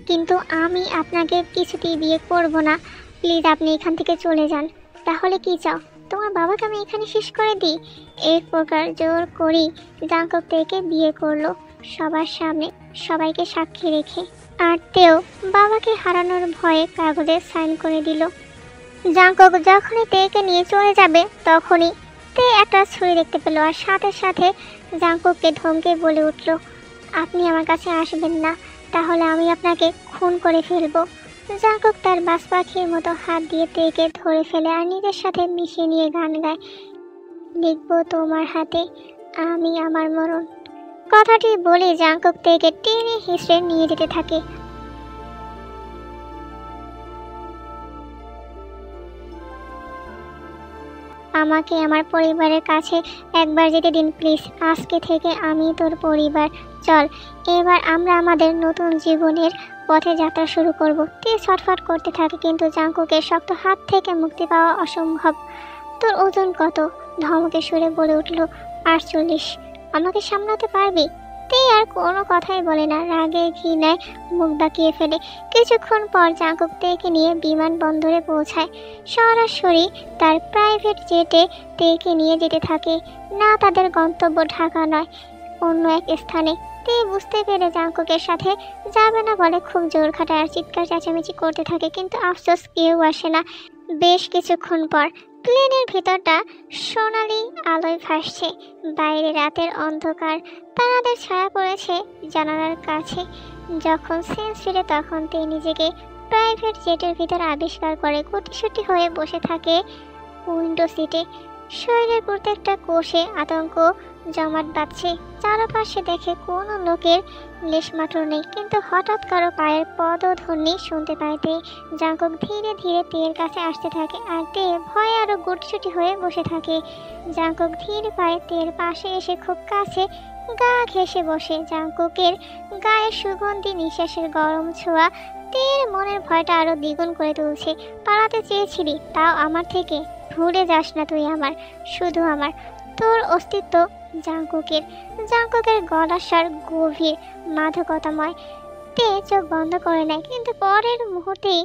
কিন্তু আমি আপনাকে কিছুতেই বিয়ে করব না। প্লিজ আপনি এখান থেকে চলে যান। তাহলে কি চাও? তোমার বাবাকে আমি এখানে শেষ করে দিই? এক প্রকার জোর করি জাঙ্কুক তেকে বিয়ে করলো সবার সামনে, সবাইকে সাক্ষী রেখে। আর তেও বাবাকে হারানোর ভয়ে কাগজে সাইন করে দিল। জাঙ্কুক যখনই তেকে নিয়ে চলে যাবে তখনই তে একটা ছুরি দেখতে পেল আর সাথে সাথে জাঙ্কুককে ধমকে বলে উঠল, আপনি আমার কাছে আসবেন না, তাহলে আমি আপনাকে খুন করে ফেলবো। জাঙ্কুক তার বাস পাখির মতো হাত দিয়ে তেকে ধরে ফেলে আর নিজের সাথে মিশিয়ে নিয়ে গান গায়, লিখবো তোমার হাতে আমি আমার মরণ। কথাটি বলে জাঙ্কুক তেকে টেনে হিসড়ে নিয়ে যেতে থাকে। আমাকে আমার পরিবারের কাছে একবার যেতে দিন প্লিজ। আজকে থেকে আমি তোর পরিবার। চল এবার আমরা আমাদের নতুন জীবনের পথে যাত্রা শুরু করব। তে ছটফট করতে থাকে, কিন্তু জাঙ্কুকের শক্ত হাত থেকে মুক্তি পাওয়া অসম্ভব। তোর ওজন কত? ধমকে সুরে বলে উঠল, 48। আমাকে সামলাতে পারবি? তে আর কোনো কথাই বলে না, রাগে ঘৃণায় মুখ বাঁকিয়ে ফেলে। কিছুক্ষণ পর জাঙ্কুক তেকে নিয়ে বিমানবন্দরে পৌঁছায়। সরাসরি তার প্রাইভেট জেটে তেকে নিয়ে যেতে থাকে। না, তাদের গন্তব্য ঢাকা নয়, অন্য এক স্থানে। তে বুঝতে পেরে জাঙ্কুকের সাথে যাবে না বলে খুব জোর খাটায় আর চিৎকার চেঁচামেচি করতে থাকে, কিন্তু আফসোস কেউ আসে না। বেশ কিছুক্ষণ পর প্লেনের ভিতরটা সোনালি আলোয় ভাসছে। বাইরে রাতের অন্ধকার, তারাদের ছায়া পড়েছে জানালার কাছে। যখন সেন্স ফিরে তখন তে নিজেকে প্রাইভেট জেটের ভিতর আবিষ্কার করে গুটিসুটি হয়ে বসে থাকে উইন্ডো সিটে। শরীরের প্রত্যেকটা কোষে আতঙ্ক জমাট বাঁধছে। চারপাশে দেখে কোনো লোকের লেশমাত্র নেই, কিন্তু হঠাৎ কারো পায়ের পদধ্বনি শুনতে পাইতে জাঙ্কুক ধীরে ধীরে তের কাছে আসতে থাকে আর তে ভয়ে আরো গুটছুটি হয়ে বসে থাকে। জাঙ্কুক ধীর পায়ে তের পাশে এসে খুব কাছে গা ঘেঁষে বসে। জাঙ্কুকের গায়ে সুগন্ধি নিঃশ্বাসের গরম ছোঁয়া তের মনের ভয়টা আরো দ্বিগুণ করে তুলছে। পালাতে চেয়েছিলি, তাও আমার থেকে? ভুলে যাস না তুই আমার, শুধু আমার। তোর অস্তিত্ব জাঙ্কুকের গলার স্বর গভীর মাদকতাময়। তে চোখ বন্ধ করে নেয়, কিন্তু পরের মুহূর্তেই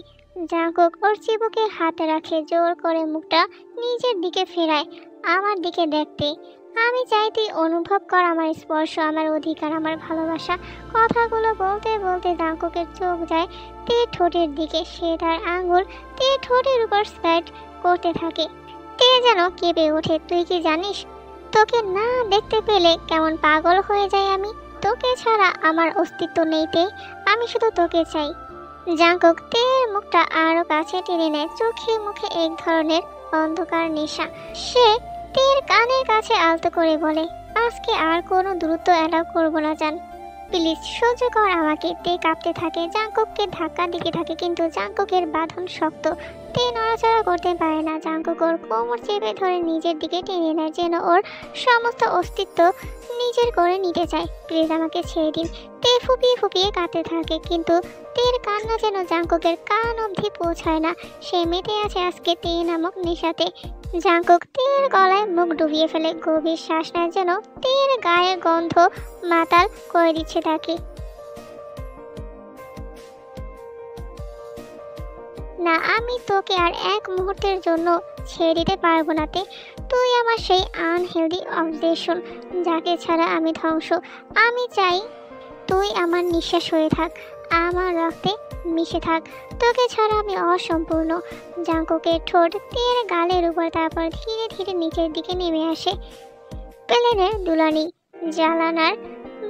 জাঙ্কুক ওর চিবুকে হাতে রাখে, জোর করে মুখটা নিজের দিকে ফেরায়। আমার দিকে দেখতে, আমি চাই তুই অনুভব কর আমার স্পর্শ, আমার অধিকার, আমার ভালোবাসা। কথাগুলো বলতে বলতে জাঙ্কুকের চোখ যায় তে ঠোঁটের দিকে। সে তার আঙ্গুল তে ঠোঁটের উপর স্প্যাট করতে থাকে। তে যেন কেঁপে ওঠে। তুই কি জানিস, তোকে না দেখতে পেলে কেমন পাগল হয়ে যায় আমি। তোকে ছাড়া আমার অস্তিত্ব নেই তে, আমি শুধু তোকে চাই। জাঙ্কুক তের মুখটা আরো কাছে টেনে নেয়। চোখে মুখে এক ধরনের অন্ধকার নেশা। সে তের কানের কাছে আলতো করে বলে, আজকে আর কোনো দ্রুত অ্যালাউ করবো না জান, প্লিজ সহ্য কর আমাকে। তে কাঁপতে থাকে, জাঙ্কুককে ধাক্কা দিতে থাকে, কিন্তু জাঙ্কুকের বাঁধন শক্ত। তে নড়াচড়া করতে পারে না। জাঙ্কুক ওর কোমর চেপে ধরে নিজের দিকে টেনে নেয়, যেন ওর সমস্ত অস্তিত্ব নিজের করে নিতে চায়। প্লিজ আমাকে ছেড়ে দিন। তে ফুপিয়ে ফুপিয়ে কাঁদতে থাকে, কিন্তু তের কান্না যেন জাঙ্কুকের কান অবধি পৌঁছায় না। সে মেতে আছে আজকে তে নামক নেশাতে। জাঙ্কুক তের গলায় মুখ ডুবিয়ে ফেলে, গভীর শ্বাস নেয়, যেন তের গায়ের গন্ধ মাতাল করে দিচ্ছে তাকে। না, আমি তোকে আর এক মুহূর্তের জন্য ছেড়ে দিতে পারবো না তে। তুই আমার সেই আনহেলদি অবজেশন, যাকে ছাড়া আমি ধ্বংস। আমি চাই তুই আমার নিঃশ্বাস হয়ে থাক, আমার রক্তে মিশে থাক। তোকে ছাড়া আমি অসম্পূর্ণ। জাঙ্কুকের ঠোঁট তের গালের উপর, তারপর ধীরে ধীরে নিচের দিকে নেমে আসে। প্লেনের দুলানি, জানালার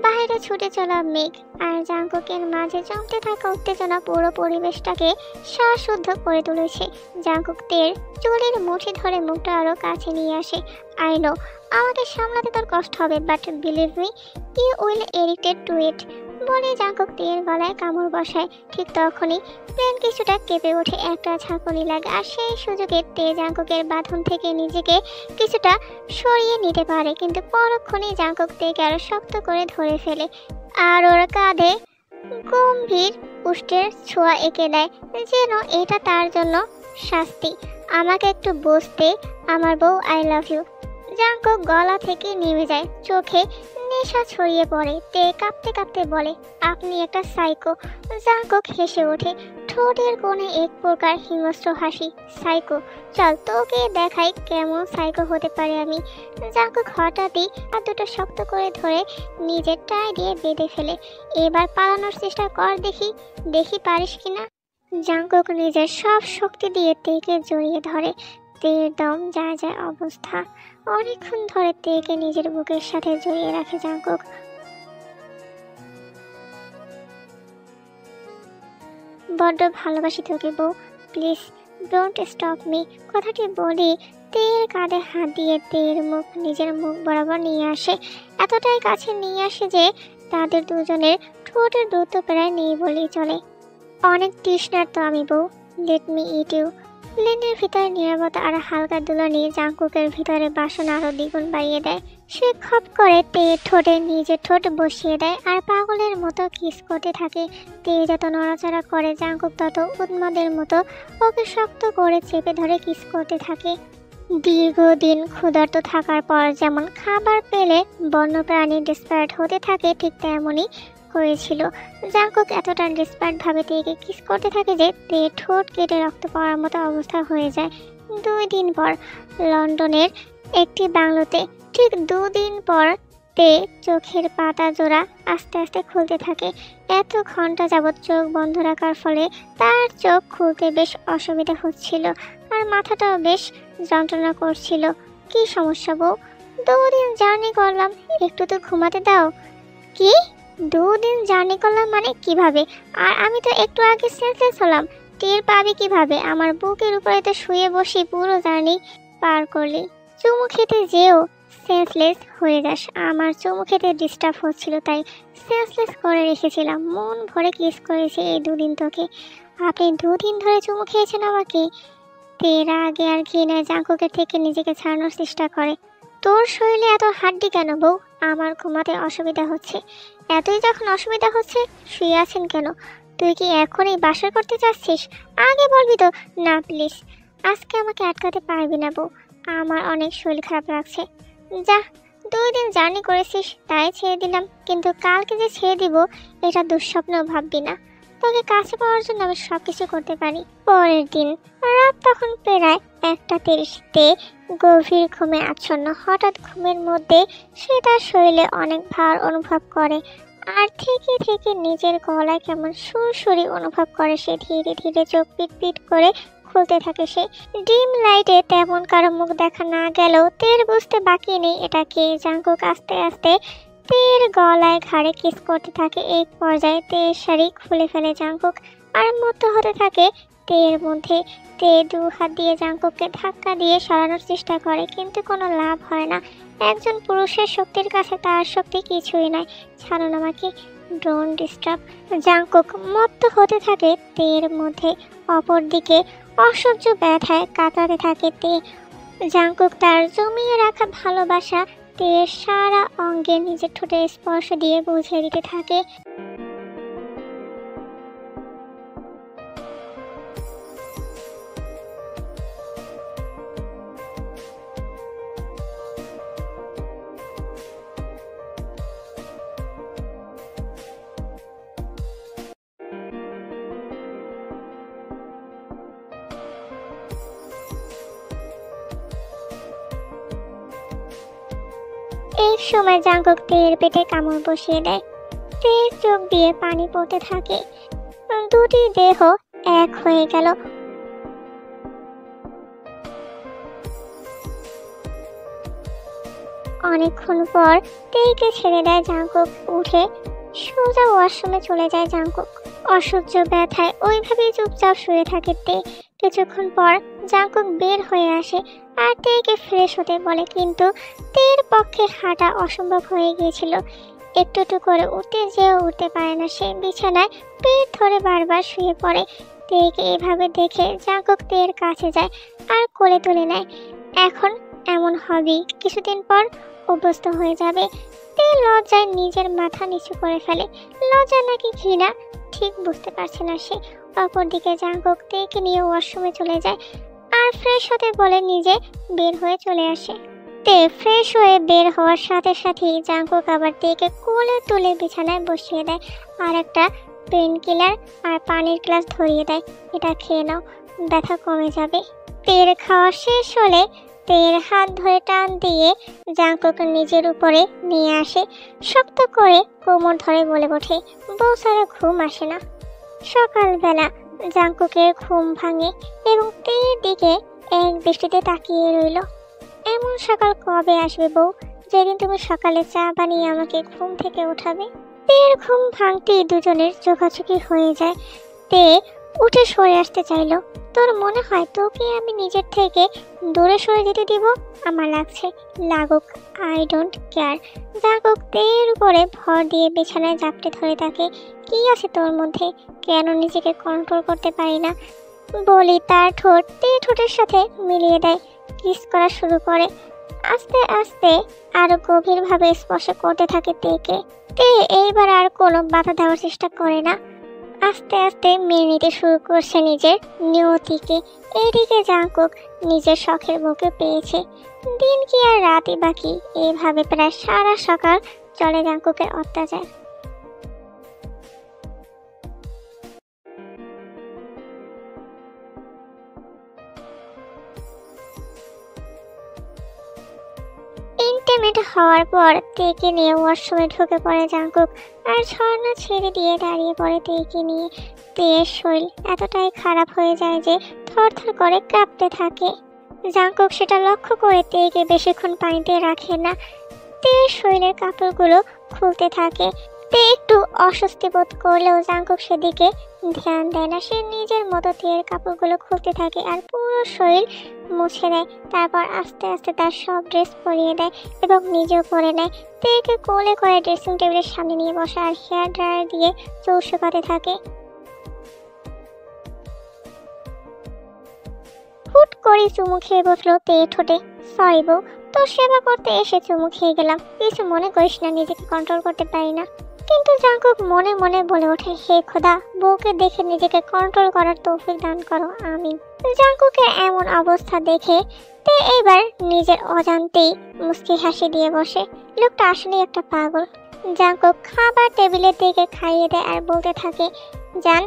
বাইরে ছুটে চলা মেঘ আর জাঙ্কুকের মাঝে জমতে থাকা উত্তেজনা পুরো পরিবেশটাকে শ্বাসরুদ্ধ করে তুলেছে। জাঙ্কুক তের চুলের মুঠি ধরে মুখটা আরো কাছে নিয়ে আসে। আই নো আমাকে সামলাতে তোর কষ্ট হবে, but believe me you will addicted to it বলে জাঙ্কুক তের গলায় কামড় বসায়। ঠিক তখনই প্লেন কিছুটা কেঁপে ওঠে, একটা ঝাঁকুনি লাগে, আর সেই সুযোগে তে জাঙ্কুকের বাঁধন থেকে নিজেকে কিছুটা সরিয়ে নিতে পারে, কিন্তু পরক্ষণেই জাঙ্কুক তেকে আরো শক্ত করে ধরে ফেলে আর ওর কাঁধে গম্ভীর উষ্টের ছোঁয়া এঁকে দেয়, যেন এটা তার জন্য শাস্তি। আমাকে একটু বসতে আমার বউ, আই লাভ ইউ। জাঙ্কুক গলা থেকে নেমে যায়, চোখে নেশা ছড়িয়ে পড়ে। তে কাঁপতে কাঁপতে বলে, আপনি একটা সাইকো। জাঙ্কুক হেসে ওঠে, ঠোঁটের কোণে এক প্রকার হিংস্র হাসি। সাইকো? চল তোকে দেখাই কেমন সাইকো হতে পারে আমি। জাঙ্কুক হঠাৎই হাত দুটো শক্ত করে ধরে নিজের টাই দিয়ে বেঁধে ফেলে। এবার পালানোর চেষ্টা কর, দেখি দেখি পারিস কিনা। জাঙ্কুক নিজের সব শক্তি দিয়ে তেকে জড়িয়ে ধরে। তের দম যায় যায় অবস্থা। অনেকক্ষণ ধরে তেকে নিজের বুকের সাথে জড়িয়ে রাখে জাঙ্কুক। বড্ড ভালোবাসি তোকে বউ, প্লিজ ডোন্ট স্টপ মি। কথাটি বলি তের কাঁধে হাত দিয়ে তের মুখ নিজের মুখ বরাবর নিয়ে আসে, এতটাই কাছে নিয়ে আসে যে তাদের দুজনের ঠোঁটের দূরত্ব প্রায় নেই বলেই চলে। অনেক তৃষ্ণার্ত আমি বউ, লেট মি ইট ইউ। প্লেনের ভিতরে নীরবতা আর হালকা দুলানি জাঙ্কুকের ভিতরে বাসনা আরো দ্বিগুণ বাড়িয়ে দেয়। সে খপ করে তে ঠোঁটে নিজের ঠোঁট বসিয়ে দেয় আর পাগলের মতো কিস করতে থাকে। তে যত নড়াচড়া করে জাঙ্কুক তত উন্মাদের মতো ওকে শক্ত করে চেপে ধরে কিস করতে থাকে। দীর্ঘদিন ক্ষুধার্ত থাকার পর যেমন খাবার পেলে বন্যপ্রাণী ডিসপায়ার্ড হতে থাকে, ঠিক তেমনই হয়েছিল। জাঙ্কুক এতটা ডিসপায়ার্ড ভাবে তেকে কিস করতে থাকে যে তে ঠোঁট কেটে রক্ত পড়ার মতো অবস্থা হয়ে যায়। 2 দিন পর লন্ডনের একটি বাংলোতে, ঠিক 2 দিন পর তে চোখের পাতা জোড়া আস্তে আস্তে খুলতে থাকে। এত ঘন্টা যাবৎ চোখ বন্ধ রাখার ফলে তার চোখ খুলতে বেশ অসুবিধা হচ্ছিল আর মাথাটাও বেশ যন্ত্রণা করছিল। কি সমস্যা বউ? 2 দিন জার্নি করলাম, একটু তো ঘুমাতে দাও। কি 2 দিন জার্নি করলাম মানে কিভাবে? আর আমি তো একটু আগে সেন্সলেস হলাম, টের পাবি কিভাবে? আমার বুকের উপরে তো শুয়ে বসে পুরো জার্নি পার করলি। চুমু খেতে যেও সেন্সলেস হয়ে যাস। আমার চুমু খেতে ডিস্টার্ব হচ্ছিল তাই সেন্সলেস করে রেখেছিলাম। মন ভরে কিস করেছে এই 2 দিন তোকে। আপনি 2 দিন ধরে চুমু খেয়েছেন আমাকে? তের আগে আর ঘৃণায় জাঙ্কুকের থেকে নিজেকে ছাড়ানোর চেষ্টা করে। তোর শরীরে এত হাড্ডি কেন বউ? আমার ঘুমাতে অসুবিধা হচ্ছে। এতই যখন অসুবিধা হচ্ছে শুয়ে আছেন কেন? তুই কি এখনই বাসর করতে চাচ্ছিস? আগে বলবি তো। না প্লিজ, আজকে আমাকে আটকাতে পারবি না বউ, আমার অনেক শরীর খারাপ লাগছে। যা, 2 দিন জার্নি করেছিস তাই ছেড়ে দিলাম, কিন্তু কালকে যে ছেড়ে দিব এটা দুঃস্বপ্ন ভাববি না। তোকে কাছে পাওয়ার জন্য আমি সবকিছু করতে পারি। পরের দিন রাত তখন প্রায় 1:30-তে গভীর ঘুমে আচ্ছন্ন। হঠাৎ ঘুমের মধ্যে সে তার শরীরে অনেক ভার অনুভব করে আর থেকে থেকে নিজের গলায় কেমন সুরসুরি অনুভব করে। সে ধীরে ধীরে চোখ পিট পিট করে খুলতে থাকে। সে ডিম লাইটে তেমন কারো মুখ দেখা না গেলেও তের বুঝতে বাকি নেই এটা কে। জাঙ্কুক আস্তে আস্তে তের গলায় ঘাড়ে কিস করতে থাকে। এক পর্যায়ে তের শাড়ি খুলে ফেলে জাঙ্কুক আর মুক্ত হতে থাকে তের মধ্যে। তে 2 হাত দিয়ে জাঙ্কুককে ধাক্কা দিয়ে সরানোর চেষ্টা করে, কিন্তু কোনো লাভ হয় না। একজন পুরুষের শক্তির কাছে তার শক্তি কিছুই নয়। ছাড়ুন আমাকে, ডোন্ট ডিস্টার্ব। জাঙ্কুক মত্ত হতে থাকে তের মধ্যে। অপরদিকে অসহ্য ব্যথায় কাতরাতে থাকে তে। জাঙ্কুক তার জমিয়ে রাখা ভালোবাসা তের সারা অঙ্গে নিজের ঠোঁটে স্পর্শ দিয়ে বুঝিয়ে দিতে থাকে। এই সময় জাঙ্কুক তের পেটে কামড় বসিয়ে দেয়। তের চোখ দিয়ে পানি পড়তে থাকে। দুটি দেহ এক হয়ে গেল। অনেকক্ষণ পর তেকে ছেড়ে দেয় জাঙ্কুক। উঠে সোজা ওয়াশরুমে চলে যায় জাঙ্কুক। অসহ্য ব্যথায় ওইভাবেই চুপচাপ শুয়ে থাকে তে। কিছুক্ষণ পর জাঙ্কুক বের হয়ে আসে আর তেকে ফ্রেশ হতে বলে, কিন্তু তের পক্ষে হাঁটা অসম্ভব হয়ে গিয়েছিল। একটু একটু করে উঠতে যেও উঠতে পারে না সে। বিছানায় পেট ধরে বারবার শুয়ে পড়ে। তেকে এভাবে দেখে জাঙ্কুক তের কাছে যায় আর কোলে তুলে নেয়। এখন এমন হবেই, কিছুদিন পর অভ্যস্ত হয়ে যাবে। তে লজ্জায় নিজের মাথা নিচু করে ফেলে। লজ্জা নাকি ঘৃণা ঠিক বুঝতে পারছে না সে। অপরদিকে জাঙ্কুক তেকে নিয়ে ওয়াশরুমে চলে যায় আর ফ্রেশ হতে বলে নিজে বের হয়ে চলে আসে। তে ফ্রেশ হয়ে বের হওয়ার সাথে সাথেই জাঙ্কুক আবার তেকে কোলে তুলে বিছানায় বসিয়ে দেয় আর একটা পেন কিলার আর পানির গ্লাস ধরিয়ে দেয়। এটা খেয়ে নাও, ব্যথা কমে যাবে। তের খাওয়া শেষ হলে তের হাত ধরে টান দিয়ে জাঙ্কুক নিজের উপরে নিয়ে আসে। শক্ত করে কোমর ধরে বলে ওঠে, বউ ছাড়া ঘুম আসে না। সকালবেলা জাঙ্কুকের ঘুম ভাঙে এবং তের দিকে এক দৃষ্টিতে তাকিয়ে রইল। এমন সকাল কবে আসবে বউ, যেদিন তুমি সকালে চা বানিয়ে আমাকে ঘুম থেকে উঠাবে? তের ঘুম ভাঙতেই দুজনের চোখাচোখি হয়ে যায়। তে উঠে সরে আসতে চাইল। তোর মনে হয় তোকে আমি নিজের থেকে দূরে সরে যেতে দিব? আমার লাগছে, লাগুক, আই ডোন্ট কেয়ার। জাঙ্কুক তের উপরে ভর দিয়ে বিছানায় জাপটে ধরে থাকে। কি আছে তোর মধ্যে, কেন নিজেকে কন্ট্রোল করতে পারি না? বলি তার ঠোঁট তের ঠোঁটের সাথে মিলিয়ে দেয়। কিস করা শুরু করে। আস্তে আস্তে আরো গভীরভাবে স্পর্শ করতে থাকে তেকে। তে এইবার আর কোনো বাধা দেওয়ার চেষ্টা করে না। আস্তে আস্তে মেনে নিতে শুরু করছে নিজের নিয়তিকে। এদিকে জাঙ্কুক নিজের শখের বুকে পেয়েছে। দিন কি আর রাতই বাকি, এইভাবে প্রায় সারা সকাল চলে জাঙ্কুকের অত্যাচার। ইন্টিমেট হওয়ার পর তেকে নিয়ে ওয়াশরুমে ঢুকে পড়ে জাঙ্কুক আর ঝর্ণা ছেড়ে দিয়ে দাঁড়িয়ে পড়ে তেকে নিয়ে। তের শরীর এতটাই খারাপ হয়ে যায় যে থরথর করে কাঁপতে থাকে। জাঙ্কুক সেটা লক্ষ্য করে তেকে বেশিক্ষণ পানিতে রাখে না। তের শরীরের কাপড়গুলো খুলতে থাকে। তে একটু অস্বস্তি বোধ করলেও জাঙ্কুক সেদিকে ধ্যান দেয় না। সে নিজের মতো তের কাপড়গুলো খুলতে থাকে আর পুরো শরীর মুছে দেয়। তারপর আস্তে আস্তে তার সব ড্রেস পরিয়ে দেয় এবং নিজেও পরে নেয়। তেকে কোলে করে ড্রেসিং টেবিলের সামনে নিয়ে বসে আর হেয়ার ড্রায়ার দিয়ে চুল শুকাতে থাকে। হুট করে চুমু খেয়ে বসলো তে ঠোঁটে। সরি বউ, তোর সেবা করতে এসে চুমু খেয়ে গেলাম, কিছু মনে করিস না, নিজেকে কন্ট্রোল করতে পারি না। কিন্তু জাঙ্কুক মনে মনে বলে ওঠে, হে খোদা, বউকে দেখে নিজেকে কন্ট্রোল করার তৌফিক দান করো, আমিন। জাঙ্কুকের এমন অবস্থা দেখে তে এবার নিজের অজান্তেই মুচকি হাসি দিয়ে বসে। লোকটা আসলে একটা পাগল। জাঙ্কুক খাবার টেবিলের দিকে খাইয়ে দেয় আর বলতে থাকে, জান,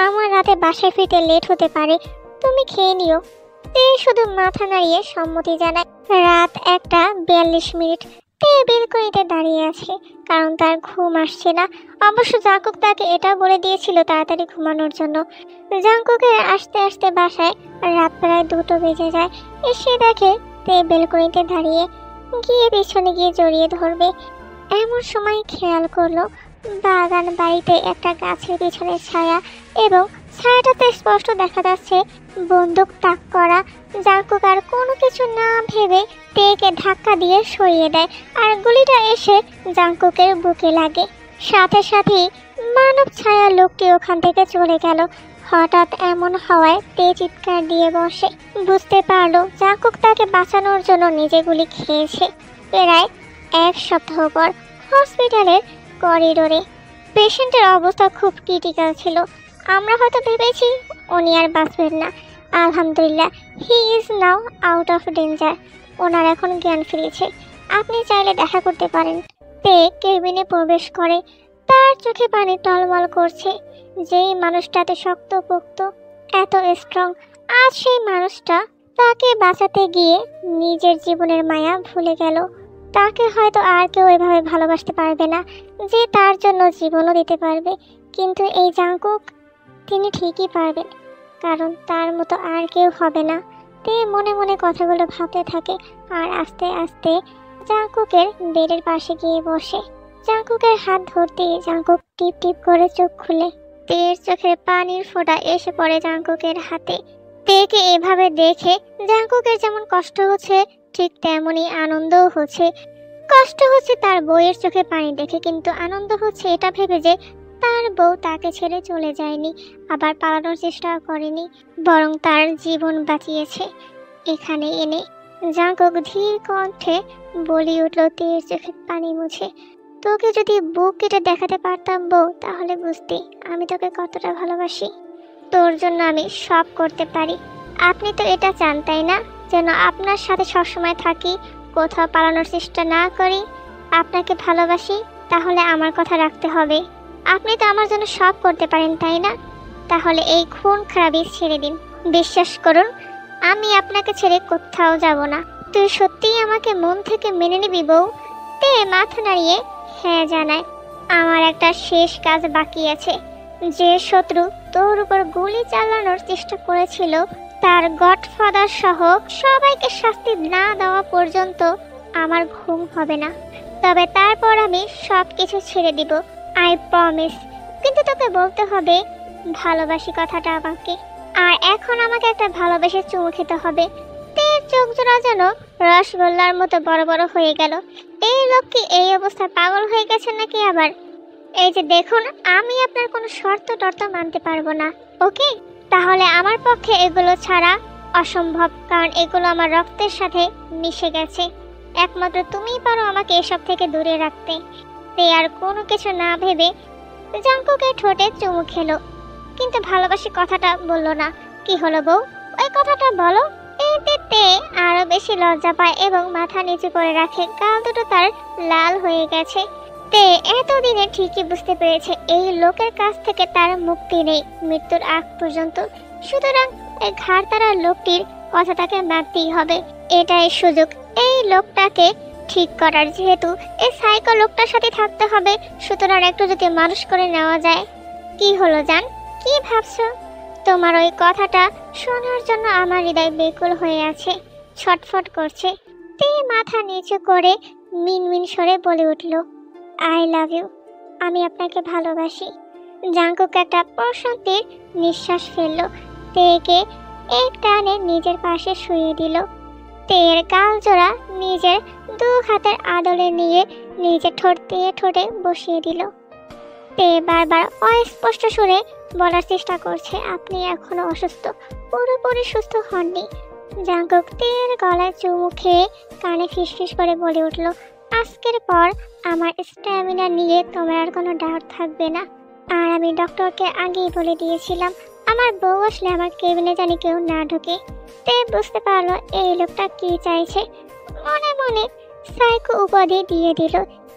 আমার রাতে বাসায় ফিরতে লেট হতে পারে, তুমি খেয়ে নিও। তে শুধু মাথা নাড়িয়ে সম্মতি জানায়। রাত 1:42। তে বেলকনিতে দাঁড়িয়ে আছে, কারণ তার ঘুম আসছে না। অবশ্য জাঙ্কুক তাকে এটা বলে দিয়েছিল তাড়াতাড়ি ঘুমানোর জন্য। জাঙ্কুকের আসতে আসতে বাসায় রাত প্রায় 2টো বেজে যায়। এসে দেখে তে বেলকনিতে দাঁড়িয়ে, গিয়ে পিছনে গিয়ে জড়িয়ে ধরবে। এমন সময় খেয়াল করলো বাগান বাড়িতে একটা গাছের পিছনে ছায়া, এবং ছায়াটাতে স্পষ্ট দেখা যাচ্ছে বন্দুক তাক করা। জাঙ্কুক আর কোনো কিছু না ভেবে তেকে ধাক্কা দিয়ে সরিয়ে দেয়, আর গুলিটা এসে জাঙ্কুকের বুকে লাগে। সাথে সাথেই মানব ছায়া লোকটি ওখান থেকে চলে গেল। হঠাৎ এমন হওয়ায় তে চিৎকার দিয়ে বসে। বুঝতে পারলো জাঙ্কুক তাকে বাঁচানোর জন্য নিজে গুলি খেয়েছে। প্রায় 1 সপ্তাহ পর হসপিটালের করিডোরে পেশেন্টের অবস্থা খুব ক্রিটিক্যাল ছিল। আমরা হয়তো ভেবেছি উনি আর বাঁচবেন না। আলহামদুলিল্লাহ, he is now out of danger. ওনার এখন জ্ঞান ফিরেছে। আপনি চাইলে দেখা করতে পারেন। তে কেবিনে প্রবেশ করে। তার চোখে পানি টলমল করছে। যেই মানুষটা এত শক্তপোক্ত, এত স্ট্রং, আজ সেই মানুষটা তাকে বাঁচাতে গিয়ে নিজের জীবনের মায়া ভুলে গেল। তাকে হয়তো আর কেউ এভাবে ভালোবাসতে পারবে না, যে তার জন্য জীবনও দিতে পারবে। কিন্তু এই জাঙ্কুক, তিনি ঠিকই পারবেন, কারণ তার মতো আর কেউ হবে না। তে মনে মনে কথাগুলো ভাবতে থাকে, আর আস্তে আস্তে জাঙ্কুকের বেডের পাশে গিয়ে বসে। জাঙ্কুকের হাত ধরতেই জাঙ্কুক টিপ টিপ করে চোখ খুলে। তের চোখের পানির ফোঁটা এসে পড়ে জাঙ্কুকের হাতে। তেকে এভাবে দেখে জাঙ্কুকের যেমন কষ্ট হচ্ছে, ঠিক তেমনই আনন্দও হচ্ছে। কষ্ট হচ্ছে তার বউয়ের চোখে পানি দেখে, কিন্তু আনন্দ হচ্ছে এটা ভেবে যে তার বউ তাকে ছেড়ে চলে যায়নি, আবার পালানোর চেষ্টাও করেনি, বরং তার জীবন বাঁচিয়েছে এখানে এনে। জাঙ্কুক ধীর কণ্ঠে বলে উঠল তের চোখের পানি মুছে, তোকে যদি বুক কেটে দেখাতে পারতাম বউ, তাহলে বুঝতি আমি তোকে কতটা ভালোবাসি। তোর জন্য আমি সব করতে পারি। আপনি তো এটা চান তাই না, যেন আপনার সাথে সবসময় থাকি, কোথাও পালানোর চেষ্টা না করি। আপনাকে ভালোবাসি, তাহলে আমার কথা রাখতে হবে। আপনি তো আমার জন্য সব করতে পারেন তাই না, তাহলে এই খুন খারাপি ছেড়ে দিন। বিশ্বাস করুন, আমি আপনাকে ছেড়ে কোথাও যাব না। তুই সত্যিই আমাকে মন থেকে মেনে নিবি বউ? তে মাথা নাড়িয়ে হ্যাঁ জানায়। আমার একটা শেষ কাজ বাকি আছে। যে শত্রু তোর উপর গুলি চালানোর চেষ্টা করেছিল, তার গডফাদার সহ সবাইকে শাস্তি না দেওয়া পর্যন্ত আমার ঘুম হবে না। তবে তারপর আমি সব কিছু ছেড়ে দিব, আই প্রমিস। কিন্তু তোকে বলতে হবে ভালোবাসি কথাটা আমাকে। আর এখন আমাকে একটা ভালোবেসে চুমু খেতে হবে। তের চোখ জোড়া যেন রসগোল্লার মতো বড় বড় হয়ে গেল। এই লোক কি এই অবস্থায় পাগল হয়ে গেছে নাকি আবার? এই যে দেখুন, আমি আপনার কোনো শর্ত টর্ত মানতে পারবো না, ওকে? তাহলে আমার পক্ষে এগুলো ছাড়া অসম্ভব, কারণ এগুলো আমার রক্তের সাথে মিশে গেছে। একমাত্র তুমিই পারো আমাকে এসব থেকে দূরে রাখতে। তে আর কোনো কিছু না ভেবে জাঙ্কুকের ঠোঁটে চুমু খেলো, কিন্তু ভালোবাসি কথাটা বললো না। কি হলো বউ, ওই কথাটা বলো। এতে আরো বেশি লজ্জা পায় এবং মাথা নিচু করে রাখে। গাল দুটো তার লাল হয়ে গেছে। তে এতদিনে ঠিকই বুঝতে পেরেছে এই লোকের কাছ থেকে তার মুক্তি নেই মৃত্যুর আগ পর্যন্ত। সুতরাং এই ঘাড়তারা লোকটির কথা তাকে মানতেই হবে। এটাই সুযোগ এই লোকটাকে ঠিক করার। যেহেতু এই সাইকো লোকটার সাথে থাকতে হবে, সুতরাং একটু যদি মানুষ করে নেওয়া যায়। কি হলো জান, কি ভাবছো? তোমার ওই কথাটা শোনার জন্য আমার হৃদয় বেকুল হয়ে আছে, ছটফট করছে। তে মাথা নিচু করে মিনমিন স্বরে বলে উঠল, আই লাভ ইউ। আমি আপনাকে ভালোবাসি। জাঙ্কুক একটা প্রশান্তির নিঃশ্বাস ফেলল। তেকে এক টানে নিজের পাশে শুয়ে দিল। তের গাল জোড়া নিজের 2 হাতের আদলে নিয়ে নিজে ঠোঁট দিয়ে ঠোঁটে বসিয়ে দিল। তে বারবার অস্পষ্ট সুরে বলার চেষ্টা করছে, আপনি এখনো অসুস্থ, পুরোপুরি সুস্থ হননি। জাঙ্কুক তের গলায় চুমু খেয়ে কানে ফিসফিস করে বলে উঠল, আজকের পর আমার স্ট্যামিনা নিয়ে তোমার আর কোনো ডাউট থাকবে না। আর আমি ডক্টরকে আগেই বলে দিয়েছিলাম আমার বউ আসলে আমার কেবিনে জানি কেউ না ঢোকে। তে বুঝতে পারলো এই লোকটা কি চাইছে। মনে মনে সাইকো উপাধি দিয়ে দিল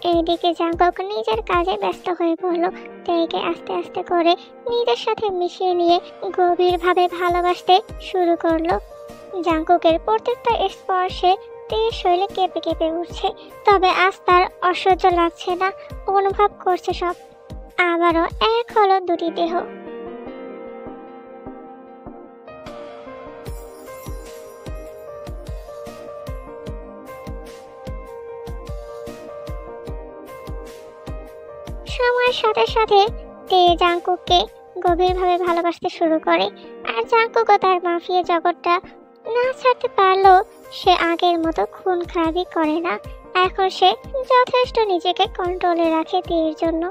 এইদিকে জাঙ্কুক নিজের কাজে ব্যস্ত হয়ে পড়ল। তেকে আস্তে আস্তে করে নিজের সাথে মিশিয়ে নিয়ে গভীরভাবে ভালোবাসতে শুরু করলো। জাঙ্কুকের প্রত্যেকটা স্পর্শে তের শরীরে কেঁপে কেঁপে উঠছে, তবে আজ তার অসহ্য লাগছে না, অনুভব করছে সব। আবারও এক হলো দুটি দেহ। সময়ের সাথে সাথে তে জাঙ্কুককে গভীরভাবে ভালোবাসতে শুরু করে, আর জাঙ্কুকও তার মাফিয়া জগৎটা না ছাড়তে পারলেও সে আগের মতো খুন খারাপি করে না। এখন সে যথেষ্ট নিজেকে কন্ট্রোলে রাখে তের জন্য।